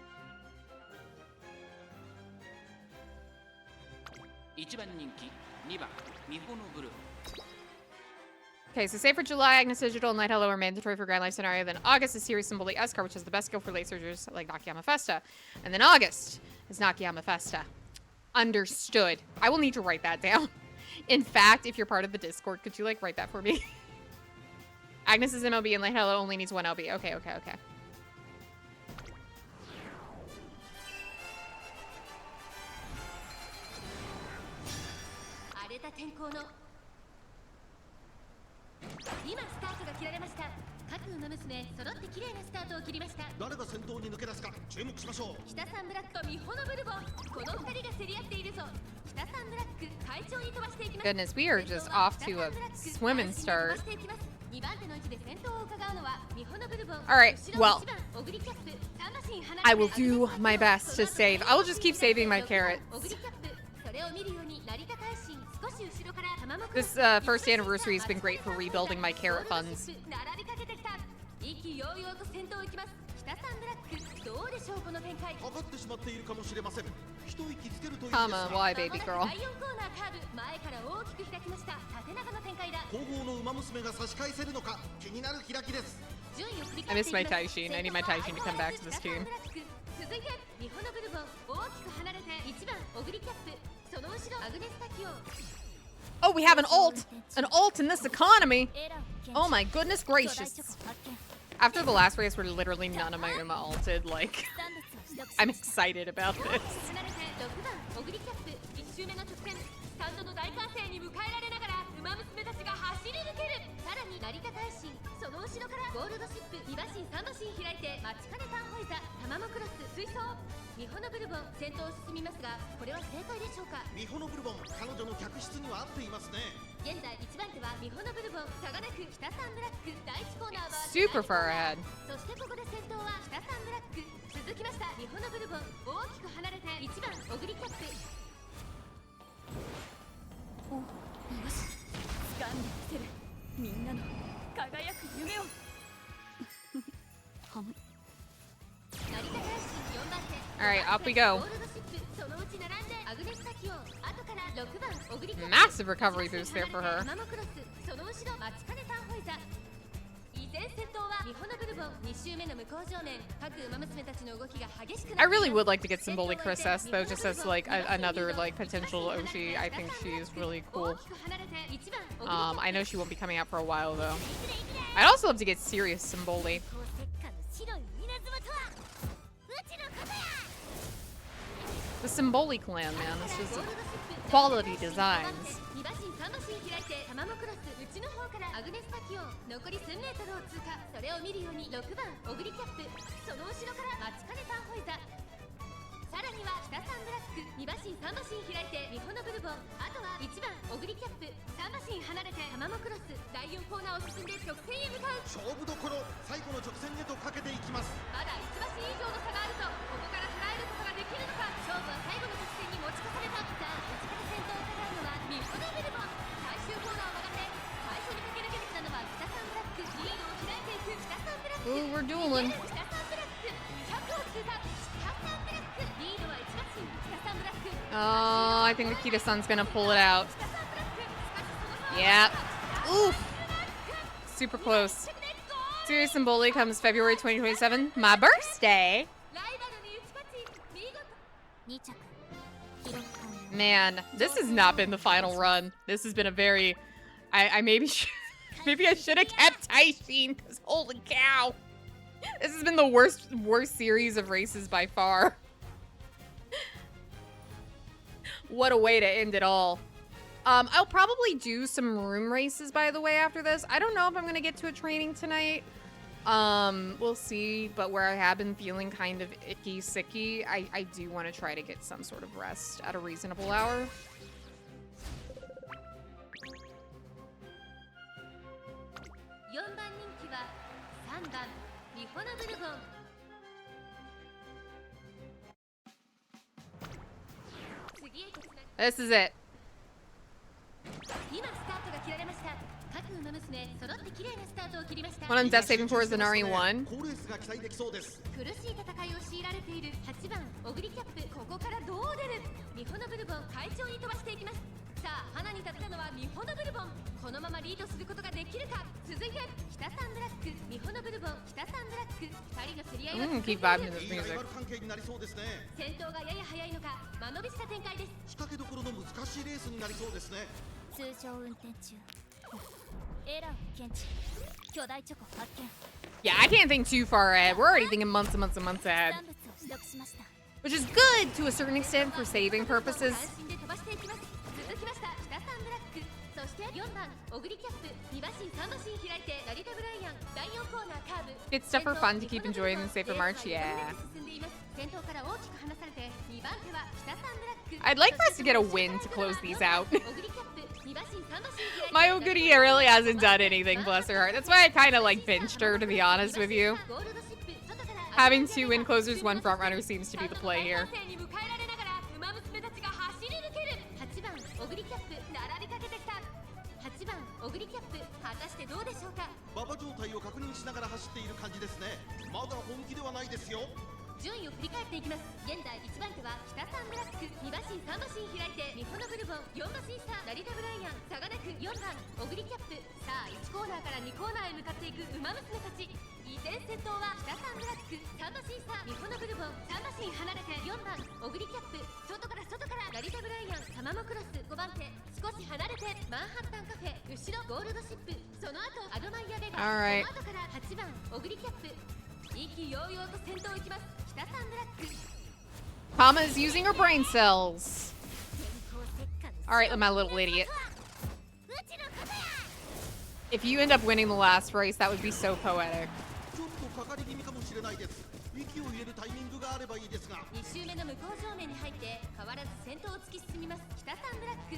[SPEAKER 1] Okay, so say for July, Agnes Digital and Night Hello are mandatory for Grand Life scenario. Then August is Series Symbol the S-Card, which is the best skill for late surgers like Nakayama Festa. And then August is Nakayama Festa. Understood. I will need to write that down. In fact, if you're part of the Discord, could you like write that for me? Agnes's MLB and Light Hello only needs 1 LB. Okay, okay, okay.
[SPEAKER 5] 各馬娘揃って綺麗なスタートを切りました。
[SPEAKER 3] 誰が先頭に抜け出すか注目しましょう。
[SPEAKER 5] 北サンブラックとミホノブルボン、この2人が競り合っているぞ。北サンブラック快調に飛ばしていきます。
[SPEAKER 1] Goodness, we are just off to a swimming start.
[SPEAKER 5] 2番手の位置で先頭を伺うのはミホノブルボン。
[SPEAKER 1] Alright,
[SPEAKER 5] 後ろ
[SPEAKER 1] well,
[SPEAKER 5] 1番オグリキャップ、3馬身離れて
[SPEAKER 1] I will do my best to save. I will just keep saving my carrots.
[SPEAKER 5] オグリキャップ、それを見るように成田大臣少し後ろから玉も
[SPEAKER 1] This first anniversary has been great for rebuilding my carrot funds.
[SPEAKER 5] 並びかけてきた。意気揚々と先頭を行きます。北サンブラック、どうでしょうこの展開。
[SPEAKER 3] かかってしまっているかもしれません。一息つけるといいです
[SPEAKER 1] Come
[SPEAKER 3] が
[SPEAKER 1] on, why, baby girl?
[SPEAKER 5] 第4コーナーカーブ、前から大きく開きました。縦長の展開だ。
[SPEAKER 3] 後方の馬娘が差し返せるのか気になる開きです。
[SPEAKER 5] 順位を振り
[SPEAKER 1] I
[SPEAKER 5] 返って
[SPEAKER 1] miss
[SPEAKER 5] いき
[SPEAKER 1] my
[SPEAKER 5] ます。
[SPEAKER 1] Taishin. I need my Taishin to come back to this team.
[SPEAKER 5] 続いてミホノブルボン、大きく離れて1番オグリキャップ、その後ろアグネスタキオ。
[SPEAKER 1] Oh, we have an ult! An ult in this economy! Oh my goodness gracious. After the last race where literally none of my Uma ulted, like, I'm excited about
[SPEAKER 5] 大き
[SPEAKER 1] this.
[SPEAKER 5] く離れて6番オグリキャップ、1周目の直線、スタンドの大歓声に迎えられながら馬娘たちが走り抜ける。さらに成田大臣、その後ろからゴールドシップ、2馬身3馬身開いて待ちかねタンホイザ、タマモクロス追走。ミホノブルボン先頭を進みますが、これは正解でしょうか。
[SPEAKER 3] ミホノブルボン、彼女の客室には合っていますね。
[SPEAKER 5] 現在1番手はミホノブルボン、差がなく北サンブラック、第1コーナーは
[SPEAKER 1] Super far ahead.
[SPEAKER 5] そしてここで先頭は北サンブラック、続きましたミホノブルボン、大きく離れて1番オグリキャップ。お、よし、掴んでみせる、みんなの輝く夢を。成田大使4番手。
[SPEAKER 1] Alright, off we go.
[SPEAKER 5] ゴールドシップ、そのうち並んでアグネスタキオ、後から6番オグリキャップ。
[SPEAKER 1] Massive recovery boost there for her.
[SPEAKER 5] タマモクロス、その後ろ待ちかねタンホイザ。依然先頭はミホノブルボン、2周目の向こう正面、各馬娘たちの動きが激しくなっています。
[SPEAKER 1] I really would like to get some Bully Chris S though, just as like another like potential Oshi. I think she is really cool.
[SPEAKER 5] 大きく離れて1番オグリキャップ。
[SPEAKER 1] I know she won't be coming out for a while though. I'd also love to get serious Symboli.
[SPEAKER 5] 高石化の白い稲妻とはうちのことや。
[SPEAKER 1] The Symboli clan, man. It's
[SPEAKER 5] ゴ
[SPEAKER 1] just
[SPEAKER 5] ールドシップ
[SPEAKER 1] quality designs.
[SPEAKER 5] 2馬身3馬身開いてタマモクロス、内の方からアグネスタキオ、残り1000メートルを通過。それを見るように6番オグリキャップ、その後ろから待ちかねタンホイザ。さらには北サンブラック、2馬身3馬身開いてミホノブルボン、あとは1番オグリキャップ、3馬身離れてタマモクロス、第4コーナーを進んで直線へ向かう。
[SPEAKER 3] 勝負どころ、最後の直線へとかけていきます。
[SPEAKER 5] まだ1馬身以上の差があると、ここから捉えることができるのか。勝負は最後の直線に持ち越された。さあ、内から先頭を伺うのはミホノブルボン。最終コーナーを曲がって最初に駆け抜けてきたのは北サンブラック、リードを開いていく北サンブラック。
[SPEAKER 1] Ooh, we're dueling.
[SPEAKER 5] 北サンブラック100を通過。北サンブラックリードは1馬身。北サンブラック、
[SPEAKER 1] Oh, I think Nikita-san's gonna pull it out.
[SPEAKER 5] 北サンブラック、しかしその差は
[SPEAKER 1] Yeah. Oof. Super close. Serious Symboli comes February 2027, my birthday.
[SPEAKER 5] ライバルに打ち勝ち見事。2着記録完了。
[SPEAKER 1] Man, this has not been the final run. This has been a very... I maybe maybe I should have kept Taishin, because holy cow. This has been the worst series of races by far. What a way to end it all. I'll probably do some room races, by the way, after this. I don't know if I'm going to get to a training tonight. We'll see. But where I have been feeling kind of icky, sicky, I do want to try to get some sort of rest at a reasonable hour.
[SPEAKER 5] 4番人気は3番ミホノブルボン。次へとつなぐ。
[SPEAKER 1] This is it.
[SPEAKER 5] 今スタートが切られました。各馬娘揃って綺麗なスタートを切りました。
[SPEAKER 1] What I'm death saving for is the Nari 1.
[SPEAKER 3] 好レースが期待できそうです。
[SPEAKER 5] 苦しい戦いを強いられている8番オグリキャップ、ここからどう出る。ミホノブルボン快調に飛ばしていきます。さあ、花に立ったのはミホノブルボン。このままリードすることができるか。続いて北サンブラック、ミホノブルボン、北サンブラック、2人の競り合いは続いてい
[SPEAKER 1] keep
[SPEAKER 5] る。
[SPEAKER 1] vibing to this
[SPEAKER 3] いいライ
[SPEAKER 1] music.
[SPEAKER 3] バル関係になりそうですね。
[SPEAKER 5] 先頭がやや早いのか、間延びした展開です。
[SPEAKER 3] 仕掛けどころの難しいレースになりそうですね。
[SPEAKER 4] 通常運転中エラーを検知巨大チョコ発見
[SPEAKER 1] Yeah, I can't think too far ahead. We're already thinking months and months and months ahead.
[SPEAKER 4] 産物を取得しました
[SPEAKER 1] Which is good to a certain extent for saving purposes.
[SPEAKER 5] 安心で飛ばしていきます。続きました北サンブラック、そして4番オグリキャップ2馬身3馬身開いて成田ブライアン第4コーナーカーブ
[SPEAKER 1] It's stuff for fun to keep enjoying the safer march. Yeah.
[SPEAKER 5] 進んでいます先頭から大きく離されて2番手は北サンブラック
[SPEAKER 1] I'd like for us to get a win to close these out.
[SPEAKER 5] オグリキャップ2馬身3馬身開いて
[SPEAKER 1] My Oguri really hasn't done anything, bless her heart. That's why I kind of like benched her, to be honest with you.
[SPEAKER 5] ゴールドシップ外から
[SPEAKER 1] Having 2 win closers, 1 front runner seems to be the play here.
[SPEAKER 5] に迎えられながらウマ娘たちが走り抜ける8番オグリキャップ並びかけてきた8番オグリキャップ果たしてどうでしょうか
[SPEAKER 3] 馬場状態を確認しながら走っている感じですね。まだ本気ではないですよ。
[SPEAKER 5] 順位を振り返っていきます。現在1番手は北サンブラック2馬身3馬身開いてミホノブルボン4馬身差成田ブライアン差がなく4番オグリキャップさあ1コーナーから2コーナーへ向かっていくウマ娘たち依然先頭は北サンブラック3馬身差ミホノブルボン3馬身離れて4番オグリキャップ外から成田ブライアンタマモクロス5番手少し離れてマンハッタンカフェ後ろゴールドシップその後アドマイヤベガ
[SPEAKER 1] Alright.
[SPEAKER 5] その後から8番オグリキャップ意気揚々と先頭を行きます北サンブラック
[SPEAKER 1] Tama is using her brain cells. Alright, my little idiot. If you end up winning the last race, that would be so poetic.
[SPEAKER 3] ちょっとかかり気味かもしれないです。息を入れるタイミングがあればいいですが。
[SPEAKER 5] 2周目の向こう正面に入って変わらず先頭を突き進みます北サンブラック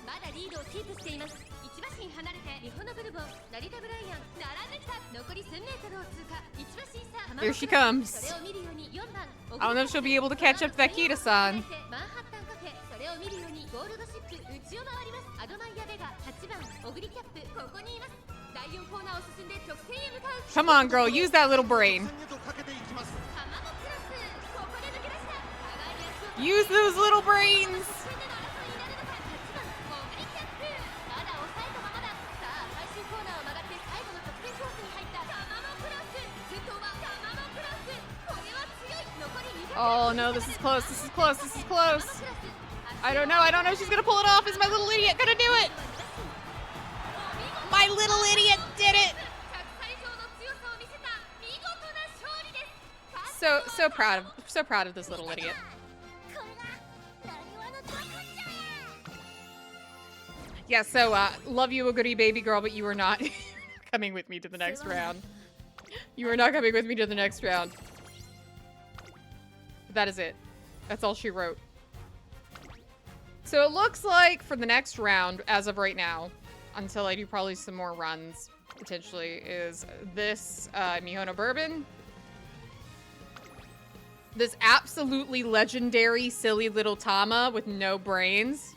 [SPEAKER 5] まだリードをキープしています1馬身離れてミホノブルボン成田ブライアン並んできた残り 1000m を通過1馬身差
[SPEAKER 1] Here she comes.
[SPEAKER 5] それを見るように4番
[SPEAKER 1] I don't know if she'll be able to catch up to that Kita-san.
[SPEAKER 5] マンハッタンカフェそれを見るようにゴールドシップ内を回りますアドマイヤベガ8番オグリキャップここにいます第4コーナーを進んで直線へ向かう
[SPEAKER 1] Come on, girl, use that little brain.
[SPEAKER 3] 戦へとかけていきます。
[SPEAKER 5] タマモクロスここで抜け出した互いに足を
[SPEAKER 1] Use those little brains.
[SPEAKER 5] 直線での争いになるのか8番オグリキャップまだ抑えたままださあ最終コーナーを曲がって最後の直線コースに入ったタマモクロス先頭はタマモクロスこれは強い残り200
[SPEAKER 1] Oh no, this is close. I don't know. She's gonna pull it off. Is my little idiot gonna do it? My little idiot did it. So proud of this little idiot. Yeah, so love you, a goodie baby girl, but you are not coming with me to the next round. You are not coming with me to the next round. That is it. That's all she wrote. So it looks like for the next round, as of right now, until I do probably some more runs, potentially, is this Mihono Bourbon. This absolutely legendary, silly little Tama with no brains.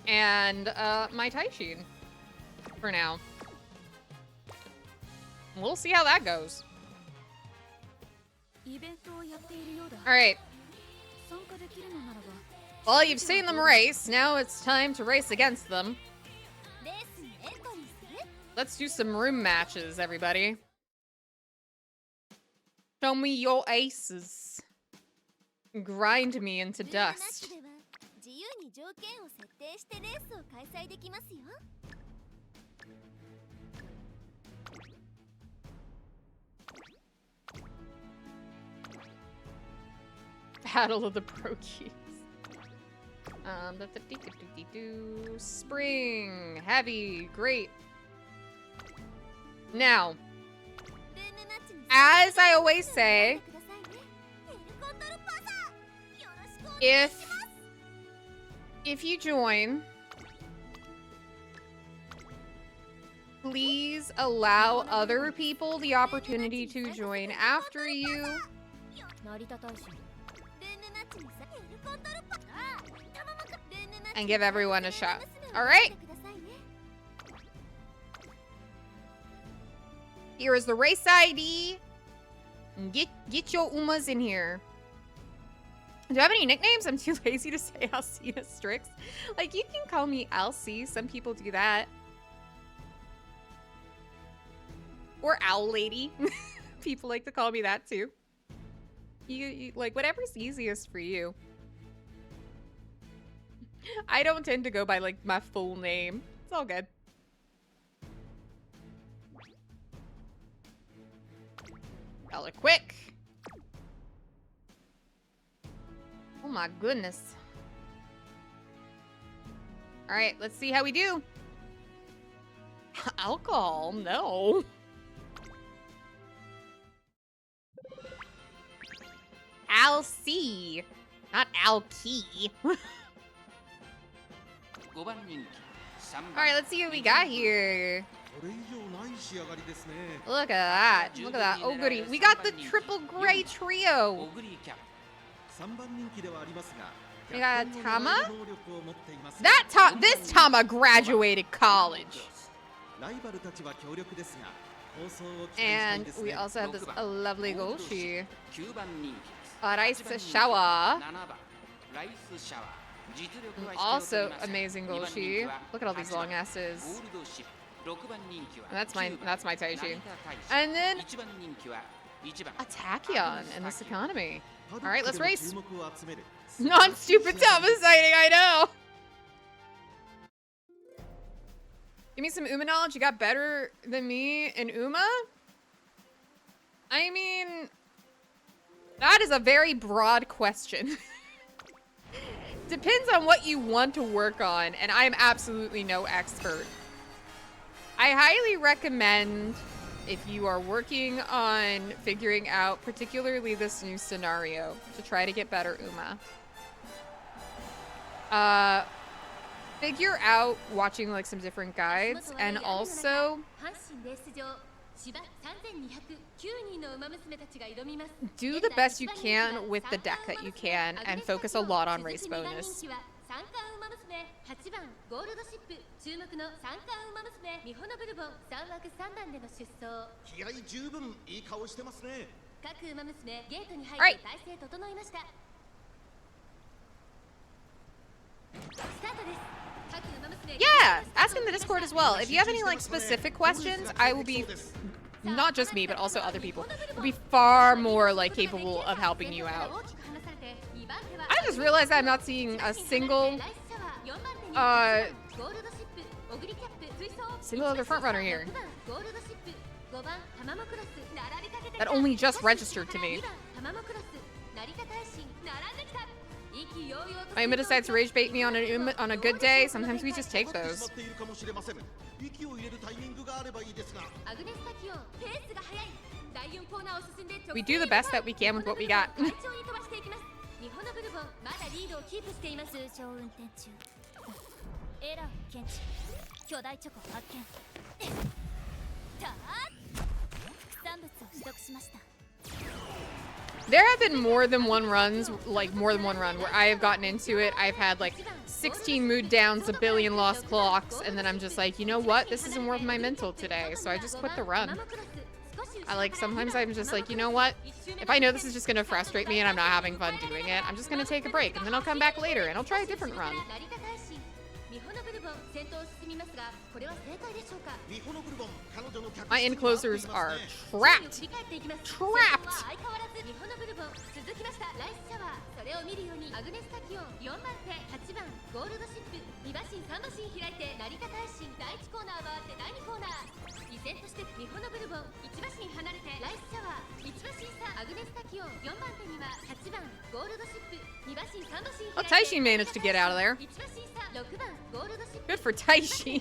[SPEAKER 1] And my Taishin for now. We'll see how that goes. Alright. Well, you've seen them race. Now it's time to race against them. Let's do some room matches, everybody. Show me your aces. Grind me into dust.
[SPEAKER 4] 自由に条件を設定してレースを開催できますよ。
[SPEAKER 1] Battle of the Pro-Keys. Spring. Heavy. Great. Now, as I always say, if you join, please allow other people the opportunity to join after you. And give everyone a shot. Alright? Here is the race ID. Get your Umas in here. Do I have any nicknames? I'm too lazy to say Alcina Strix. Like, you can call me Alcy. Some people do that. Or Owl Lady. People like to call me that too. You like, whatever's easiest for you. I don't tend to go by, like, my full name. It's all good. Y'all are quick. Oh my goodness. All right, let's see how we do. Alcohol? No. Al-C, not Al-Key. All
[SPEAKER 2] 5番人気3番
[SPEAKER 1] right, let's see what we got here.
[SPEAKER 3] これ以上ない仕上がりですね。
[SPEAKER 1] Look at that. Look at that. Oh, goody. We got the triple gray
[SPEAKER 2] オ
[SPEAKER 1] trio.
[SPEAKER 2] グリキャッ
[SPEAKER 3] 3番人気ではありますが、
[SPEAKER 1] We got
[SPEAKER 3] 逆転を
[SPEAKER 1] Tama?
[SPEAKER 3] 狙える能力を持っています。
[SPEAKER 1] This Tama graduated college.
[SPEAKER 3] ライバルたちは強力ですが、構想を期待したい
[SPEAKER 1] And
[SPEAKER 3] ですね。
[SPEAKER 1] we also have this a lovely Golshi.
[SPEAKER 2] 9番人気
[SPEAKER 1] Rice
[SPEAKER 2] 8番人気
[SPEAKER 1] Shower.
[SPEAKER 2] 7番ライスシャワー実力は
[SPEAKER 1] Also
[SPEAKER 2] 必要と言いません
[SPEAKER 1] amazing
[SPEAKER 2] 2番人気
[SPEAKER 1] Golshi.
[SPEAKER 2] は
[SPEAKER 1] Look at all these
[SPEAKER 2] 8番
[SPEAKER 1] long asses.
[SPEAKER 2] ゴールドシップ6番人気は
[SPEAKER 1] That's my
[SPEAKER 2] 9番
[SPEAKER 1] Taishi.
[SPEAKER 2] 成田大使
[SPEAKER 1] And then
[SPEAKER 2] 1番人気は1番
[SPEAKER 1] a Tachyon in this economy.
[SPEAKER 3] パド
[SPEAKER 1] All right,
[SPEAKER 3] ック
[SPEAKER 1] let's
[SPEAKER 3] でも
[SPEAKER 1] race.
[SPEAKER 3] 注目を集める
[SPEAKER 1] Non stupid Tama sighting, I know. Give me some Uma knowledge. You got better than me in Uma? I mean, that is a very broad question. Depends on what you want to work on, and I'm absolutely no expert. I highly recommend, if you are working on figuring out particularly this new scenario, to try to get better Uma. Figure out watching like some different guides, and also
[SPEAKER 5] 阪神レース場芝3209人の馬娘たちが挑みます
[SPEAKER 1] do the best you can with the deck that you can and focus a lot on race bonus.
[SPEAKER 5] 三冠馬娘8番ゴールドシップ注目の三冠馬娘ミホノブルボン3枠3番での出走
[SPEAKER 3] 気合十分いい顔してますね。
[SPEAKER 5] 各馬娘ゲートに入
[SPEAKER 1] Right.
[SPEAKER 5] って体勢整いましたスタートです各馬娘
[SPEAKER 1] Yeah, ask in the Discord as well. If you have any like specific questions, I will be, not just me, but also other people, will be far more like capable of helping you out. I just realized I'm not seeing a single single other front runner here. That only just registered to me. My Uma decides to rage bait me on a good day. Sometimes we just take those.
[SPEAKER 3] 詰まっているかもしれません。息を入れるタイミングがあればいいですが。
[SPEAKER 1] We do the best that we can with what we got.
[SPEAKER 5] 日本のブルボンまだリードをキープしています通常運転中エラーを検知巨大チョコ発見た副産物を取得しました
[SPEAKER 1] There have been more than one run where I have gotten into it. I've had like 16 mood downs, a billion lost clocks, and then I'm just like, you know what? This isn't worth my mental today, so I just quit the run. Sometimes I'm just like, you know what? If I know this is just gonna frustrate me and I'm not having fun doing it, I'm just gonna take a break, and then I'll come back later and I'll try a different run.
[SPEAKER 5] 日本のブルボン先頭を進みますがこれは正解でしょうか
[SPEAKER 3] ミホノブルボン彼女の客
[SPEAKER 1] My
[SPEAKER 3] 室に
[SPEAKER 1] enclosers
[SPEAKER 3] は合っ
[SPEAKER 1] are
[SPEAKER 3] ていますね。
[SPEAKER 1] trapped.
[SPEAKER 5] 振り返っていきます
[SPEAKER 1] Trapped.
[SPEAKER 5] 相変わらず日本のブルボン続きましたライスシャワーそれを見るようにアグネスタキオン4番手8番ゴールドシップ2馬身3馬身開いて成田大臣第1コーナー回って第2コーナー依然として日本のブルボン1馬身離れてライスシャワー1馬身差アグネスタキオン4番手には8番ゴールドシップ2馬身3馬身
[SPEAKER 1] Well,
[SPEAKER 5] 開いて
[SPEAKER 1] Taishi managed to get out of there.
[SPEAKER 5] 1馬身差6番ゴールドシップ
[SPEAKER 1] Good for Taishi.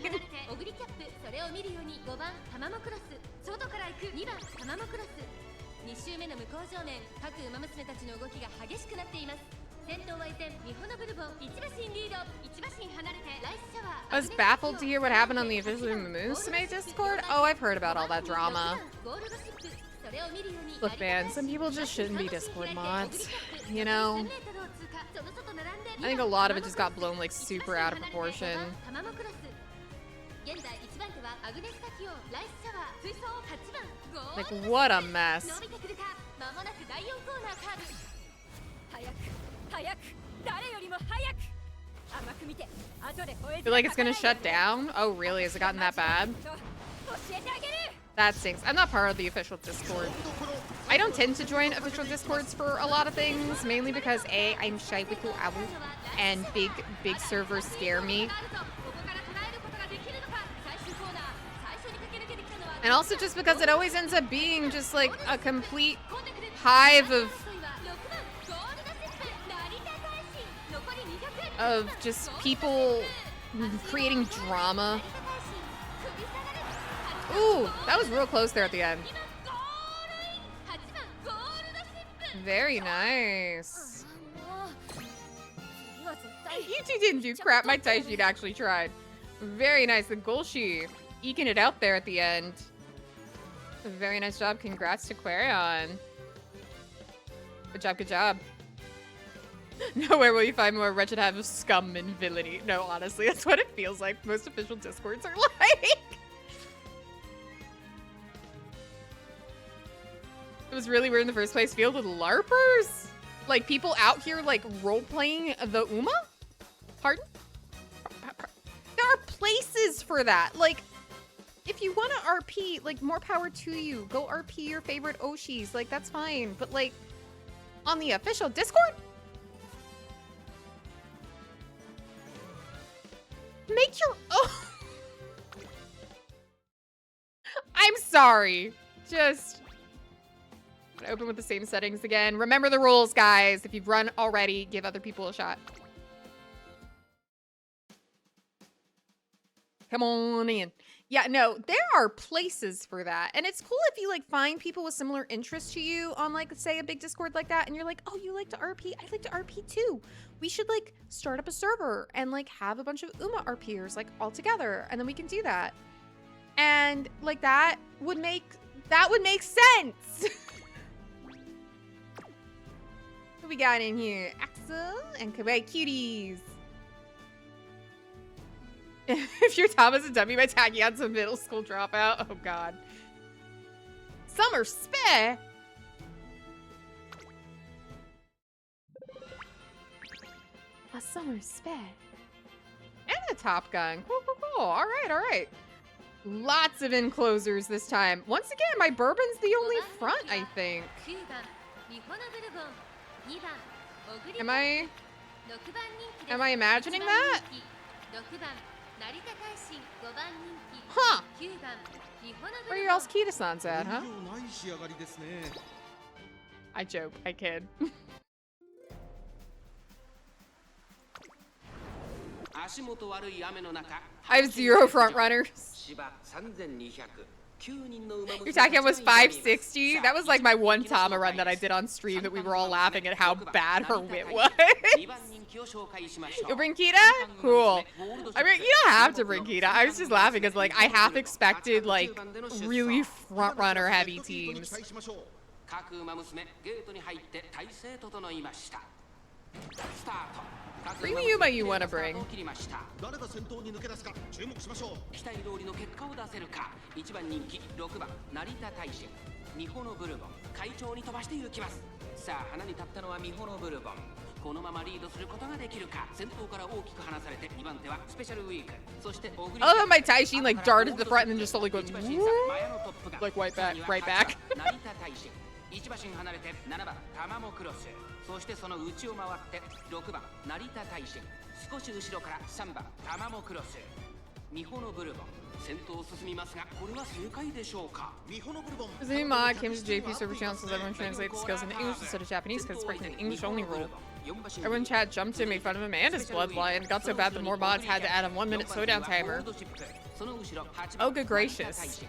[SPEAKER 5] オグリキャップそれを見るように5番タマモクロス外から行く2番タマモクロス2周目の向こう正面各馬娘たちの動きが激しくなっています先頭は依然ミホノブルボン1馬身リード1馬身離れてライスシャワー
[SPEAKER 1] I was baffled to hear what happened on the official Umamusume Discord. Oh, I've heard about all that drama.
[SPEAKER 5] ゴールドシップそれを見るように
[SPEAKER 1] Look, man, some people just shouldn't be Discord mods. You know? I think a lot of it just got blown like super out of proportion. 現在1番手はアグネスタキオンライスシャワー追走8番ゴー Like,
[SPEAKER 5] ルド
[SPEAKER 1] what a mess.
[SPEAKER 5] 伸びてくるかまもなく第4コーナーカーブ早く早く誰よりも早く甘く見て後で吠え
[SPEAKER 1] Feel like it's gonna shut down? Oh, really? Has it gotten that bad?
[SPEAKER 5] 教えてあげる
[SPEAKER 1] That stinks. I'm not part of the official Discord. I don't tend to join official Discords for a lot of things, mainly because A, I'm shy with Awu, and big servers scare me. And also just because it always ends up being just like a complete hive of just people Creating drama. Ooh, that was real close there at the end. Very nice. You two didn't do crap. My Taishin actually tried. Very nice. The Golshi eking it out there at the end. Very nice job. Congrats to Quarion. Good job, good job. Nowhere will you find more wretched have of scum and villainy. No, honestly, that's what it feels like. Most official Discords are like. It was really weird in the first place. Filled with LARPers? Like people out here like role-playing the Uma? Pardon? There are places for that. Like, if you want to RP, like, more power to you. Go RP your favorite Oshis. Like, that's fine. But, like, on the official Discord? Make your own. I'm sorry. Just open with the same settings again. Remember the rules, guys. If you've run already, give other people a shot. Come on in. Yeah, no, there are places for that. And it's cool if you like find people with similar interests to you on like, say, a big Discord like that. And you're like, oh, you like to RP? I like to RP too. We should like start up a server and like have a bunch of Uma RPers like all together. And then we can do that. And like that would make sense. What we got in here? Axel and Kawaii Cuties. If your Tom is a dummy by tagging on some middle school dropout. Oh, God. Summer Spare. A Summer Spare. And a Top Gun. Cool, cool, cool. All right, all right. Lots of enclosures this time. Once again, my bourbon's the only front, I think. Am I imagining that? Huh. Where are your else Kita-sans at, huh? I joke. I kid. I have 0 front runners. Your Takion was 560. That was like my one Tama run that I did on stream that we were all laughing at how bad her wit was. You'll bring Kita? Cool. I mean, you don't have to bring Kita. I was just laughing because like I half expected like really front runner heavy teams. Bring the Uma you want to bring. Oh, my Taishin like darted to the front and then just slowly goes like right back.
[SPEAKER 2] 1馬身離れて7番玉もクロス、そしてその内を回って6番成田大臣、少し後ろから3番玉もクロス、ミホのブルボン先頭を進みますが、これは正解でしょうか。ミホのブルボン
[SPEAKER 1] The new mod came to JP server channel so everyone translate the skills into English instead of Japanese because it's breaking the English only rule. Everyone in chat jumped in, made fun of him and his bloodline. It got so bad that more mods had to add a 1-minute slowdown timer. Oh, good gracious.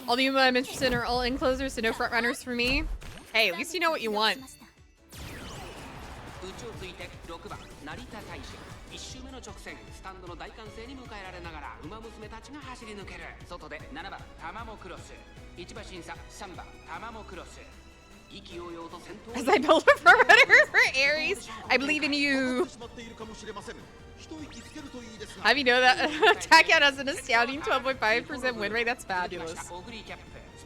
[SPEAKER 1] All the Uma I'm interested in are all enclosers, so no front runners for me. Hey, at least you know what you want.
[SPEAKER 2] 1周目の直線、スタンドの大歓声に迎えられながら馬娘たちが走り抜ける。外で7番玉もクロス、1馬審査3番玉もクロス。
[SPEAKER 1] As I build a front runner for Aries, I believe in you. How do you know that Takion has an astounding 12.5% win rate? That's fabulous.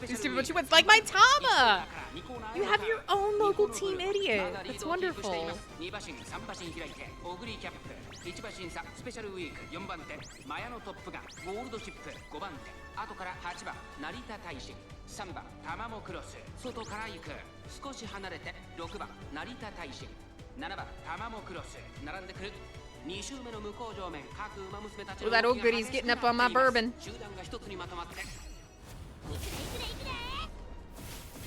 [SPEAKER 1] These stupid bunch of wins, like my Tama! You have your own local team, idiot. That's wonderful.
[SPEAKER 2] 1馬審査スペシャルウィーク4番手マヤのトップがゴールドシップ5番手後から8番成田大臣3番玉もクロス外から行く少し離れて6番成田大臣7番玉もクロス並んでくる2周目の向こう上面各馬娘たちの
[SPEAKER 1] Well, that old goodie's getting up on my bourbon.
[SPEAKER 2] 集団が一つにまとまって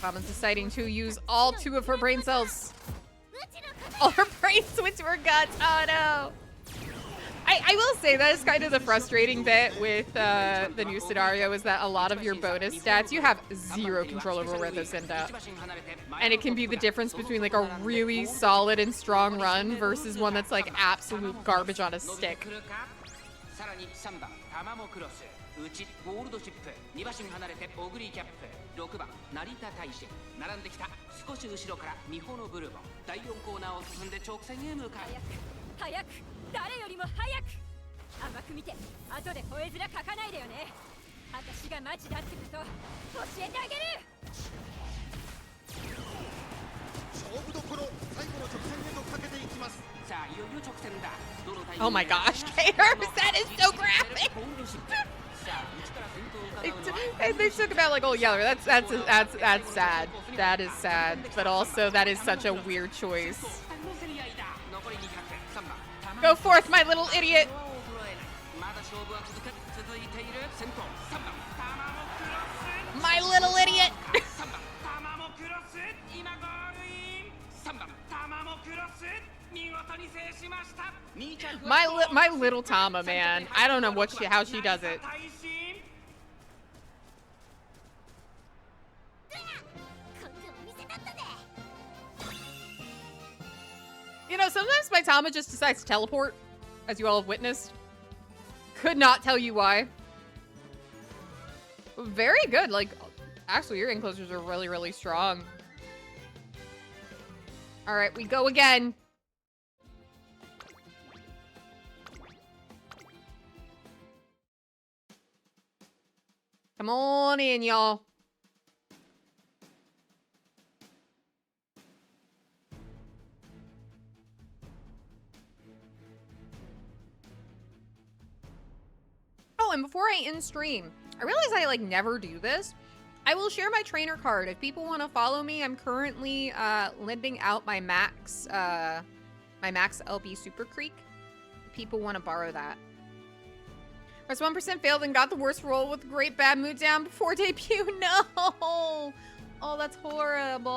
[SPEAKER 1] Mama's deciding to use all 2 of her brain cells. All her brains went to her guts. Oh no. I will say that is kind of the frustrating bit with the new scenario is that a lot of your bonus stats, you have 0 control over where those end up. And it can be the difference between like a really solid and strong run versus one that's like absolute garbage on a stick.
[SPEAKER 2] さらに3番タマモクロス内ゴールドシップ2馬身離れてオグリキャップ6番成田大使並んできた少し後ろからミホのブルボン第4コーナーを進んで直線へ向かう
[SPEAKER 5] 早く誰よりも早く甘く見て後で吠え面かかないでよね私がマジだってこと教えてあげる
[SPEAKER 3] 勝負どころ最後の直線へとかけていきます
[SPEAKER 2] さあいよいよ直線だ
[SPEAKER 1] Oh my gosh, Katers, that is so graphic. They took about like, oh yeah, that's sad. That is sad, but also that is such a weird choice. Go forth, my little idiot. My little idiot. My little Tama, man. I don't know how she does it. You know, sometimes my Tama just decides to teleport, as you all have witnessed. Could not tell you why. Very good. Like, actually, your enclosures are really, really strong. All right, we go again. Come on in, y'all. Oh, and before I end stream, I realize I like never do this. I will share my trainer card. If people want to follow me, I'm currently lending out my max LB Super Creek. If people want to borrow that. Press 1% failed and got the worst roll with great bad mood down before debut. No! Oh, that's horrible.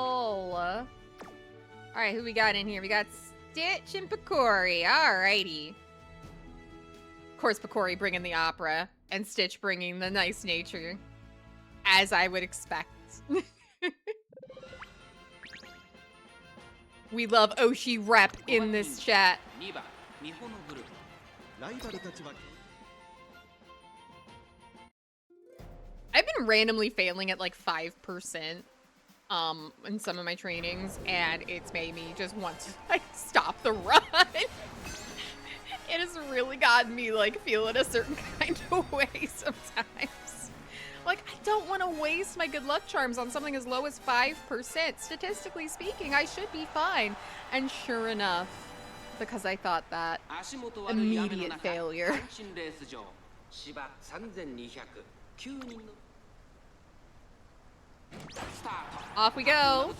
[SPEAKER 1] All right, who we got in here? We got Stitch and Picori. Alrighty. Of course, Picori bringing the opera and Stitch bringing the nice nature. As I would expect. We love Oshi rep in this chat. I've been randomly failing at like 5% in some of my trainings, and it's made me just want to like stop the run. It has really gotten me like feeling a certain kind of way sometimes. Like, I don't want to waste my good luck charms on something as low as 5%. Statistically speaking, I should be fine. And sure enough, because I thought that, immediate failure. Off we go.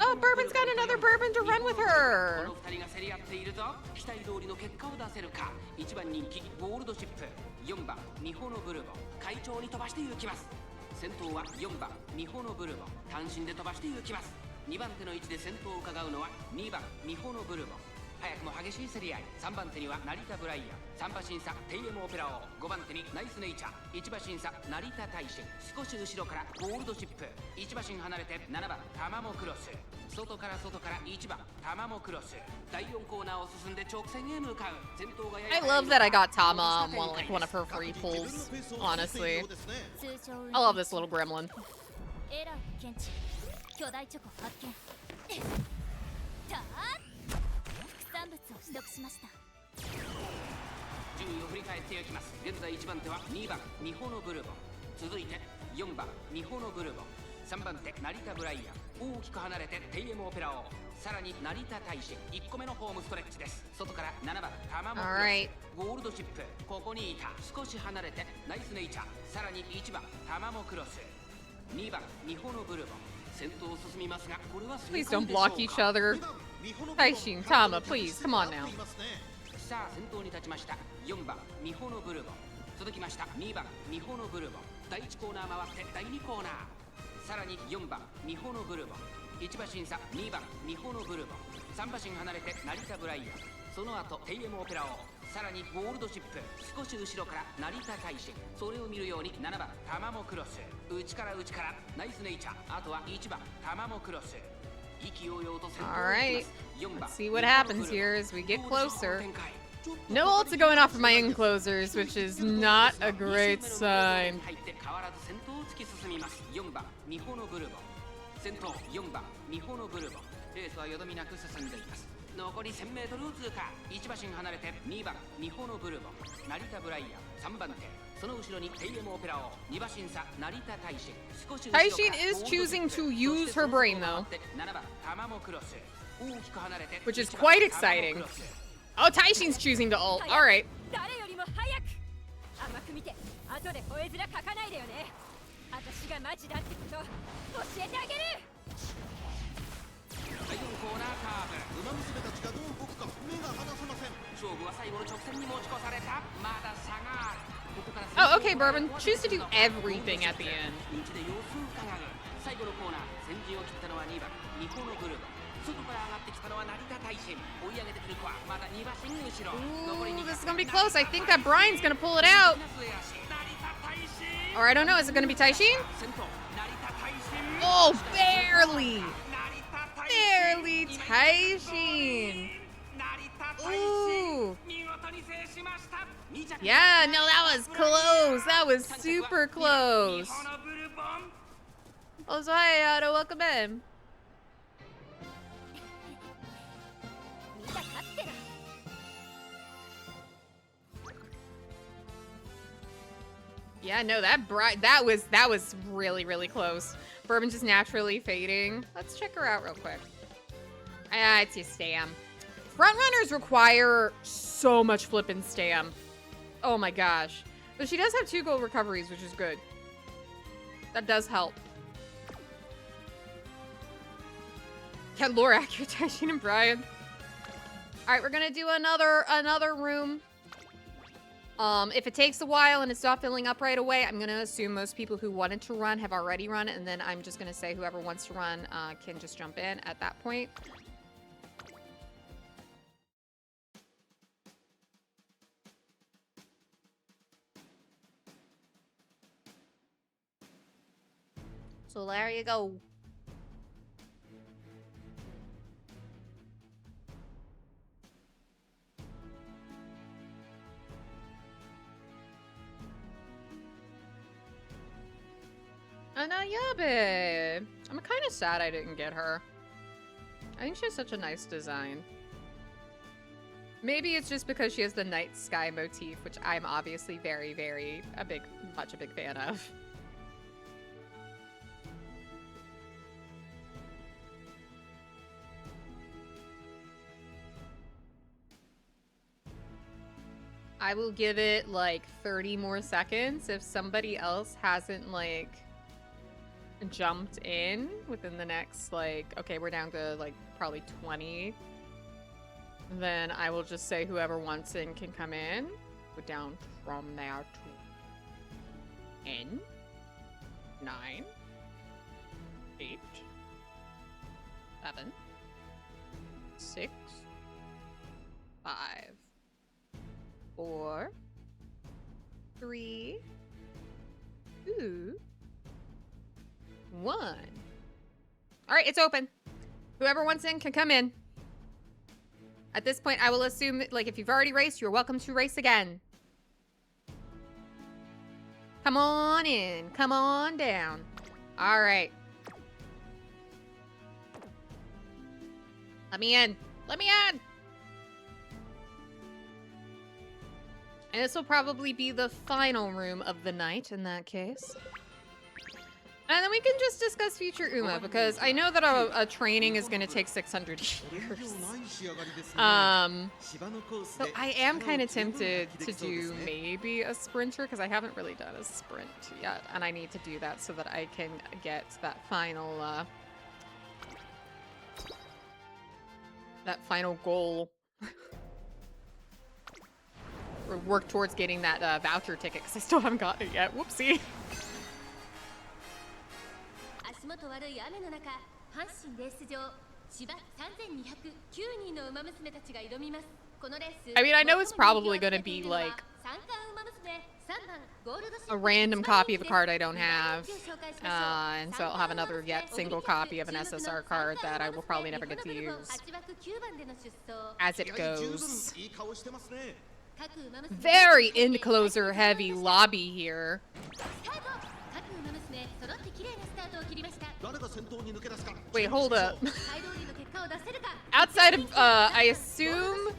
[SPEAKER 1] Oh, Bourbon's got another Bourbon to run with her.
[SPEAKER 2] 早くも激しい競り合い3番手には成田ブライヤー3馬審査テイエムオペラ王5番手にナイスネイチャー1馬審査成田大使少し後ろからゴールドシップ1馬身離れて7番タマモクロス外から1番タマモクロス第4コーナーを進んで直線へ向かう先頭がやや
[SPEAKER 1] I love that I got Tama on one of her free pulls, honestly. I love this little gremlin.
[SPEAKER 4] 産物を取得しました
[SPEAKER 2] 順位を振り返っていきます現在1番手は2番ミホのブルボン続いて4番ミホのブルボン3番手成田ブライヤー大きく離れてテイエムオペラ王さらに成田大使1個目のホームストレッチです外から7番タマモクロスゴールドシップここにいた少し離れてナイスネイチャーさらに1番タマモクロス2番ミホのブルボン先頭を進みますがこれは
[SPEAKER 1] Please don't block each other. Taishin, Tama, please, come on now.
[SPEAKER 2] さあ先頭に立ちました4番ミホのブルボン続きました2番ミホのブルボン、第1コーナー回って第2コーナー、さらに4番ミホのブルボン、1馬審査2番ミホのブルボン、3馬身離れて成田ブライアン、その後テイエムオペラ王、さらにゴールドシップ、少し後ろから成田大使、それを見るように7番タマモクロス、内から内からナイスネイチャー、あとは1番タマモクロス。意気揚々と先頭
[SPEAKER 1] All
[SPEAKER 2] を
[SPEAKER 1] right.
[SPEAKER 2] 行きます。4番
[SPEAKER 1] Let's see what happens here as we get closer. No ults are going off for my enclosers, which is not a great sign.
[SPEAKER 2] 入って変わらず先頭を突き進みます。4番ミホのブルボン、先頭4番ミホのブルボン、レースはよどみなく進んでいます。残り 1000m を通過、1馬身離れて2番ミホのブルボン、成田ブライアン3番手、その後ろにテイエムオペラ王、2馬審査成田大使、少し後ろから
[SPEAKER 1] Taishin is choosing to use her brain though,
[SPEAKER 2] 7番タマモクロス、大きく離れて
[SPEAKER 1] which is
[SPEAKER 2] 1番
[SPEAKER 1] quite
[SPEAKER 2] タマモ
[SPEAKER 1] exciting.
[SPEAKER 2] クロス。
[SPEAKER 1] Oh, Taishin's choosing to ult. All right.
[SPEAKER 5] 誰よりも早く甘く見て後で吠え面かかないでよね。私がマジだってこと教えてあげる。
[SPEAKER 2] 第4コーナーカーブ、
[SPEAKER 3] ウマ娘たちがどう動くか目が離せません。
[SPEAKER 2] 勝負は最後の直線に持ち越された。まだ差がある。ここから
[SPEAKER 1] Oh, okay, Bourbon. Choose to do everything at the end.
[SPEAKER 2] 内で様子を伺う。最後のコーナー、先陣を切ったのは2番ミホのブルボン、外から上がってきたのは成田大使、追い上げてくる子はまだ2馬身後ろ。残り
[SPEAKER 1] Ooh,
[SPEAKER 2] 2
[SPEAKER 1] this is gonna be close. I think that Brian's gonna pull it out. Or I don't know. Is it gonna be Taishin?
[SPEAKER 2] 先頭成田大使、
[SPEAKER 1] Oh, barely.
[SPEAKER 2] 成田大使、
[SPEAKER 1] Barely Taishin.
[SPEAKER 2] 成田大使、
[SPEAKER 1] Ooh.
[SPEAKER 2] 見事に制しました。2着
[SPEAKER 1] Yeah, no, that was close. That was super close.
[SPEAKER 2] ミホのブルボン。
[SPEAKER 1] Oh, so hi, welcome in.
[SPEAKER 5] みんな勝ってな。
[SPEAKER 1] Yeah, no, that was really, really close. Bourbon just naturally fading. Let's check her out real quick. Ah, it's your stam. Front runners require so much flippin' stam. Oh my gosh. But she does have 2 gold recoveries, which is good. That does help. Yeah, lore accurate, Taishin and Brian. Alright, we're gonna do another room. If it takes a while and it's not filling up right away, I'm gonna assume most people who wanted to run have already run, and then I'm just gonna say whoever wants to run can just jump in at that point. So there you go. Anayabe. I'm kind of sad I didn't get her. I think she has such a nice design. Maybe it's just because she has the night sky motif, which I'm obviously very, very much a big fan of. I will give it like 30 more seconds if somebody else hasn't like jumped in within the next like, okay, we're down to like probably 20. Then I will just say whoever wants in can come in. Go down from there to 10, 9, 8, 7, 6, 5, 4, 3, 2, 1. All right, it's open. Whoever wants in can come in. At this point, I will assume, like, if you've already raced, you're welcome to race again. Come on in. Come on down. All right. Let me in. Let me in. And this will probably be the final room of the night in that case. And then we can just discuss future Uma, because I know that a training is going to take 600 years. So I am kind of tempted to do maybe a sprinter, because I haven't really done a sprint yet. And I need to do that so that I can get that final goal. or work towards getting that voucher ticket because I still haven't gotten it yet. Whoopsie.
[SPEAKER 5] 足元悪い雨の中、阪神レース場、芝3209人の馬娘たちが挑みます。このレース、
[SPEAKER 1] I mean, I know it's probably gonna be like
[SPEAKER 5] 三冠馬娘3番ゴールドシップ
[SPEAKER 1] a random copy of a card I don't have. And so I'll have another yet single copy of an SSR card that I will probably never get to use.
[SPEAKER 5] 8枠9番での出走。
[SPEAKER 1] As it
[SPEAKER 3] 気合十分
[SPEAKER 1] goes.
[SPEAKER 3] いい顔してますね。
[SPEAKER 5] 各馬娘
[SPEAKER 1] Very encloser heavy lobby here.
[SPEAKER 5] スタート。各馬娘揃って綺麗なスタートを切りました。
[SPEAKER 3] 誰が先頭に抜け出すか。
[SPEAKER 1] Wait, hold up.
[SPEAKER 5] 大通りの結果を出せるか。
[SPEAKER 1] Outside of, I assume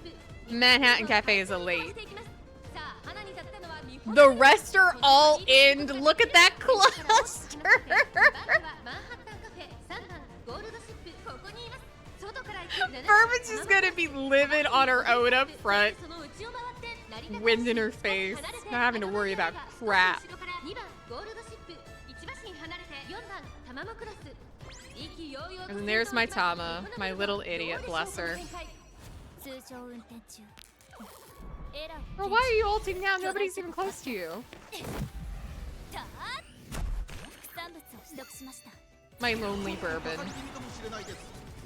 [SPEAKER 1] Manhattan Cafe is a late.
[SPEAKER 5] さあ、花に立ったのは日本
[SPEAKER 1] The rest are all in. Look at that cluster.
[SPEAKER 5] マンハッタンカフェ3番ゴールドシップここにいます。外から行く
[SPEAKER 1] Bourbon's just gonna be living on her own up front.
[SPEAKER 5] その内を回って成田
[SPEAKER 1] Wind in her face. Not having to worry about crap.
[SPEAKER 5] 後ろから2番ゴールドシップ1馬身離れて4番タマモクロス意気揚々と
[SPEAKER 1] And there's my Tama, my little idiot, bless her.
[SPEAKER 4] 通常運転中エラ
[SPEAKER 1] Bro,
[SPEAKER 4] ー
[SPEAKER 1] why are you ulting now? Nobody's even close to you.
[SPEAKER 4] た副産物を取得しました
[SPEAKER 1] My lonely
[SPEAKER 3] か
[SPEAKER 1] bourbon.
[SPEAKER 3] かり気味かもしれないです。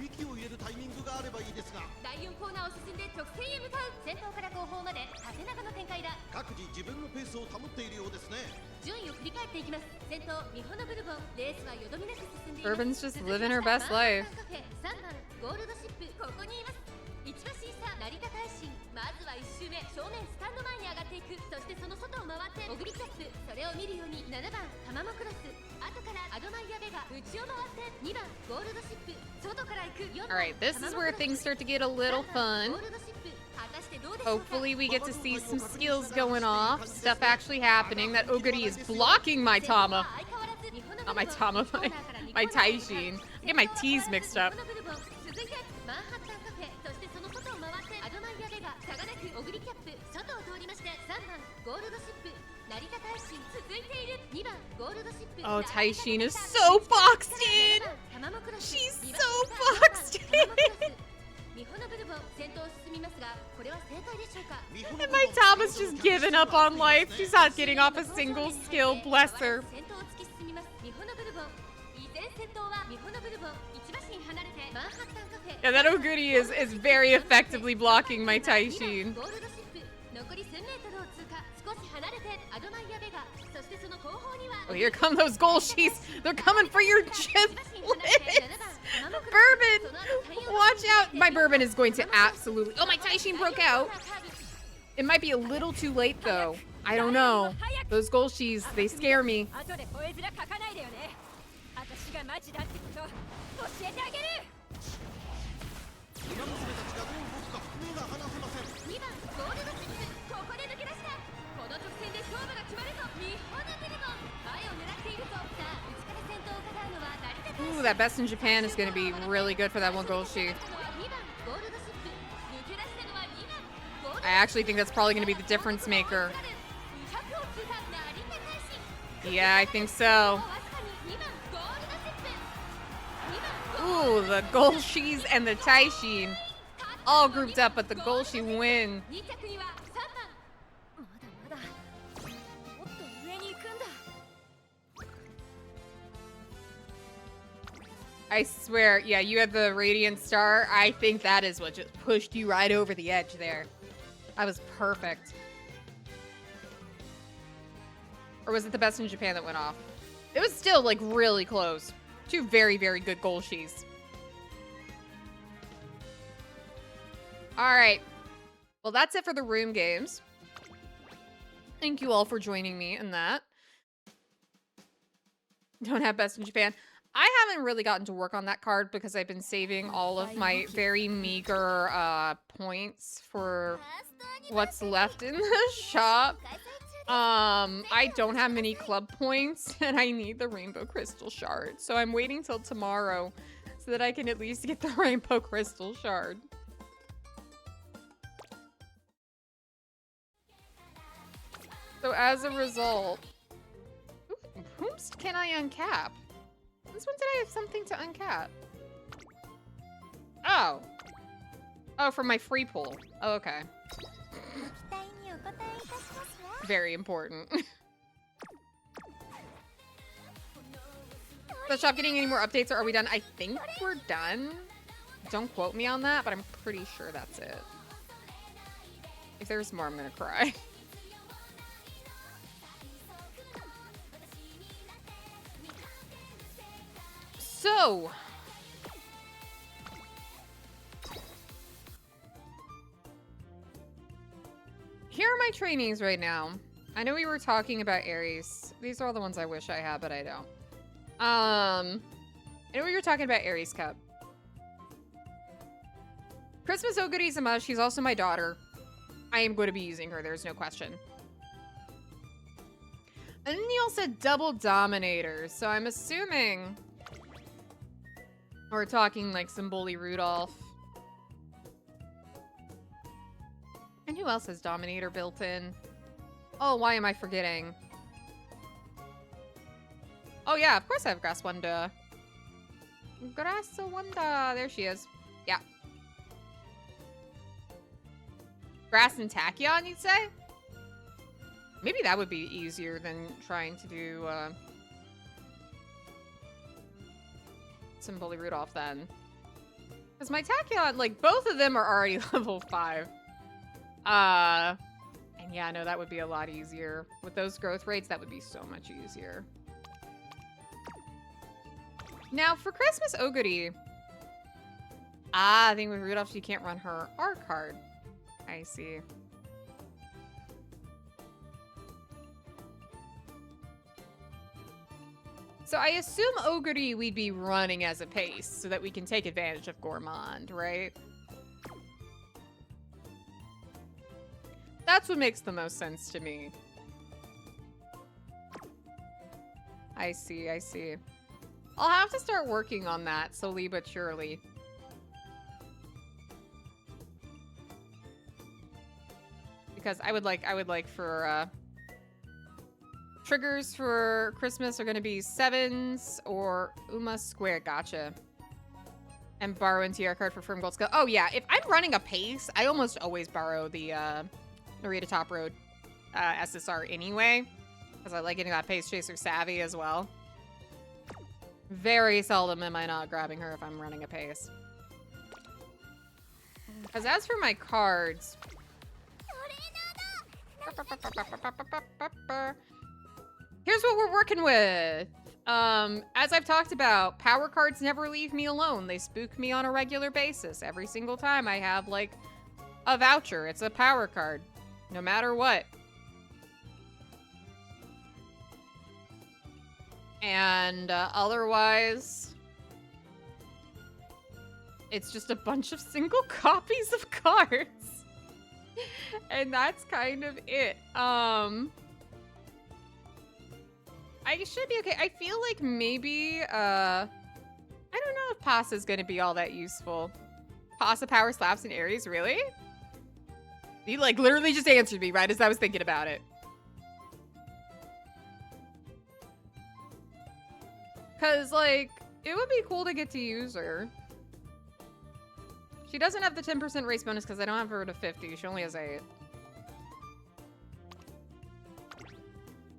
[SPEAKER 3] 息を入れるタイミングがあればいいですが。
[SPEAKER 5] 第4コーナーを進んで直線へ向かう先頭から後方まで縦長の展開だ
[SPEAKER 3] 各自自分のペースを保っているようですね。
[SPEAKER 5] 順位を振り返っていきます先頭ミホノブルボンレースはよどみなく進んでいます
[SPEAKER 1] Bourbon's just living her best life.
[SPEAKER 5] カフェ3番ゴールドシップここにいます1馬身差成田大臣まずは1周目正面スタンド前に上がっていくそしてその外を回ってオグリキャップそれを見るように7番タマモクロス後からアドマイヤベが内を回って2番ゴールドシップ外から行く4番
[SPEAKER 1] Alright, this is where things start to get a little fun. Hopefully we get to see some skills going off, stuff actually happening. That Oguri is blocking my Tama. Not my Tama, my Taishin. I get my T's mixed up.
[SPEAKER 5] 続いてマンハッタンカフェそしてその外を回ってアドマイヤベが差がなくオグリキャップ外を通りまして3番ゴールドシップ成田大臣続いている2番ゴールドシップ
[SPEAKER 1] Oh, Taishin is so boxed in! She's so boxed in!
[SPEAKER 5] ミホノブルボン先頭を進みますがこれは正解でしょうか
[SPEAKER 1] And my Tama's just giving up on life. She's not getting off a single skill, bless her.
[SPEAKER 5] 先頭を突き進みますミホノブルボン依然先頭はミホノブルボン1馬身離れてマンハッタンカフェ
[SPEAKER 1] Yeah, that Oguri is very effectively blocking my Taishin.
[SPEAKER 5] ゴールドシップ残り1000メートルを通過少し離れてアドマイヤベガそしてその後方には
[SPEAKER 1] Oh, here come those goal sheets. They're coming for your giblets. Bourbon, watch out. My Bourbon is going to absolutely... Oh, my Taishin broke out. It might be a little too late, though. I don't know. Those goal sheets, they scare me.
[SPEAKER 4] 後で吠え面かかないでよね私がマジだってこと教えてあげる
[SPEAKER 3] 馬娘たちがどう動くか目が離せません。
[SPEAKER 5] 2番ゴールドシップここで抜け出したこの直線で勝負が決まるとミホノブルボン前を狙っているとさあ内から先頭を伺うのは成田大
[SPEAKER 1] Ooh, that best in Japan is going to be really good for that one goal sheet.
[SPEAKER 5] 2番ゴールドシップ抜け出したのは2番ゴールド
[SPEAKER 1] I actually think that's probably going to be the difference maker.
[SPEAKER 5] 200を通過成田大臣
[SPEAKER 1] Yeah, I think so.
[SPEAKER 5] わずかに2番ゴールドシップ2番
[SPEAKER 1] Ooh, the goal sheets and the Taishin. All grouped up, but the goal she win.
[SPEAKER 5] 2着には3番
[SPEAKER 4] まだまだもっと上に行くんだ
[SPEAKER 1] I swear, yeah, you had the Radiant Star. I think that is what just pushed you right over the edge there. That was perfect. Or was it the best in Japan that went off? It was still, like, really close. Two very, very good goal sheets. Alright. Well, that's it for the room games. Thank you all for joining me in that. Don't have best in Japan. I haven't really gotten to work on that card because I've been saving all of my very meager points for what's left in the shop. I don't have many club points and I need the rainbow crystal shard. So I'm waiting till tomorrow so that I can at least get the rainbow crystal shard. So as a result, whom can I uncap? Since when did I have something to uncap? Oh. Oh, from my free pull. Oh, okay. Very important. The shop getting any more updates, or are we done? I think we're done. Don't quote me on that, but I'm pretty sure that's it. If there's more, I'm gonna cry. So, here are my trainings right now. I know we were talking about Aries. These are all the ones I wish I had, but I don't. I know we were talking about Aries Cup. Christmas Oguri is a must. She's also my daughter. I am going to be using her. There's no question. And then you also said double dominators. So I'm assuming we're talking like some Bully Rudolph. And who else has Dominator built in? Oh, why am I forgetting? Oh yeah, of course I have Grasswanda. Grasswanda. There she is. Yeah. Grass and Tachyon, you'd say? Maybe that would be easier than trying to do some Bully Rudolph then. Because my Tachyon, like, both of them are already level 5. And yeah, no, that would be a lot easier. With those growth rates, that would be so much easier. Now, for Christmas Oguri. I think with Rudolph, she can't run her R card. I see. So I assume Oguri we'd be running as a pace so that we can take advantage of Gourmand, right? That's what makes the most sense to me. I see, I see. I'll have to start working on that slowly but surely. Because I would like for triggers for Christmas are gonna be 7s or Uma Square, gotcha. And borrow an TR card for Firm Gold Skill. Oh yeah, if I'm running a pace, I almost always borrow the Narita Top Road SSR anyway. Because I like getting that Pace Chaser Savvy as well. Very seldom am I not grabbing her if I'm running a pace. Because as for my cards... Here's what we're working with. As I've talked about, power cards never leave me alone. They spook me on a regular basis. Every single time I have, like, a voucher. It's a power card. No matter what. And otherwise, it's just a bunch of single copies of cards. And that's kind of it. I should be okay. I feel like maybe, I don't know if Pasa is going to be all that useful. Pasa power slaps in Aries, really? You, like, literally just answered me right as I was thinking about it. Because, like, it would be cool to get to use her. She doesn't have the 10% race bonus because I don't have her to 50. She only has 8.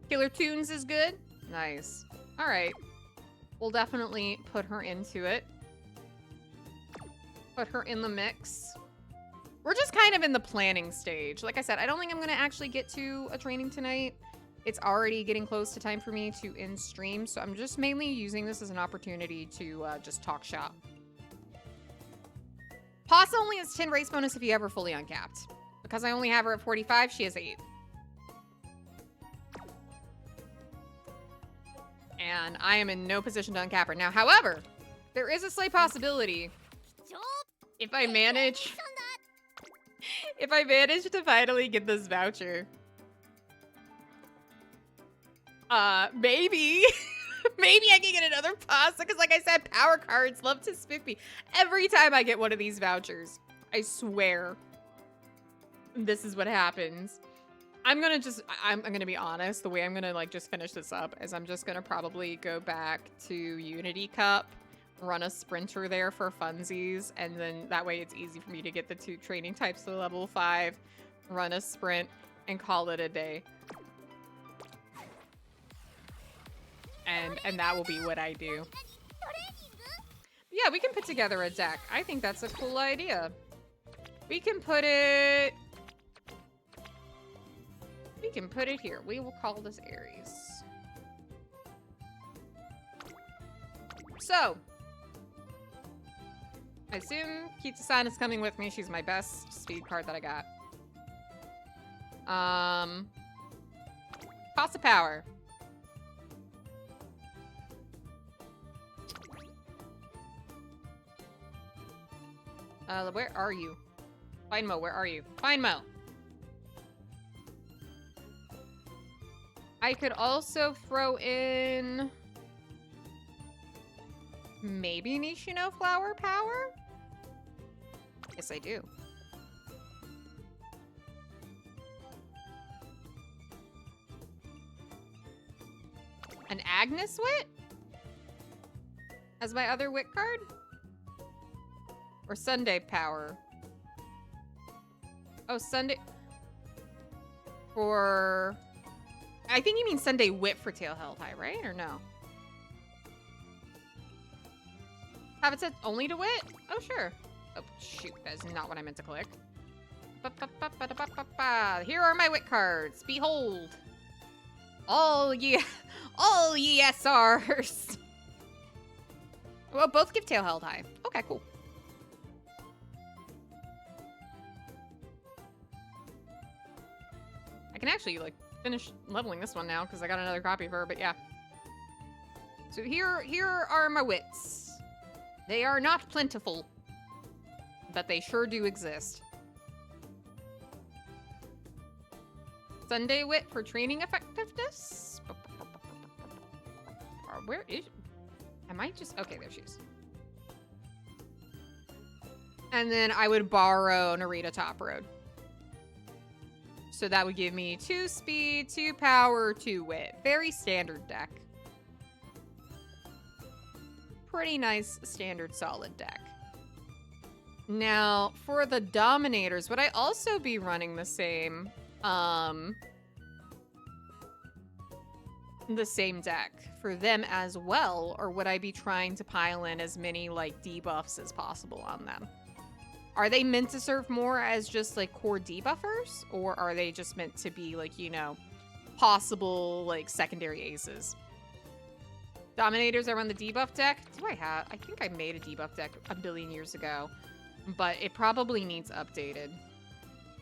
[SPEAKER 1] Killer Tunes is good. Nice. All right. We'll definitely put her into it. Put her in the mix. We're just kind of in the planning stage. Like I said, I don't think I'm going to actually get to a training tonight. It's already getting close to time for me to end stream, so I'm just mainly using this as an opportunity to just talk shop. Pasa only has 10 race bonus if you have her fully uncapped. Because I only have her at 45, she has 8. And I am in no position to uncap her. Now, however, there is a slight possibility if I manage to finally get this voucher. Maybe maybe I can get another pasta because, like I said, power cards love to spook me every time I get one of these vouchers. I swear this is what happens. I'm gonna be honest. The way I'm gonna, like, just finish this up is I'm just gonna probably go back to Unity Cup, run a sprinter there for funsies, and then that way it's easy for me to get the 2 training types to level 5, run a sprint, and call it a day. And that will be what I do. Yeah, we can put together a deck. I think that's a cool idea. We can put it... We can put it here. We will call this Aries. So, I assume Kitsu-san is coming with me. She's my best speed card that I got. Cost of power. Where are you? Find Mo, where are you? Find Mo. I could also throw in maybe Nishino Flower Power? Yes, I do. An Agnes Wit? As my other Wit card? Or Sunday Power? Oh, Sunday... For... I think you mean Sunday Wit for Tail Held High, right? Or no? Have it set only to Wit? Oh, sure. Oh, shoot. That is not what I meant to click. Here are my Wit cards. Behold. All ye SRs. Well, both give Tail Held High. Okay, cool. I can actually, like, finish leveling this one now because I got another copy of her, but yeah. So here are my wits. They are not plentiful, but they sure do exist. Sunday Wit for training effectiveness. Where is... Am I just... Okay, there she is. And then I would borrow Narita Top Road. So that would give me 2 speed, 2 power, 2 wit. Very standard deck. Pretty nice, standard, solid deck. Now, for the Dominators, would I also be running the same deck for them as well? Or would I be trying to pile in as many, like, debuffs as possible on them? Are they meant to serve more as just, like, core debuffers? Or are they just meant to be, like, you know, possible, like, secondary aces? Dominators, I run the debuff deck. Do I have? I think I made a debuff deck a billion years ago. But it probably needs updated.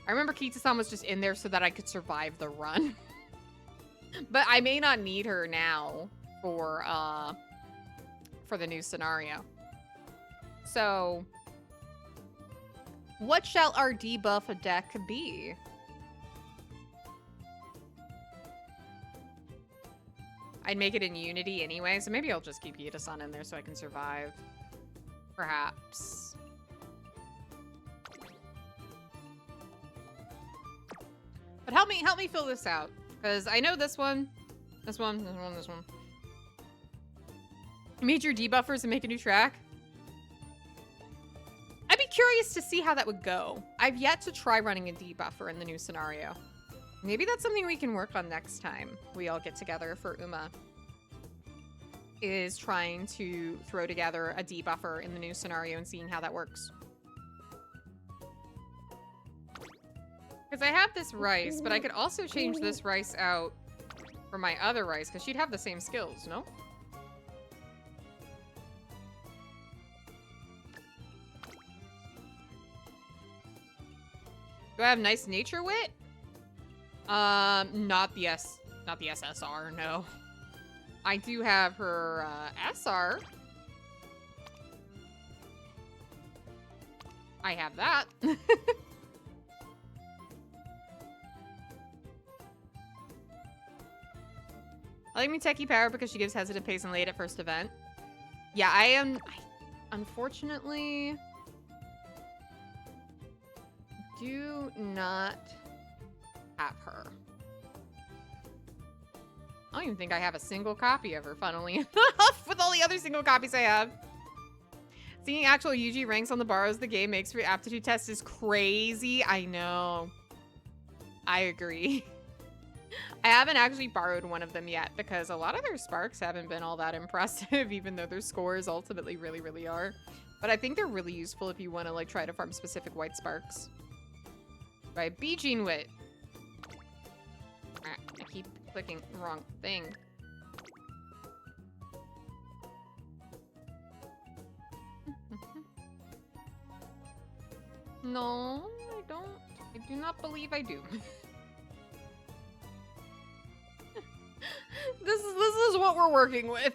[SPEAKER 1] I remember Kitsu-san was just in there so that I could survive the run. But I may not need her now for the new scenario. So... what shall our debuff deck be? I'd make it in Unity anyway, so maybe I'll just keep Yita-san in there so I can survive. Perhaps. But help me fill this out. Because I know this one, this one. Major debuffers and make a new track. I'd be curious to see how that would go. I've yet to try running a debuffer in the new scenario. Maybe that's something we can work on next time we all get together for Uma. Is trying to throw together a debuffer in the new scenario and seeing how that works. Because I have this rice, but I could also change this rice out for my other rice, because she'd have the same skills, no? Do I have nice nature wit? Not the SSR, no. I do have her, SR. I have that. I like me techie power because she gives hesitant pace and late at first event. Yeah, I unfortunately do not have her. I don't even think I have a single copy of her, funnily enough, with all the other single copies I have. Seeing actual UG ranks on the borrows the game makes for your aptitude test is crazy. I know. I agree. I haven't actually borrowed one of them yet because a lot of their sparks haven't been all that impressive, even though their scores ultimately really are. But I think they're really useful if you want to like try to farm specific white sparks. Right, Beijing Wit. Ah, I keep clicking the wrong thing. No, I don't. I do not believe I do. This is what we're working with.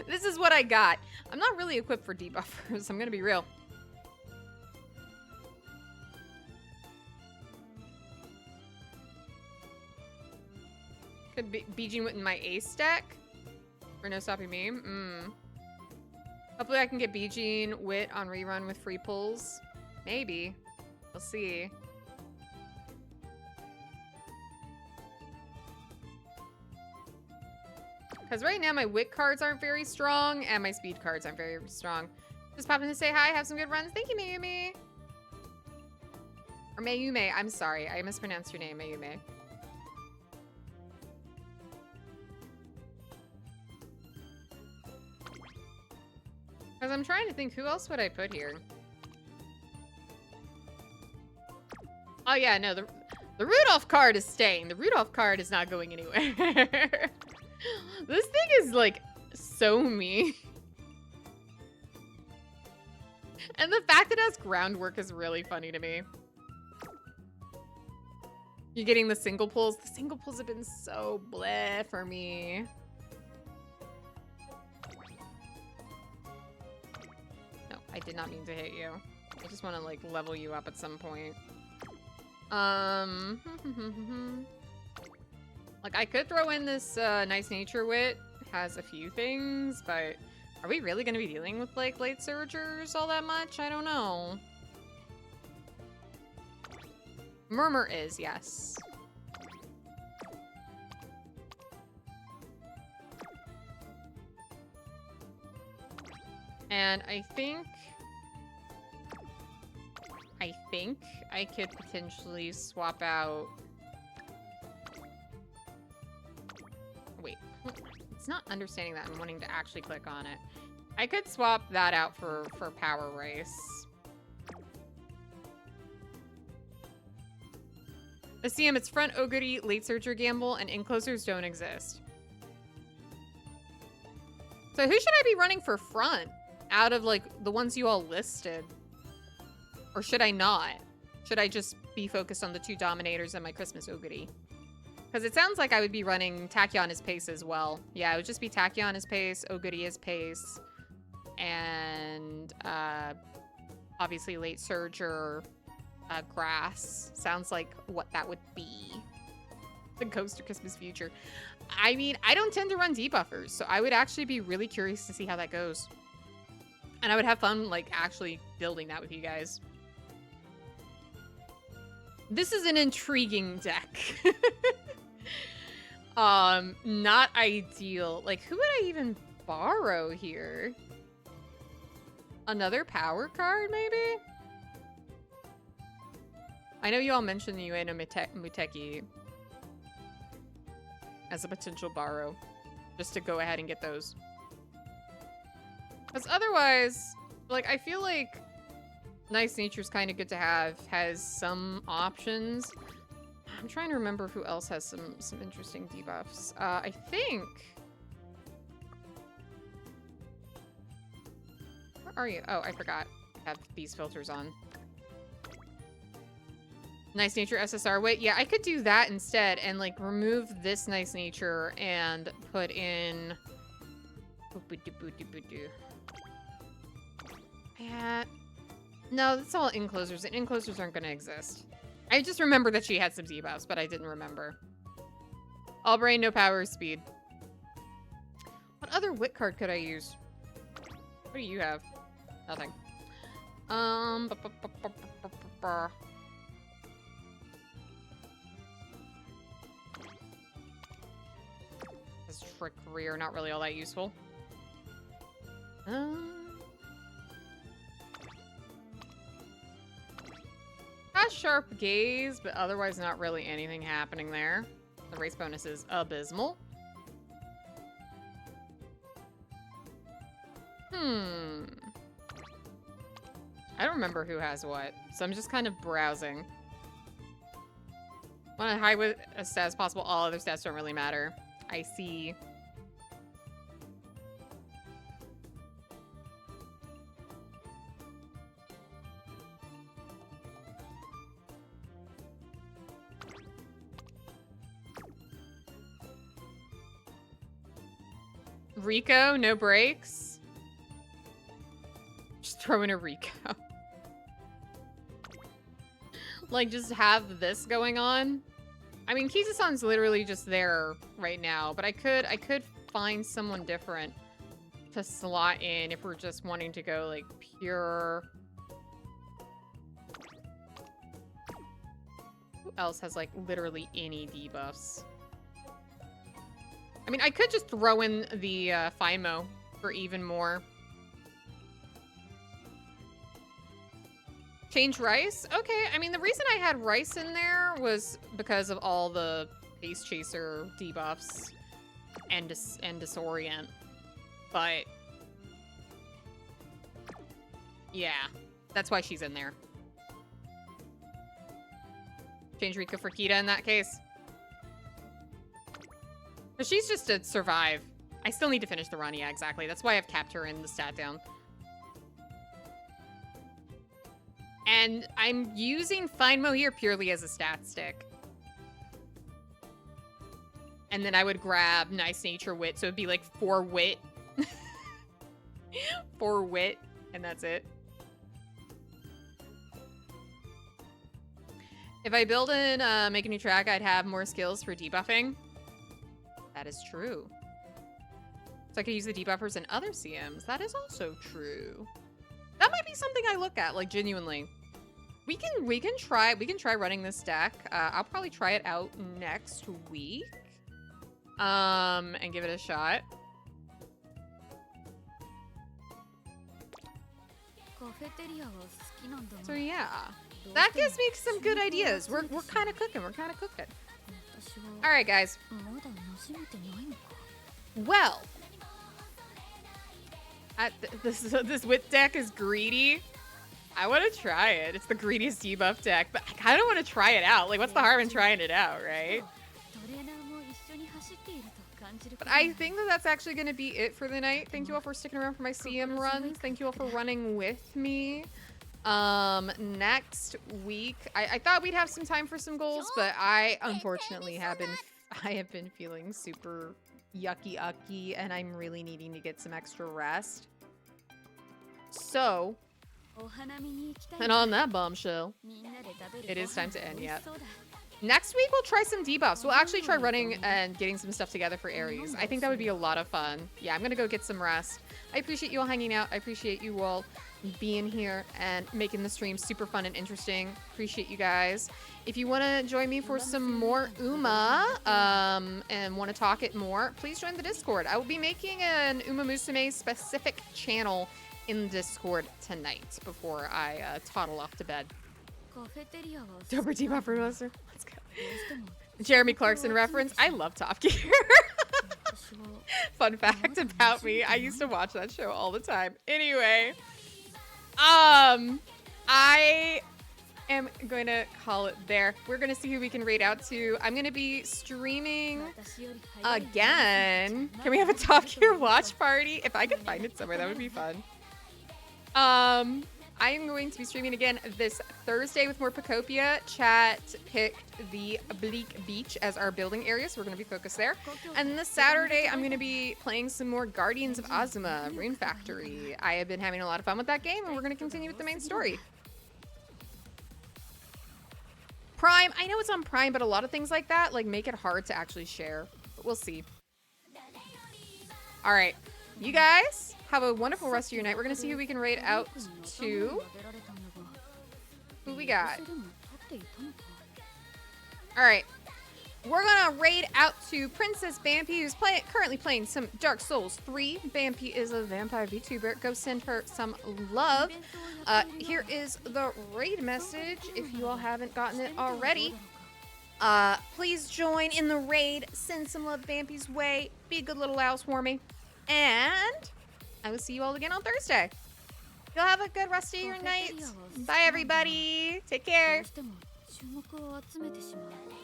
[SPEAKER 1] This is what I got. I'm not really equipped for debuffers. I'm gonna be real. Could be BG Wit in my ace deck for no stopping me. Hopefully I can get BG Wit on rerun with free pulls. Maybe. We'll see. Because right now my wit cards aren't very strong and my speed cards aren't very strong. Just popping to say hi, have some good runs. Thank you, Mayumi. Or Mayume, I'm sorry. I mispronounced your name, Mayume. Because I'm trying to think, who else would I put here? Oh yeah, no, the Rudolph card is staying. The Rudolph card is not going anywhere. This thing is like so mean. And the fact that it has groundwork is really funny to me. You're getting the single pulls. The single pulls have been so bleh for me. No, I did not mean to hit you. I just want to like level you up at some point. Like, I could throw in this Nice Nature Wit. Has a few things, but are we really going to be dealing with, like, late surgers all that much? I don't know. Murmur is, yes. And I think I could potentially swap out... Wait, it's not understanding that and wanting to actually click on it. I could swap that out for Power Race. Aseum, it's front Ogre, late surger gamble, and enclosers don't exist. So who should I be running for front out of like the ones you all listed? Or should I not? Should I just be focused on the two Dominators and my Christmas Ogre? Because it sounds like I would be running Tachyon as pace as well. Yeah, it would just be Tachyon as pace, Ogre as pace, and obviously late surger, grass. Sounds like what that would be. The Ghost of Christmas Future. I mean, I don't tend to run debuffers, so I would actually be really curious to see how that goes. And I would have fun, like, actually building that with you guys. This is an intriguing deck. Not ideal. Like, who would I even borrow here? Another power card, maybe? I know you all mentioned the Ueno Muteki as a potential borrow. Just to go ahead and get those. Because otherwise, like, I feel like Nice Nature's kind of good to have. Has some options. I'm trying to remember who else has some interesting debuffs. I think... Where are you? Oh, I forgot. I have these filters on. Nice Nature SSR. Wait, yeah, I could do that instead and, like, remove this Nice Nature and put in... Yeah. No, that's all enclosers, and enclosers aren't going to exist. I just remember that she had some debuffs, but I didn't remember. All brain, no power, speed. What other wit card could I use? What do you have? Nothing. This trick career, not really all that useful. has Sharp Gaze, but otherwise not really anything happening there. The race bonus is abysmal. I don't remember who has what, so I'm just kind of browsing. Want to high with as stat as possible. All other stats don't really matter. I see. Rico, no breaks. Just throw in a Rico. Like, just have this going on. I mean, Kiza-san's literally just there right now, but I could find someone different to slot in if we're just wanting to go, like, pure... Who else has, like, literally any debuffs? I mean, I could just throw in the Fimo for even more. Change Rice? Okay, I mean, the reason I had Rice in there was because of all the Pace Chaser debuffs and Disorient. But, yeah, that's why she's in there. Change Rika for Kita in that case. But she's just to survive. I still need to finish the run, yeah, exactly. That's why I've capped her in the stat down. And I'm using Findmo here purely as a stat stick. And then I would grab Nice Nature Wit, so it'd be like 4 wit. 4 wit, and that's it. If I build and make a new track, I'd have more skills for debuffing. That is true. So I could use the debuffers in other CMs. That is also true. That might be something I look at, like, genuinely. We can try running this deck. I'll probably try it out next week. And give it a shot. So yeah. That gives me some good ideas. We're kind of cooking. We're kind of cooking. All right, guys. Well, this wit deck is greedy. I want to try it. It's the greediest debuff deck, but I kind of want to try it out. Like, what's the harm in trying it out, right? But I think that that's actually going to be it for the night. Thank you all for sticking around for my CM runs. Thank you all for running with me. Next week, I thought we'd have some time for some goals, but I unfortunately have been feeling super yucky, and I'm really needing to get some extra rest. So, and on that bombshell, it is time to end yet. Next week, we'll try some debuffs. We'll actually try running and getting some stuff together for Aries. I think that would be a lot of fun. Yeah, I'm going to go get some rest. I appreciate you all hanging out. I appreciate you all being here and making the stream super fun and interesting. Appreciate you guys. If you want to join me for some more Uma and want to talk it more, please join the Discord. I will be making an Umamusume specific channel in Discord tonight before I toddle off to bed. Dober debuffer monster. Let's go. Jeremy Clarkson reference. I love Top Gear. Fun fact about me, I used to watch that show all the time. Anyway, I am going to call it there. We're going to see who we can raid out to. I'm going to be streaming again. Can we have a Top Gear watch party? If I could find it somewhere, that would be fun. I am going to be streaming again this Thursday with more Pacopia. Chat picked the Bleak Beach as our building area, so we're going to be focused there. And this Saturday, I'm going to be playing some more Guardians of Azuma, Rune Factory. I have been having a lot of fun with that game, and we're going to continue with the main story. Prime, I know it's on Prime, but a lot of things like that, like, make it hard to actually share. But we'll see. All right. You guys have a wonderful rest of your night. We're going to see who we can raid out to. Who we got? All right. We're gonna raid out to Princess Vampy, who's currently playing some Dark Souls 3. Vampy is a vampire VTuber. Go send her some love. Here is the raid message if you all haven't gotten it already. Please join in the raid. Send some love Vampy's way. Be a good little house for me. And I will see you all again on Thursday. You'll have a good rest of your night. Bye, everybody. Take care.
[SPEAKER 4] どうしても注目を集めてしまう